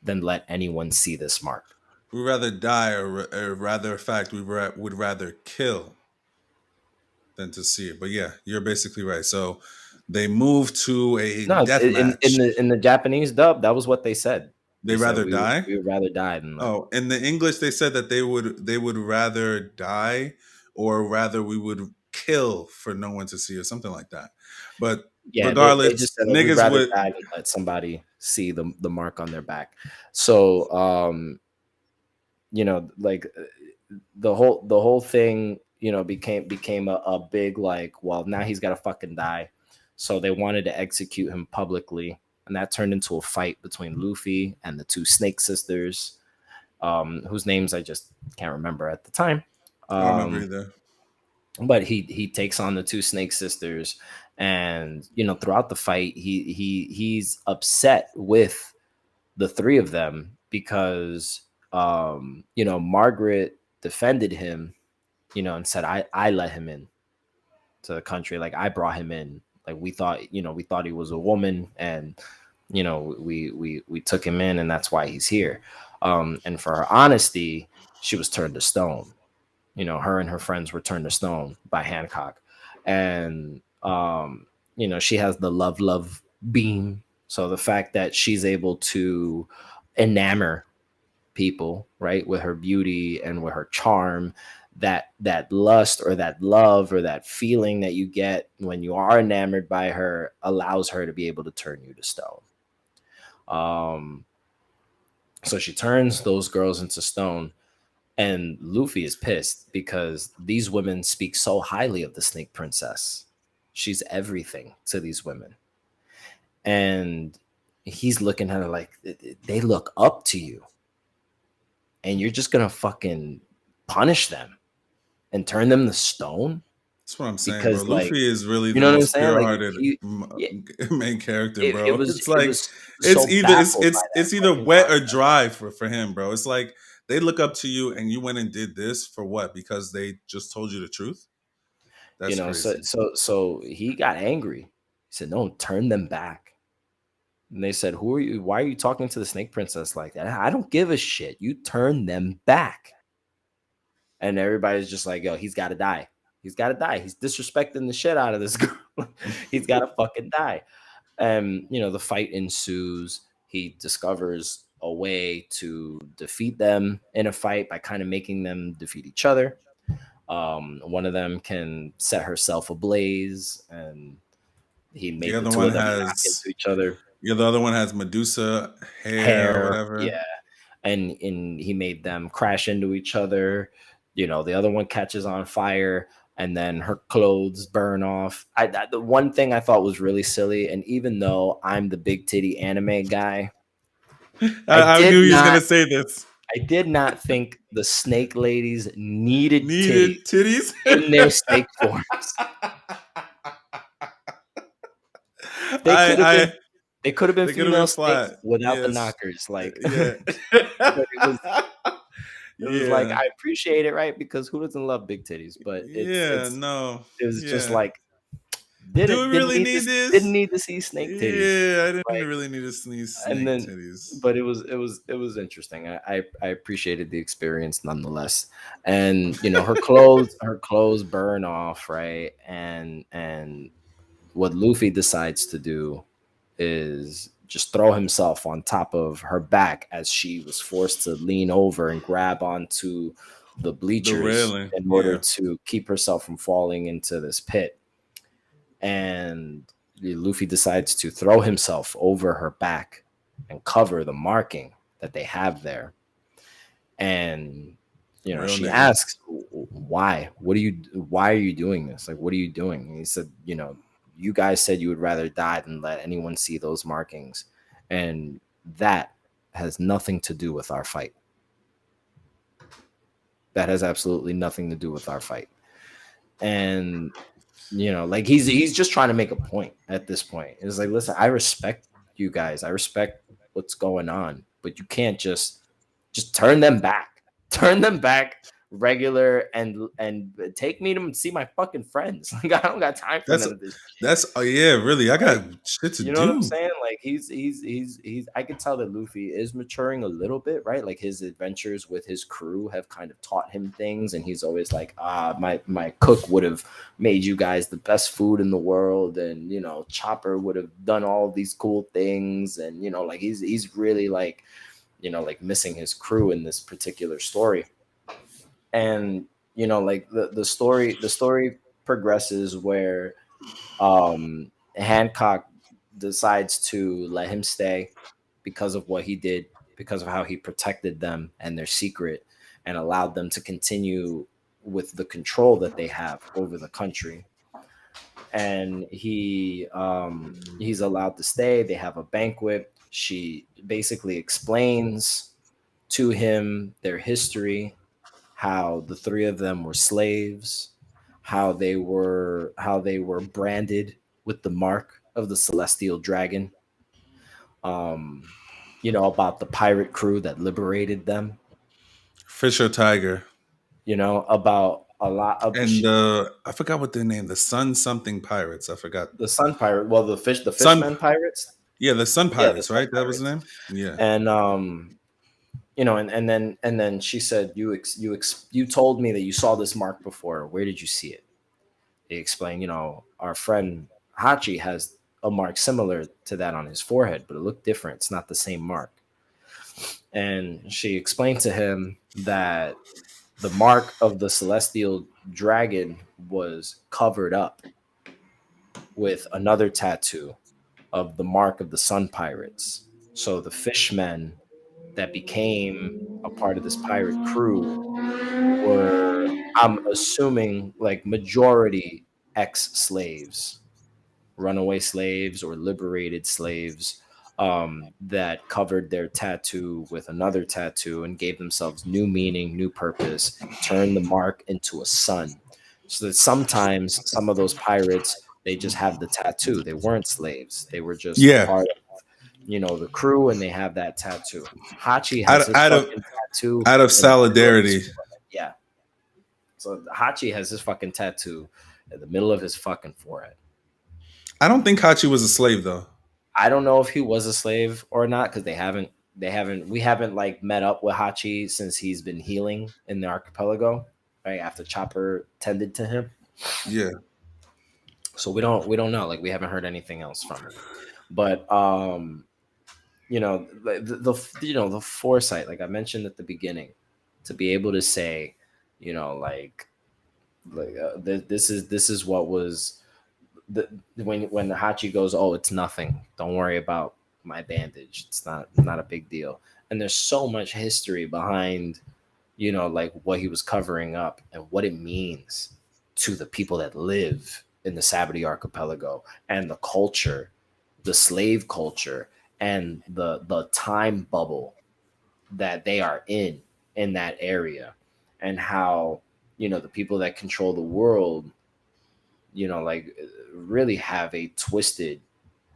than let anyone see this mark. We'd rather die, or rather, in fact, we would rather kill than to see it. But yeah, you're basically right. So they moved to a death match. In the Japanese dub, that was what they said. They rather die. We would rather die than that. Oh, in the English, they said that they would rather die, or rather we would kill for no one to see, or something like that. But yeah, regardless, they just said, niggas would die than let somebody see the mark on their back. So, you know, like the whole thing, you know, became a big like, well, now he's got to fucking die. So they wanted to execute him publicly, and that turned into a fight between Luffy and the 2 Snake sisters, whose names I just can't remember at the time. I don't remember either. But he takes on the 2 Snake sisters, and you know, throughout the fight, he's upset with the 3 of them because you know, Margaret defended him, you know, and said, I let him in to the country, like I brought him in, like we thought he was a woman, and you know, we took him in, and that's why he's here. And for her honesty, she was turned to stone. You know, her and her friends were turned to stone by Hancock. And you know, she has the love beam. So the fact that she's able to enamor people, right, with her beauty and with her charm, that lust or that love or that feeling that you get when you are enamored by her allows her to be able to turn you to stone. So she turns those girls into stone, and Luffy is pissed because these women speak so highly of the Snake Princess. She's everything to these women. And he's looking at her like, they look up to you. And you're just going to fucking punish them and turn them to stone? That's what I'm saying, because, bro. Luffy is really the most pure-hearted main character, bro. It's like it's either wet or dry for him, bro. It's like they look up to you, and you went and did this for what? Because they just told you the truth. That's, you know, crazy. So he got angry. He said, "No, turn them back." And they said, "Who are you? Why are you talking to the Snake Princess like that?" I don't give a shit. You turn them back. And everybody's just like, "Yo, he's got to die. He's got to die. He's disrespecting the shit out of this girl. He's got to fucking die." And you know, the fight ensues. He discovers a way to defeat them in a fight by kind of making them defeat each other. One of them can set herself ablaze, and he made the 2 of them knock into each other. Yeah, the other one has Medusa hair or whatever. Yeah, and he made them crash into each other. You know, the other one catches on fire. and then her clothes burn off. The one thing I thought was really silly, and even though I'm the big titty anime guy, I knew he was gonna say this. I did not think the snake ladies needed titties in their snake forms. They could have been female snakes without the knockers. Like, yeah. But it was like, I appreciate it, right? Because who doesn't love big titties? But it was just like, do we really need this? Didn't need to see snake titties. Yeah, I didn't really need to see snake titties. But it was interesting. I appreciated the experience nonetheless. And her clothes burn off, right? And what Luffy decides to do is just throw himself on top of her back as she was forced to lean over and grab onto the bleachers in order to keep herself from falling into this pit. And Luffy decides to throw himself over her back and cover the marking that they have there. And she asks, why are you doing this? Like, what are you doing? And he said, you guys said you would rather die than let anyone see those markings. And that has nothing to do with our fight. That has absolutely nothing to do with our fight. And, like he's just trying to make a point at this point. It's like, listen, I respect you guys. I respect what's going on, but you can't just turn them back. Turn them back regular and take me to see my fucking friends. Like, I don't got time for none of this shit. Really, I got shit to do. You know what I'm saying? Like, he's I can tell that Luffy is maturing a little bit, right? Like, his adventures with his crew have kind of taught him things, and he's always like, my cook would have made you guys the best food in the world, and Chopper would have done all of these cool things, and like he's really like like missing his crew in this particular story. And like the story progresses where Hancock decides to let him stay because of what he did, because of how he protected them and their secret, and allowed them to continue with the control that they have over the country. And he's allowed to stay. They have a banquet. She basically explains to him their history, how the three of them were slaves, how they were branded with the mark of the celestial dragon, about the pirate crew that liberated them, Fisher Tiger, about a lot of, and I forgot what their name, the Sun something pirates. I forgot the Sun Pirate. Well, the Fishman pirates. Yeah, the Sun Pirates, right? That was the name. Yeah, and and then she said, you told me that you saw this mark before. Where did you see it? He explained, our friend Hachi has a mark similar to that on his forehead, but it looked different. It's not the same mark. And she explained to him that the mark of the celestial dragon was covered up with another tattoo of the mark of the Sun Pirates. So the fishmen that became a part of this pirate crew were, I'm assuming, like majority ex-slaves, runaway slaves or liberated slaves, that covered their tattoo with another tattoo and gave themselves new meaning, new purpose, turned the mark into a sun. So that sometimes some of those pirates, they just have the tattoo. They weren't slaves. They were just part of the crew, and they have that tattoo. Hachi has his fucking tattoo out of solidarity. Yeah. So Hachi has his fucking tattoo in the middle of his fucking forehead. I don't think Hachi was a slave though. I don't know if he was a slave or not, because we haven't like met up with Hachi since he's been healing in the archipelago, right after Chopper tended to him. Yeah. So we don't know. Like, we haven't heard anything else from him. But the foresight, like I mentioned at the beginning, to be able to say, this is what was when the Hachi goes, oh, it's nothing. Don't worry about my bandage. It's not a big deal. And there's so much history behind, like what he was covering up and what it means to the people that live in the Sabbaty archipelago and the culture, the slave culture, and the time bubble that they are in that area, and how, you know, the people that control the world, you know, like really have a twisted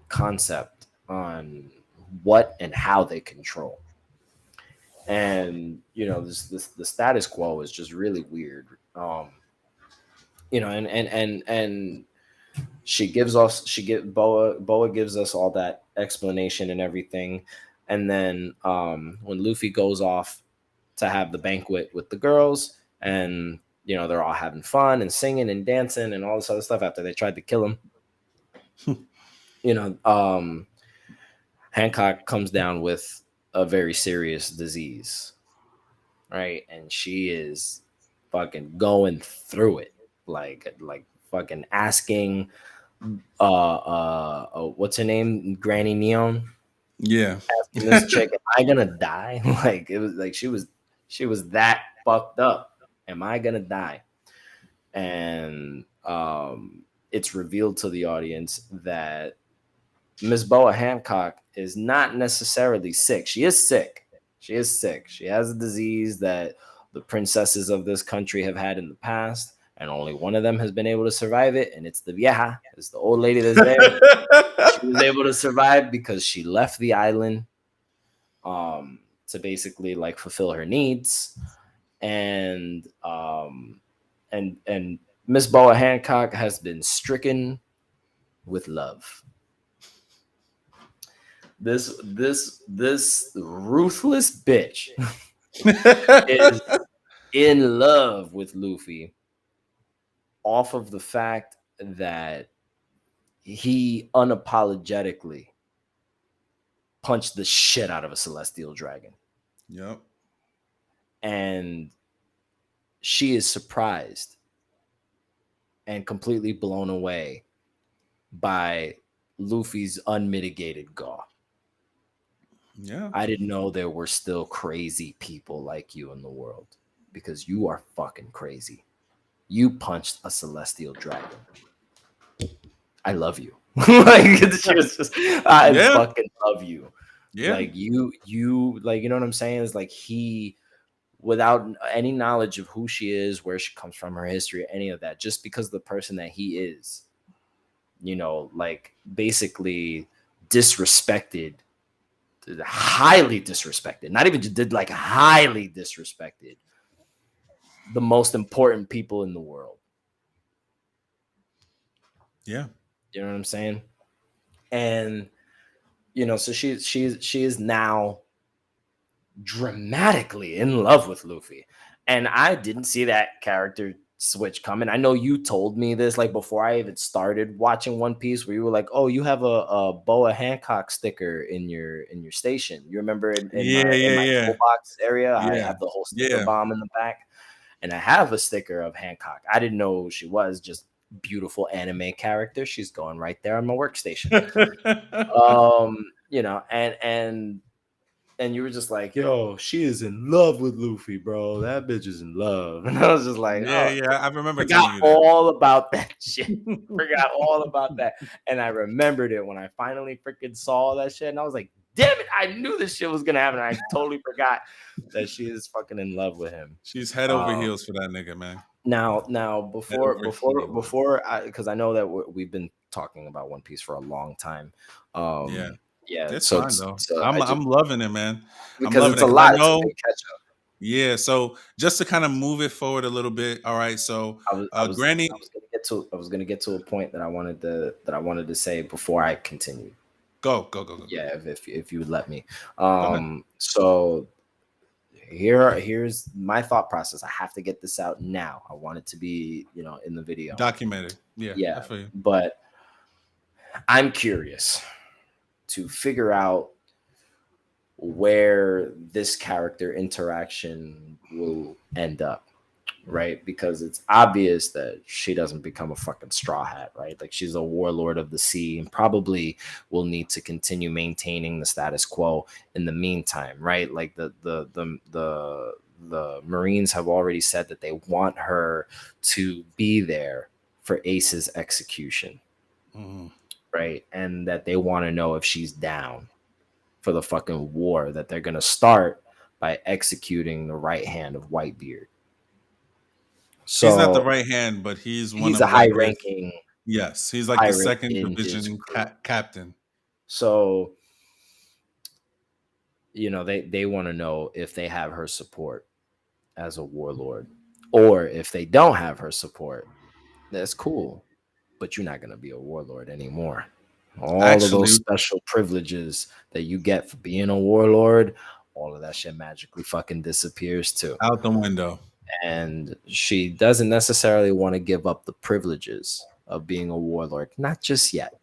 concept on what and how they control. And you know, this the status quo is just really weird. You know, and she gives us, Boa gives us all that explanation and everything. And then when Luffy goes off to have the banquet with the girls, and you know, they're all having fun and singing and dancing and all this other stuff after they tried to kill him. You know, Hancock comes down with a very serious disease, right? And she is fucking going through it, like fucking asking what's her name, Granny Neon, Yeah, asking this chick, am I gonna die? Like, it was like she was that fucked up. Am I gonna die? And it's revealed to the audience that Miss Boa Hancock is not necessarily sick. She is sick. She is sick. She has a disease that the princesses of this country have had in the past, and only one of them has been able to survive it, and it's the vieja. It's the old lady that's there. She was able to survive because she left the island to basically like fulfill her needs. And Miss Boa Hancock has been stricken with love. This ruthless bitch is in love with Luffy off of the fact that he unapologetically punched the shit out of a celestial dragon. Yep. And she is surprised and completely blown away by Luffy's unmitigated gall. Yeah. I didn't know there were still crazy people like you in the world, because you are fucking crazy. You punched a celestial dragon. I love you. Like, it's just, I fucking love you. Yeah. Like you like, you know what I'm saying? It's like he, without any knowledge of who she is, where she comes from, her history, any of that, just because of the person that he is, you know, like basically disrespected, highly disrespected, not even just did, like highly disrespected the most important people in the world. Yeah. You know what I'm saying? And you know, so she is now dramatically in love with Luffy. And I didn't see that character switch coming. I know you told me this like before I even started watching One Piece, where you were like, "Oh, you have a Boa Hancock sticker in your station." You remember in my toolbox area, I have the whole sticker bomb in the back, and I have a sticker of Hancock. I didn't know who she was, just beautiful anime character. She's going right there on my workstation. You know, and you were just like, yo, she is in love with Luffy, bro. That bitch is in love. And I was just like, I remember. Forgot all about that shit. Forgot all about that. And I remembered it when I finally freaking saw that shit. And I was like, damn it, I knew this shit was gonna happen. I totally forgot that she is fucking in love with him. She's head over heels for that nigga, man. Now, before, because I know that we've been talking about One Piece for a long time. Yeah, it's fine though. I'm loving it, man. Because it's a lot. It's a big catch up. Yeah, so just to kind of move it forward a little bit. All right, so Granny, I was gonna get to a point that I wanted to say before I continue. Go. Yeah, if you would let me. So here's my thought process. I have to get this out now. I want it to be, you know, in the video, documented. Yeah. But I'm curious to figure out where this character interaction will end up, right? Because it's obvious that she doesn't become a fucking straw hat, right? Like, she's a warlord of the sea and probably will need to continue maintaining the status quo in the meantime, right? Like the Marines have already said that they want her to be there for Ace's execution, right? And that they want to know if she's down for the fucking war that they're gonna start by executing the right hand of Whitebeard. So he's not the right hand, but he's one he's of a high like this. ranking Yes, he's like the pirate second in his division crew. captain. So, you know, they want to know if they have her support as a warlord, or if they don't have her support, that's cool, but you're not going to be a warlord anymore. All of those special privileges that you get for being a warlord, all of that shit magically fucking disappears too. Out the window. And she doesn't necessarily want to give up the privileges of being a warlord, not just yet.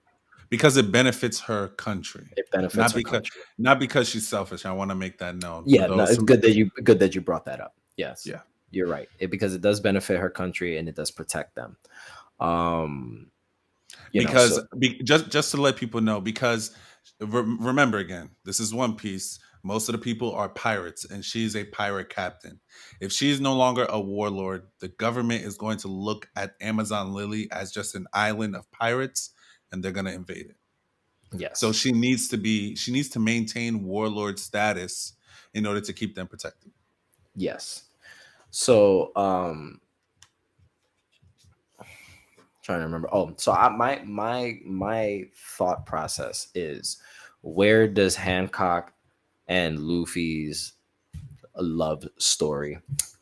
Because it benefits her country. It benefits her country. Not because she's selfish. I want to make that known. Yeah, no, it's good that you brought that up. Yes. Yeah. You're right. Because it does benefit her country and it does protect them. Just to let people know, because remember again, this is One Piece. Most of the people are pirates, and she's a pirate captain. If she's no longer a warlord, the government is going to look at Amazon Lily as just an island of pirates, and they're going to invade it. Yes. So she needs to maintain warlord status in order to keep them protected. Yes. So trying to remember. Oh, so my thought process is, where does Hancock and Luffy's love story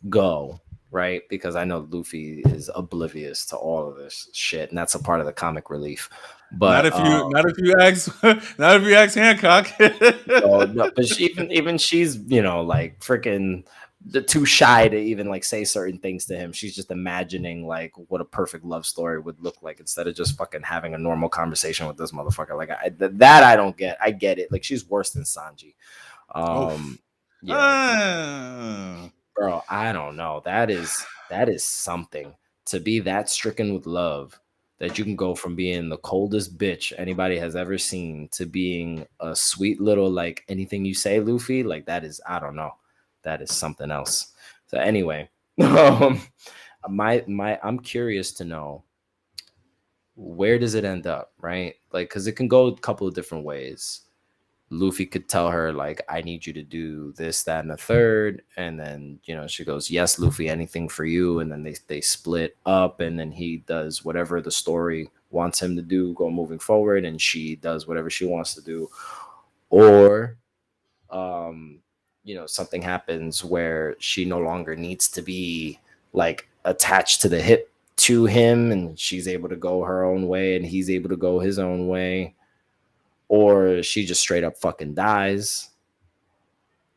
go, right? Because I know Luffy is oblivious to all of this shit, and that's a part of the comic relief. But not if you ask Hancock. No, but even she's, you know, like freaking too shy to even like say certain things to him. She's just imagining like what a perfect love story would look like instead of just fucking having a normal conversation with this motherfucker. Like that I don't get. I get it. Like she's worse than Sanji. Yeah, bro. I don't know. That is something, to be that stricken with love that you can go from being the coldest bitch anybody has ever seen to being a sweet little, like, anything you say, Luffy. Like, that is, I don't know. That is something else. So anyway, I'm curious to know, where does it end up, right? Like, because it can go a couple of different ways. Luffy could tell her, like, I need you to do this, that, and the third. And then, you know, she goes, yes, Luffy, anything for you. And then they split up, and then he does whatever the story wants him to do go moving forward, and she does whatever she wants to do. Or, you know, something happens where she no longer needs to be, like, attached to the hip to him, and she's able to go her own way, and he's able to go his own way. Or she just straight up fucking dies.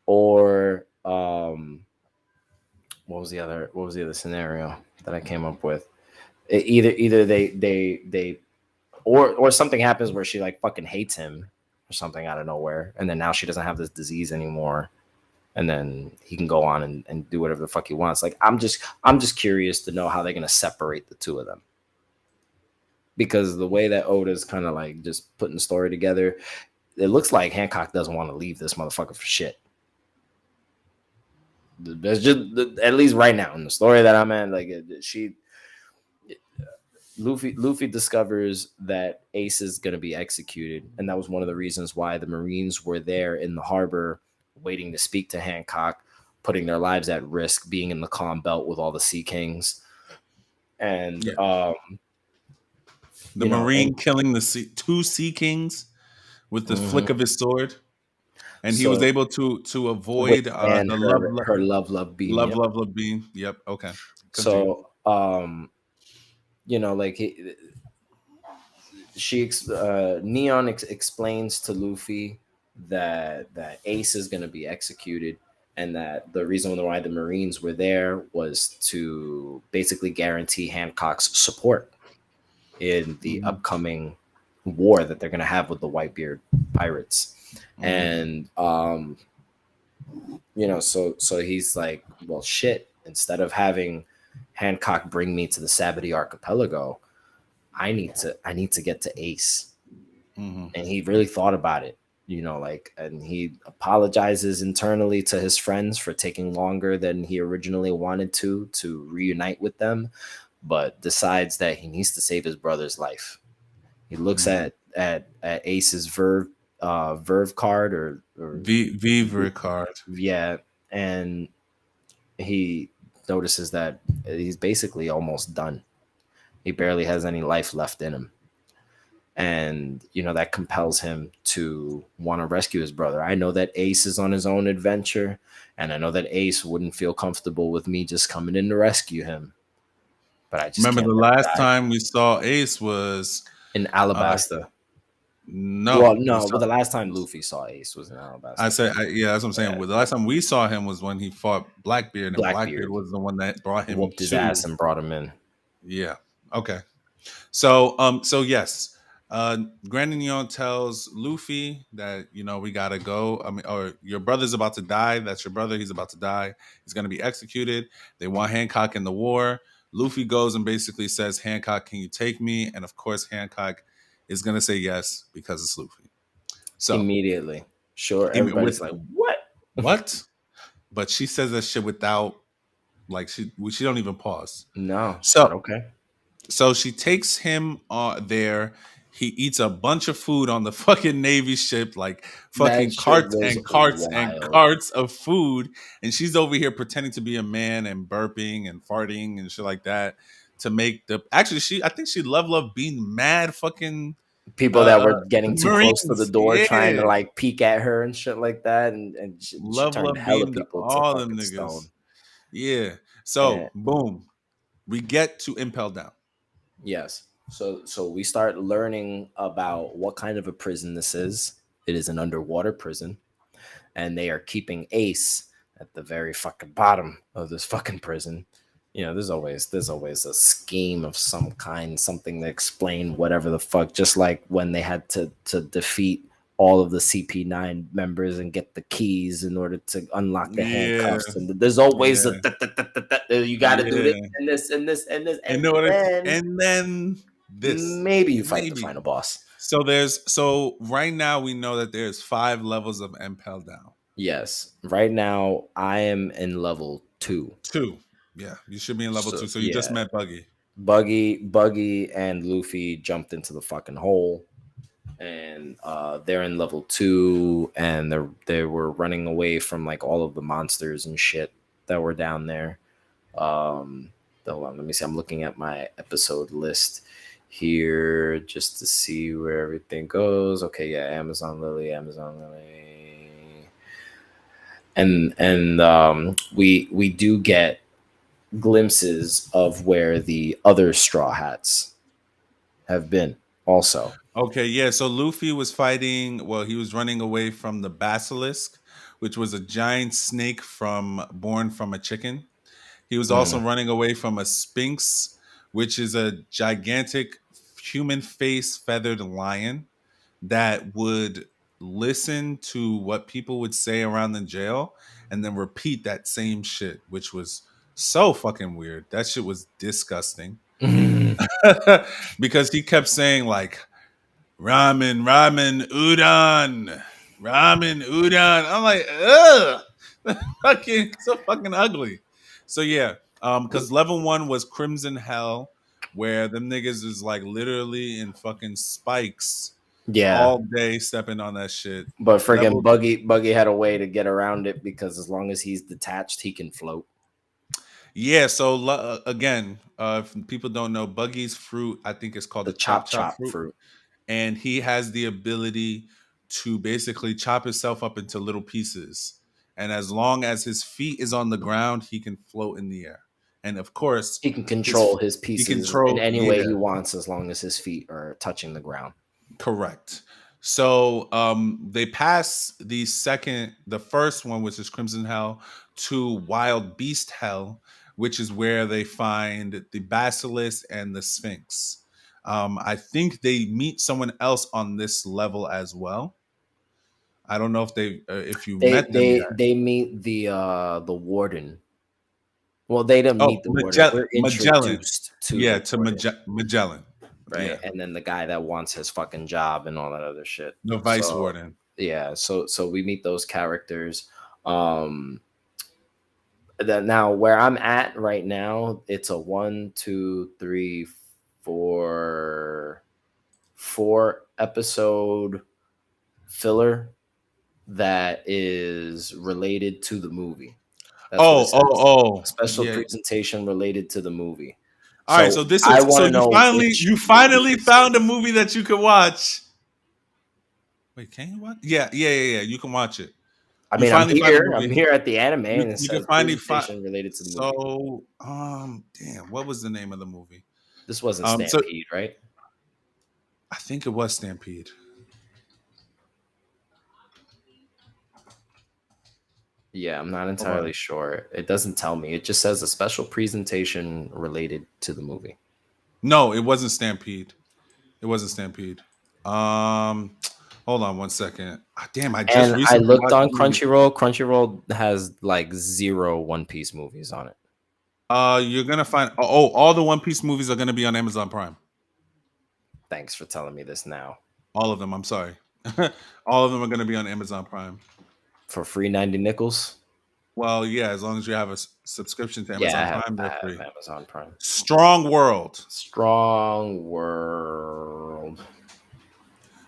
Or what was the other scenario that I came up with? Either they or something happens where she like fucking hates him or something out of nowhere, and then now she doesn't have this disease anymore, and then he can go on and do whatever the fuck he wants. Like, I'm just curious to know how they're gonna separate the two of them. Because the way that Oda's kind of like just putting the story together, it looks like Hancock doesn't want to leave this motherfucker for shit. That's just, at least right now in the story that I'm in, like, Luffy discovers that Ace is going to be executed, and that was one of the reasons why the Marines were there in the harbor waiting to speak to Hancock, putting their lives at risk, being in the calm belt with all the Sea Kings. And the Marine killing the two Sea Kings with the flick of his sword, and he was able to avoid her love beam. Love beam. Yep. Okay. Continue. So you know, like Neon explains to Luffy that Ace is going to be executed, and that the reason why the Marines were there was to basically guarantee Hancock's support in the upcoming war that they're going to have with the Whitebeard pirates. And you know, so he's like, well, shit, instead of having Hancock bring me to the Sabati archipelago, I need to get to Ace. And he really thought about it, like, and he apologizes internally to his friends for taking longer than he originally wanted to reunite with them, but decides that he needs to save his brother's life. He looks at Ace's Verve card or Verve card. Yeah, and he notices that he's basically almost done. He barely has any life left in him. And that compels him to want to rescue his brother. I know that Ace is on his own adventure, and I know that Ace wouldn't feel comfortable with me just coming in to rescue him. But I just remember can't the last time we saw Ace was in Alabasta. No, well, no, but the last time Luffy saw Ace was in Alabasta. I said, yeah, that's what I'm saying. Well, the last time we saw him was when he fought Blackbeard, and Blackbeard was the one that brought him, whooped his ass and brought him in. Yeah. Okay. So yes, Grandion tells Luffy that we gotta go. I mean, or your brother's about to die. That's your brother. He's about to die. He's gonna be executed. They want Hancock in the war. Luffy goes and basically says, "Hancock, can you take me?" And of course, Hancock is gonna say yes because it's Luffy. So immediately, sure, everybody's like, "What? What?" But she says that shit without, like, she don't even pause. No. So okay. So she takes him there. He eats a bunch of food on the fucking Navy ship, like fucking carts and carts and carts of food. And she's over here pretending to be a man and burping and farting and shit like that to make I think she loved being mad fucking people that were getting too close to the door, trying to like peek at her and shit like that. And she turned hella people to fucking stone. Yeah. So boom, we get to Impel Down. Yes. So we start learning about what kind of a prison this is. It is an underwater prison, and they are keeping Ace at the very fucking bottom of this fucking prison. There's always a scheme of some kind, something to explain whatever the fuck. Just like when they had to defeat all of the CP9 members and get the keys in order to unlock the handcuffs. And there's always you got to do this and this and this and then this. Maybe you fight the final boss. So right now we know that there's 5 levels of Impel Down. Yes. Right now I am in level 2. 2. Yeah, you should be in level 2. So you just met Buggy. Buggy and Luffy jumped into the fucking hole. And they're in level 2, and they were running away from like all of the monsters and shit that were down there. Hold on, let me see. I'm looking at my episode list here just to see where everything goes. Okay, yeah, Amazon Lily, and we do get glimpses of where the other Straw Hats have been also. Okay, yeah. So Luffy was fighting. Well, he was running away from the basilisk, which was a giant snake born from a chicken. He was also running away from a sphinx, which is a gigantic human face feathered lion that would listen to what people would say around the jail and then repeat that same shit, which was so fucking weird. That shit was disgusting. Because he kept saying like, ramen, udon. I'm like, ugh, fucking so fucking ugly. So yeah, because level 1 was Crimson Hell, where them niggas is like literally in fucking spikes, all day stepping on that shit. But friggin' Buggy had a way to get around it because as long as he's detached, he can float. Yeah, so again, if people don't know, Buggy's fruit, I think it's called the chop fruit. And he has the ability to basically chop himself up into little pieces. And as long as his feet is on the ground, he can float in the air. And of course, he can control his pieces in any way he wants as long as his feet are touching the ground. Correct. So they pass the first one, which is Crimson Hell, to Wild Beast Hell, which is where they find the Basilisk and the Sphinx. I think they meet someone else on this level as well. I don't know if if you met them yet. They meet the warden. Well, they didn't meet the warden. We're introduced to Magellan. Right. Yeah. And then the guy that wants his fucking job and all that other shit. The vice warden. Yeah, so we meet those characters. That now where I'm at right now, it's a 4 episode filler that is related to the movie. That's what it says. A special Yeah. presentation related to the movie. All right, So so this I is want so to know which you movie finally this found a is. movie that you can watch. Wait, can you watch? Yeah. You can watch it. I You mean, I'm finally find a here. I'm movie. here at the anime, and it You can says finally find. presentation related to the movie. So, damn, what was the name of the movie? This wasn't So Stampede, right? I think it was Stampede. Yeah, I'm not Hold on. entirely sure. It doesn't tell me. It just says a special presentation related to the movie. No, it wasn't Stampede. It wasn't Stampede. Hold on one second. Damn, I just And I recently looked watched on the movie. Crunchyroll. Crunchyroll has like 0 One Piece movies on it. You're gonna find all the One Piece movies are gonna be on Amazon Prime. Thanks for telling me this now. All of them. I'm sorry. All of them are gonna be on Amazon Prime. For free 90 nickels? Well, yeah, as long as you have a subscription to Yeah, Amazon Prime, I they're have free. Amazon Prime. Strong World. Strong World.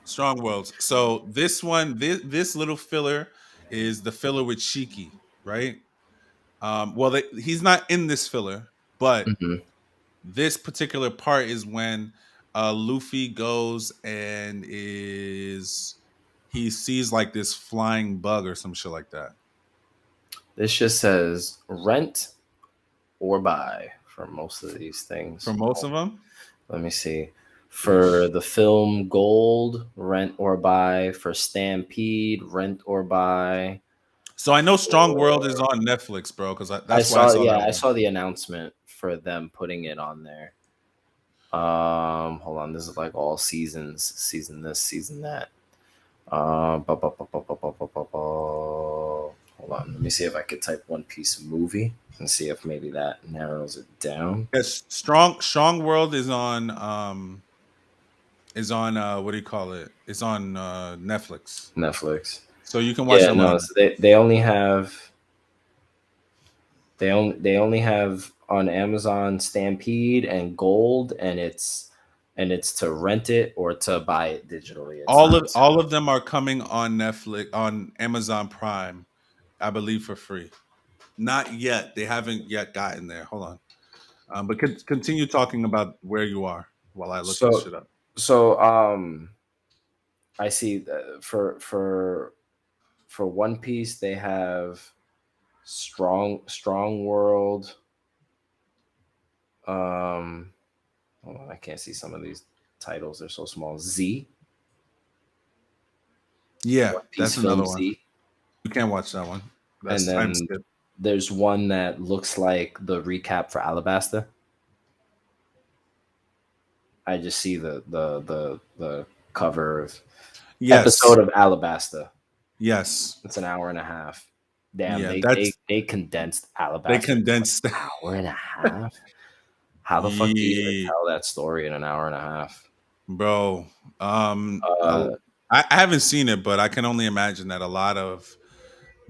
Strong World. So this one, this little filler is the filler with Shiki, right? Well, he's not in this filler, but Mm-hmm. this particular part is when Luffy goes and he sees like this flying bug or some shit like that. This just says rent or buy for most of these things. For most of them? Let me see. For the film Gold, rent or buy. For Stampede, rent or buy. So I know Strong World is on Netflix, bro, because that's where I saw, saw that I one. saw the announcement for them putting it on there. Hold on. This is like all seasons. Season this, season that. Hold on. Let me see if I could type One Piece movie and see if maybe that narrows it down. Yes, Strong World is on what do you call it? It's on Netflix. Netflix. So you can watch them on So they only have they only have on Amazon Stampede and Gold, and it's to rent it or to buy it digitally. all of them are coming on Netflix on Amazon Prime, I believe for free. Not yet. They haven't yet gotten there. Hold on. But continue talking about where you are while I look this so shit up. so I see for One Piece they have Strong World. Hold on, I can't see some of these titles; they're so small. Z. Yeah, One Piece that's film another one. Z. You can't watch that one. And That's then time skip. there's one that looks like the recap for Alabasta. I just see the cover of episode of Alabasta. Yes. It's an hour and a half. Damn, Yeah, they condensed Alabasta. they condensed an hour and a half. How the fuck do you even tell that story in an hour and a half, bro? I haven't seen it, but I can only imagine that a lot of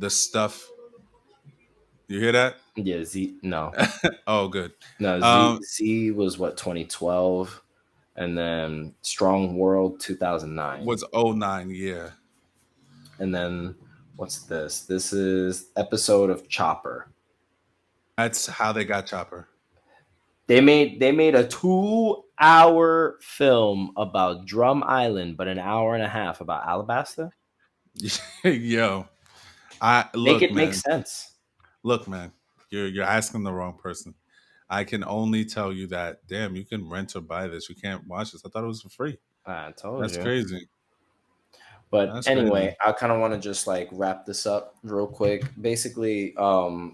the stuff. You hear that? Yeah, Z. No. Oh, good. No, Z was what 2012, and then Strong World 2009 was 09, yeah. And then what's this? This is episode of Chopper. That's how they got Chopper. They made a 2-hour film about Drum Island, but an hour and a half about Alabasta. Yo, Make it make sense. Look, man, you're asking the wrong person. I can only tell you that. Damn, you can rent or buy this. You can't watch this. I thought it was for free. I told That's you. crazy. But anyway, I kind of want to just like wrap this up real quick. Basically, yeah,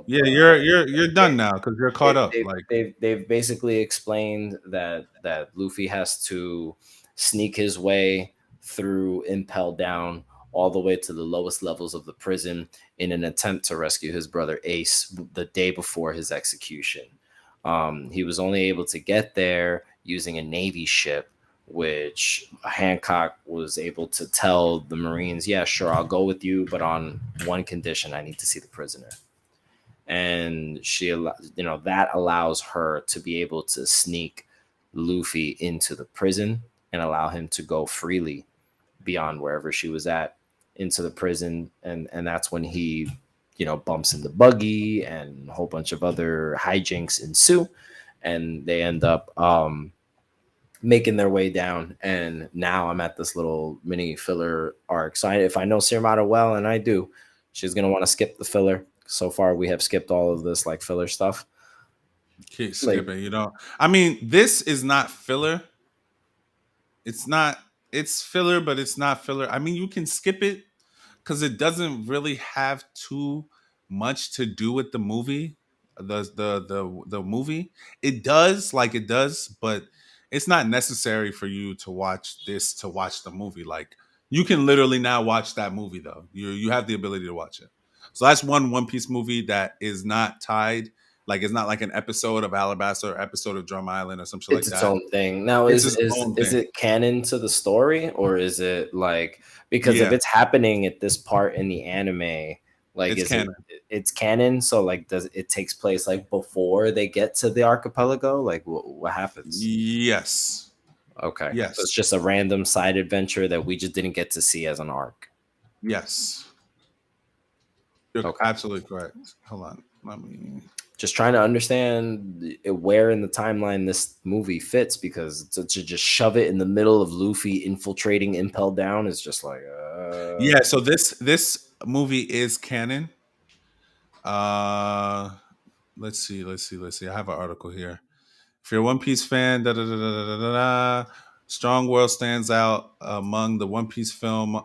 you're done now because you're caught up. They've basically explained that Luffy has to sneak his way through Impel Down all the way to the lowest levels of the prison in an attempt to rescue his brother Ace the day before his execution. He was only able to get there using a Navy ship, which Hancock was able to tell the Marines, yeah, sure, I'll go with you, but on one condition: I need to see the prisoner. And that allows her to be able to sneak Luffy into the prison and allow him to go freely beyond wherever she was at into the prison. And that's when he bumps into Buggy, and a whole bunch of other hijinks ensue, and they end up making their way down. And now I'm at this little mini filler arc. So if I know Sirmata well, and I do, she's gonna want to skip the filler. So far we have skipped all of this like filler stuff. Keep skipping, I mean, this is not filler. It's filler, but it's not filler. I mean, you can skip it because it doesn't really have too much to do with the movie. The movie. It does, but it's not necessary for you to watch this to watch the movie. Like, you can literally now watch that movie though. You have the ability to watch it. So that's One Piece movie that is not tied. Like, it's not like an episode of Alabasta or episode of Drum Island or some shit It's like its that. own thing. Now, It's is its is own is thing. it canon to the story, or is it like, because if Yeah, it's happening at this part in the anime, like, it's is it canon. it's canon? So like, does it takes place like before they get to the archipelago? Like, what happens? Yes. Okay, so Yes. it's just a random side adventure that we just didn't get to see as an arc. Yes. You're Okay, absolutely correct. Hold on. Let me. just trying to understand where in the timeline this movie fits, because to just shove it in the middle of Luffy infiltrating Impel Down is just like Yeah. So this movie is canon. Uh, let's see. I have an article here. If you're a One Piece fan, da da da da da da da. Strong World stands out among the One Piece film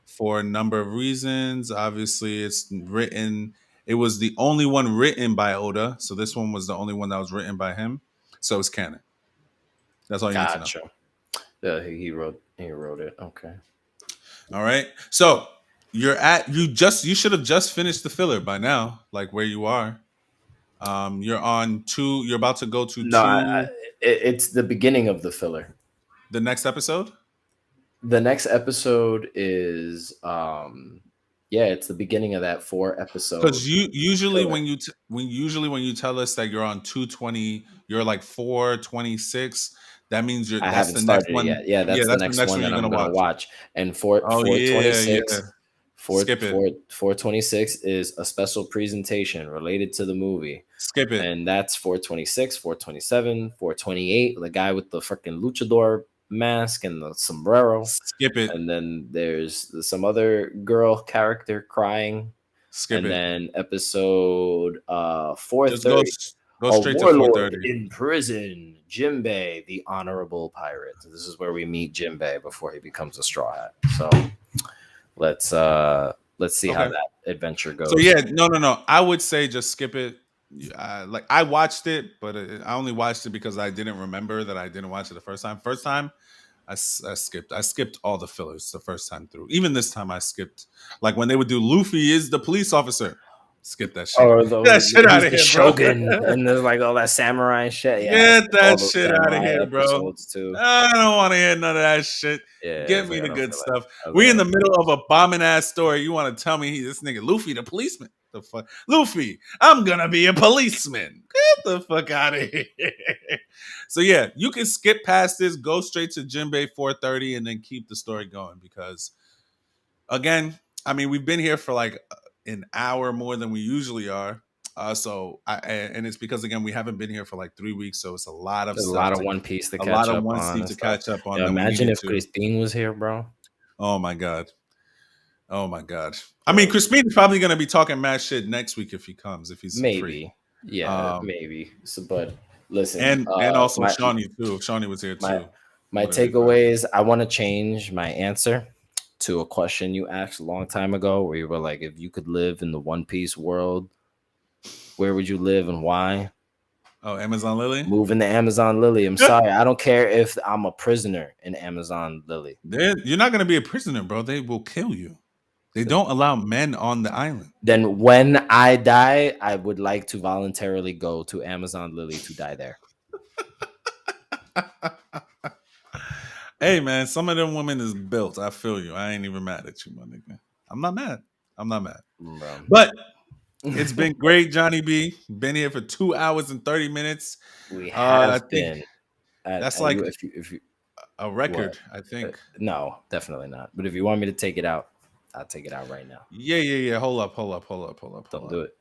for a number of reasons. Obviously, it's written. It was the only one written by Oda, so this one was the only one that was written by him. So it's canon. That's all you need to know. gotcha. He wrote it. Okay. All right. So you should have just finished the filler by now, like where you are. You're on two. You're about to go to No, two. it's the beginning of the filler. The next episode. The next episode is yeah, it's the beginning of that 4 episode Because you usually filler. when you tell us that you're on 220, you're like 426. That means I that's haven't the next started it one. yet. Yeah, Yeah, that's the that's the next next one one that you're I'm gonna gonna watch. watch. And for Oh yeah, yeah. 426, Skip it. 426 is a special presentation related to the movie. Skip it. And that's 426, 427, 428, the guy with the freaking luchador mask and the sombrero. Skip it. And then there's some other girl character crying. Skip And it. then episode Just go 430, go a straight to warlord 430. in prison, Jimbei, the honorable pirate. This is where we meet Jimbei before he becomes a straw hat. So let's see how Okay. that adventure goes. So yeah, no. I would say just skip it. Like, I watched it, but I only watched it because I didn't remember that I didn't watch it the first time. First time, I skipped. I skipped all the fillers the first time through. Even this time, I skipped. Like when they would do Luffy is the police officer. Skip that shit. Or Get that shit out he's of the here, bro. shogun, and there's like all that samurai shit. Yeah, Get all that those shit out of samurai here, bro. episodes too. I don't want to hear none of that shit. Yeah, I Get was me like, I the don't good feel like. stuff. I was We like, in the middle of a bombing ass story. You want to tell me this nigga Luffy the policeman? The fuck, Luffy? I'm gonna be a policeman. Get the fuck out of here. So yeah, you can skip past this, go straight to Jinbei 430, and then keep the story going because, again, I mean, we've been here for like an hour more than we usually are. And it's because, again, we haven't been here for like 3 weeks, so it's a lot of there's a stuff lot of to, One Piece to a lot catch of up One on Piece and to stuff. catch up on Yeah, that we imagine needed if to. Crispin was here, bro. Oh my god. Oh my god. I mean, Crispin is probably going to be talking mad shit next week if he comes, if he's free. Maybe, yeah, maybe. So, but listen, And also my Shawnee too. If Shawnee was here my too. my Wouldn't be bad. takeaways. I want to change my answer to a question you asked a long time ago, where you were like, if you could live in the One Piece world, where would you live and why? Oh, Amazon Lily? Move in the Amazon Lily. I'm sorry, I don't care if I'm a prisoner in Amazon Lily. You're not going to be a prisoner, bro. They will kill you. They don't allow men on the island. Then when I die, I would like to voluntarily go to Amazon Lily to die there. Hey man, some of them women is built. I feel you. I ain't even mad at you, my nigga. I'm not mad. Bro. But it's been great, Johnny B. Been here for 2 hours and 30 minutes. We I have think been. that's like If you a what? record, I think. No, definitely not. But if you want me to take it out, I'll take it out right now. Yeah. Hold up. Don't do it.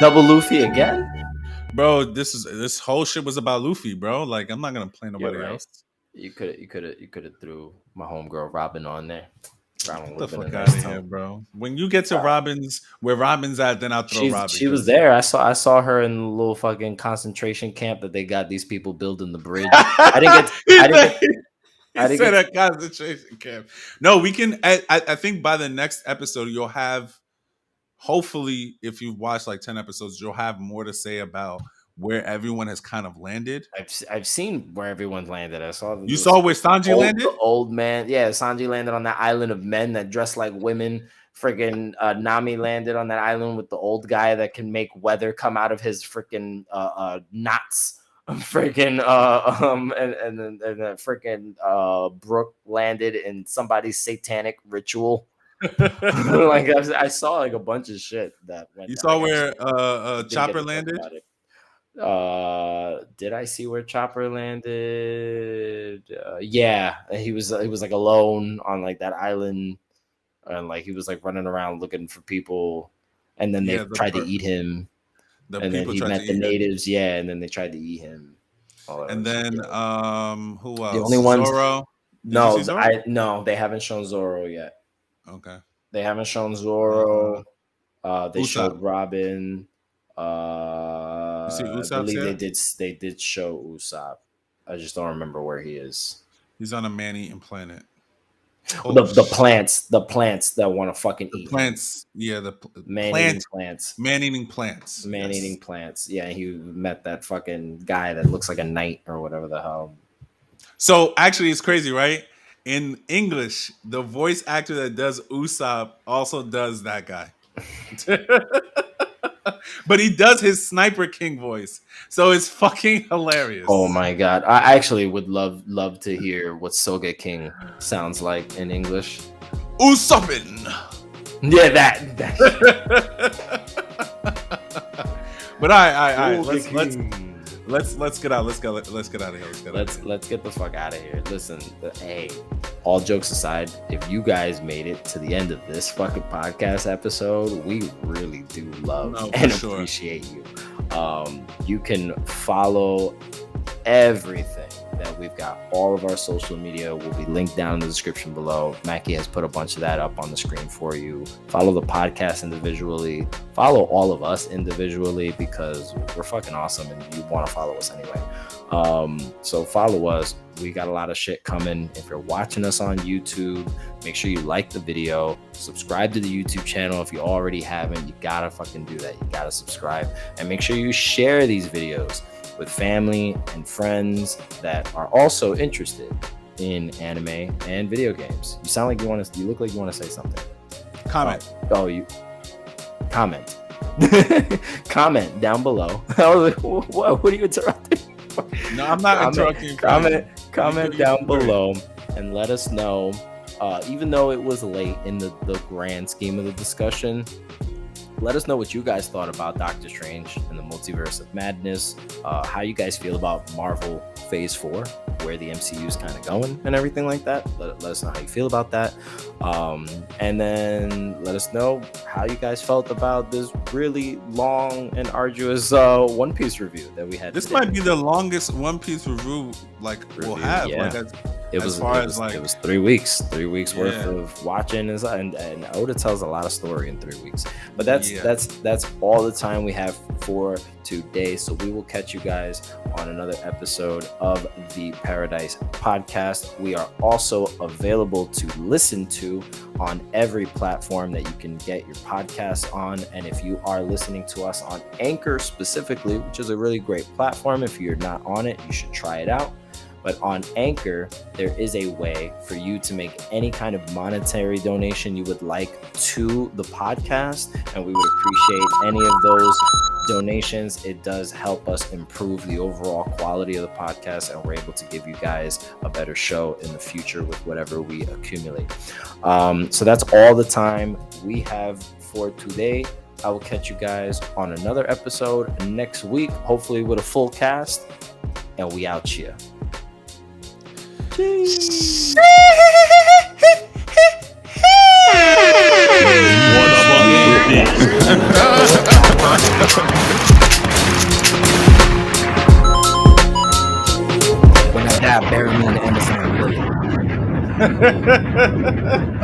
Double Luffy again? Bro, this whole shit was about Luffy, bro. Like, I'm not gonna play nobody You're right. else. You could have threw my homegirl Robin on there. Robin Get would the have been a fuck out nice of here, tone. bro. When you get to Robin's, where Robin's at, then I'll throw Robin. She was there. I saw her in the little fucking concentration camp that they got these people building the bridge. I didn't get he said a concentration camp. No, we can. I think by the next episode, you'll have. Hopefully, if you've watched like 10 episodes, you'll have more to say about where everyone has kind of landed. I've seen where everyone's landed. I saw You saw where Sanji landed? The old man. Yeah, Sanji landed on that island of men that dress like women. Freaking Nami landed on that island with the old guy that can make weather come out of his freaking knots. Freaking and then freaking Brooke landed in somebody's satanic ritual. Like I saw like a bunch of shit that went. You saw like, where Chopper landed? Did I see where Chopper landed? Yeah, he was like alone on like that island, and like he was like running around looking for people, and then they tried to eat him. And then he met the natives, and then they tried to eat him. And then who else? The only ones. Zoro. No, they haven't shown Zoro yet. Okay. They haven't shown Zoro. They Usopp. showed Robin. You see Usopp? I believe they did show Usopp. I just don't remember where he is. He's on a man-eating planet. The plants that want to fucking eat plants. Him. Yeah, the man-eating plants. Man-eating plants. Man-eating plants. Yeah, he met that fucking guy that looks like a knight or whatever the hell. So actually, it's crazy, right? In English, the voice actor that does Usopp also does that guy. But he does his Sniper King voice. So it's fucking hilarious. Oh my god. I actually would love to hear what Soga King sounds like in English. Usoppin. Yeah, that. But all right. Let's get out. Let's get out of here. Let's get the fuck out of here. Listen, hey, all jokes aside, if you guys made it to the end of this fucking podcast episode, we really do love and appreciate you. You can follow everything that we've got. All of our social media will be linked down in the description below. Mackie has put a bunch of that up on the screen for you. Follow the podcast individually. Follow all of us individually because we're fucking awesome and you want to follow us anyway. So follow us. We got a lot of shit coming. If you're watching us on YouTube, make sure you like the video, subscribe to the YouTube channel. If you already haven't, you gotta fucking do that. You gotta subscribe and make sure you share these videos with family and friends that are also interested in anime and video games. You sound like you look like you want to say something. Comment. You comment. Comment down below. I was like, what are you interrupting? No, I'm not interrupting. Comment down below and let us know, even though it was late in the grand scheme of the discussion, let us know what you guys thought about Doctor Strange and the Multiverse of Madness, how you guys feel about Marvel Phase 4, where the MCU is kind of going and everything like that. Let us know how you feel about that. And then let us know how you guys felt about this really long and arduous One Piece review that we had. This might be the longest One Piece review we'll have. Yeah. It was 3 weeks. 3 weeks worth of watching and Oda tells a lot of story in 3 weeks. But that's all the time we have for today. So we will catch you guys on another episode of the Paradise Podcast. We are also available to listen to on every platform that you can get your podcasts on. And if you are listening to us on Anchor specifically, which is a really great platform, if you're not on it, you should try it out. But on Anchor, there is a way for you to make any kind of monetary donation you would like to the podcast, and we would appreciate any of those donations. It does help us improve the overall quality of the podcast, and we're able to give you guys a better show in the future with whatever we accumulate. So that's all the time we have for today. I will catch you guys on another episode next week, hopefully with a full cast, and we out here. When I die, bury me in the Amazon.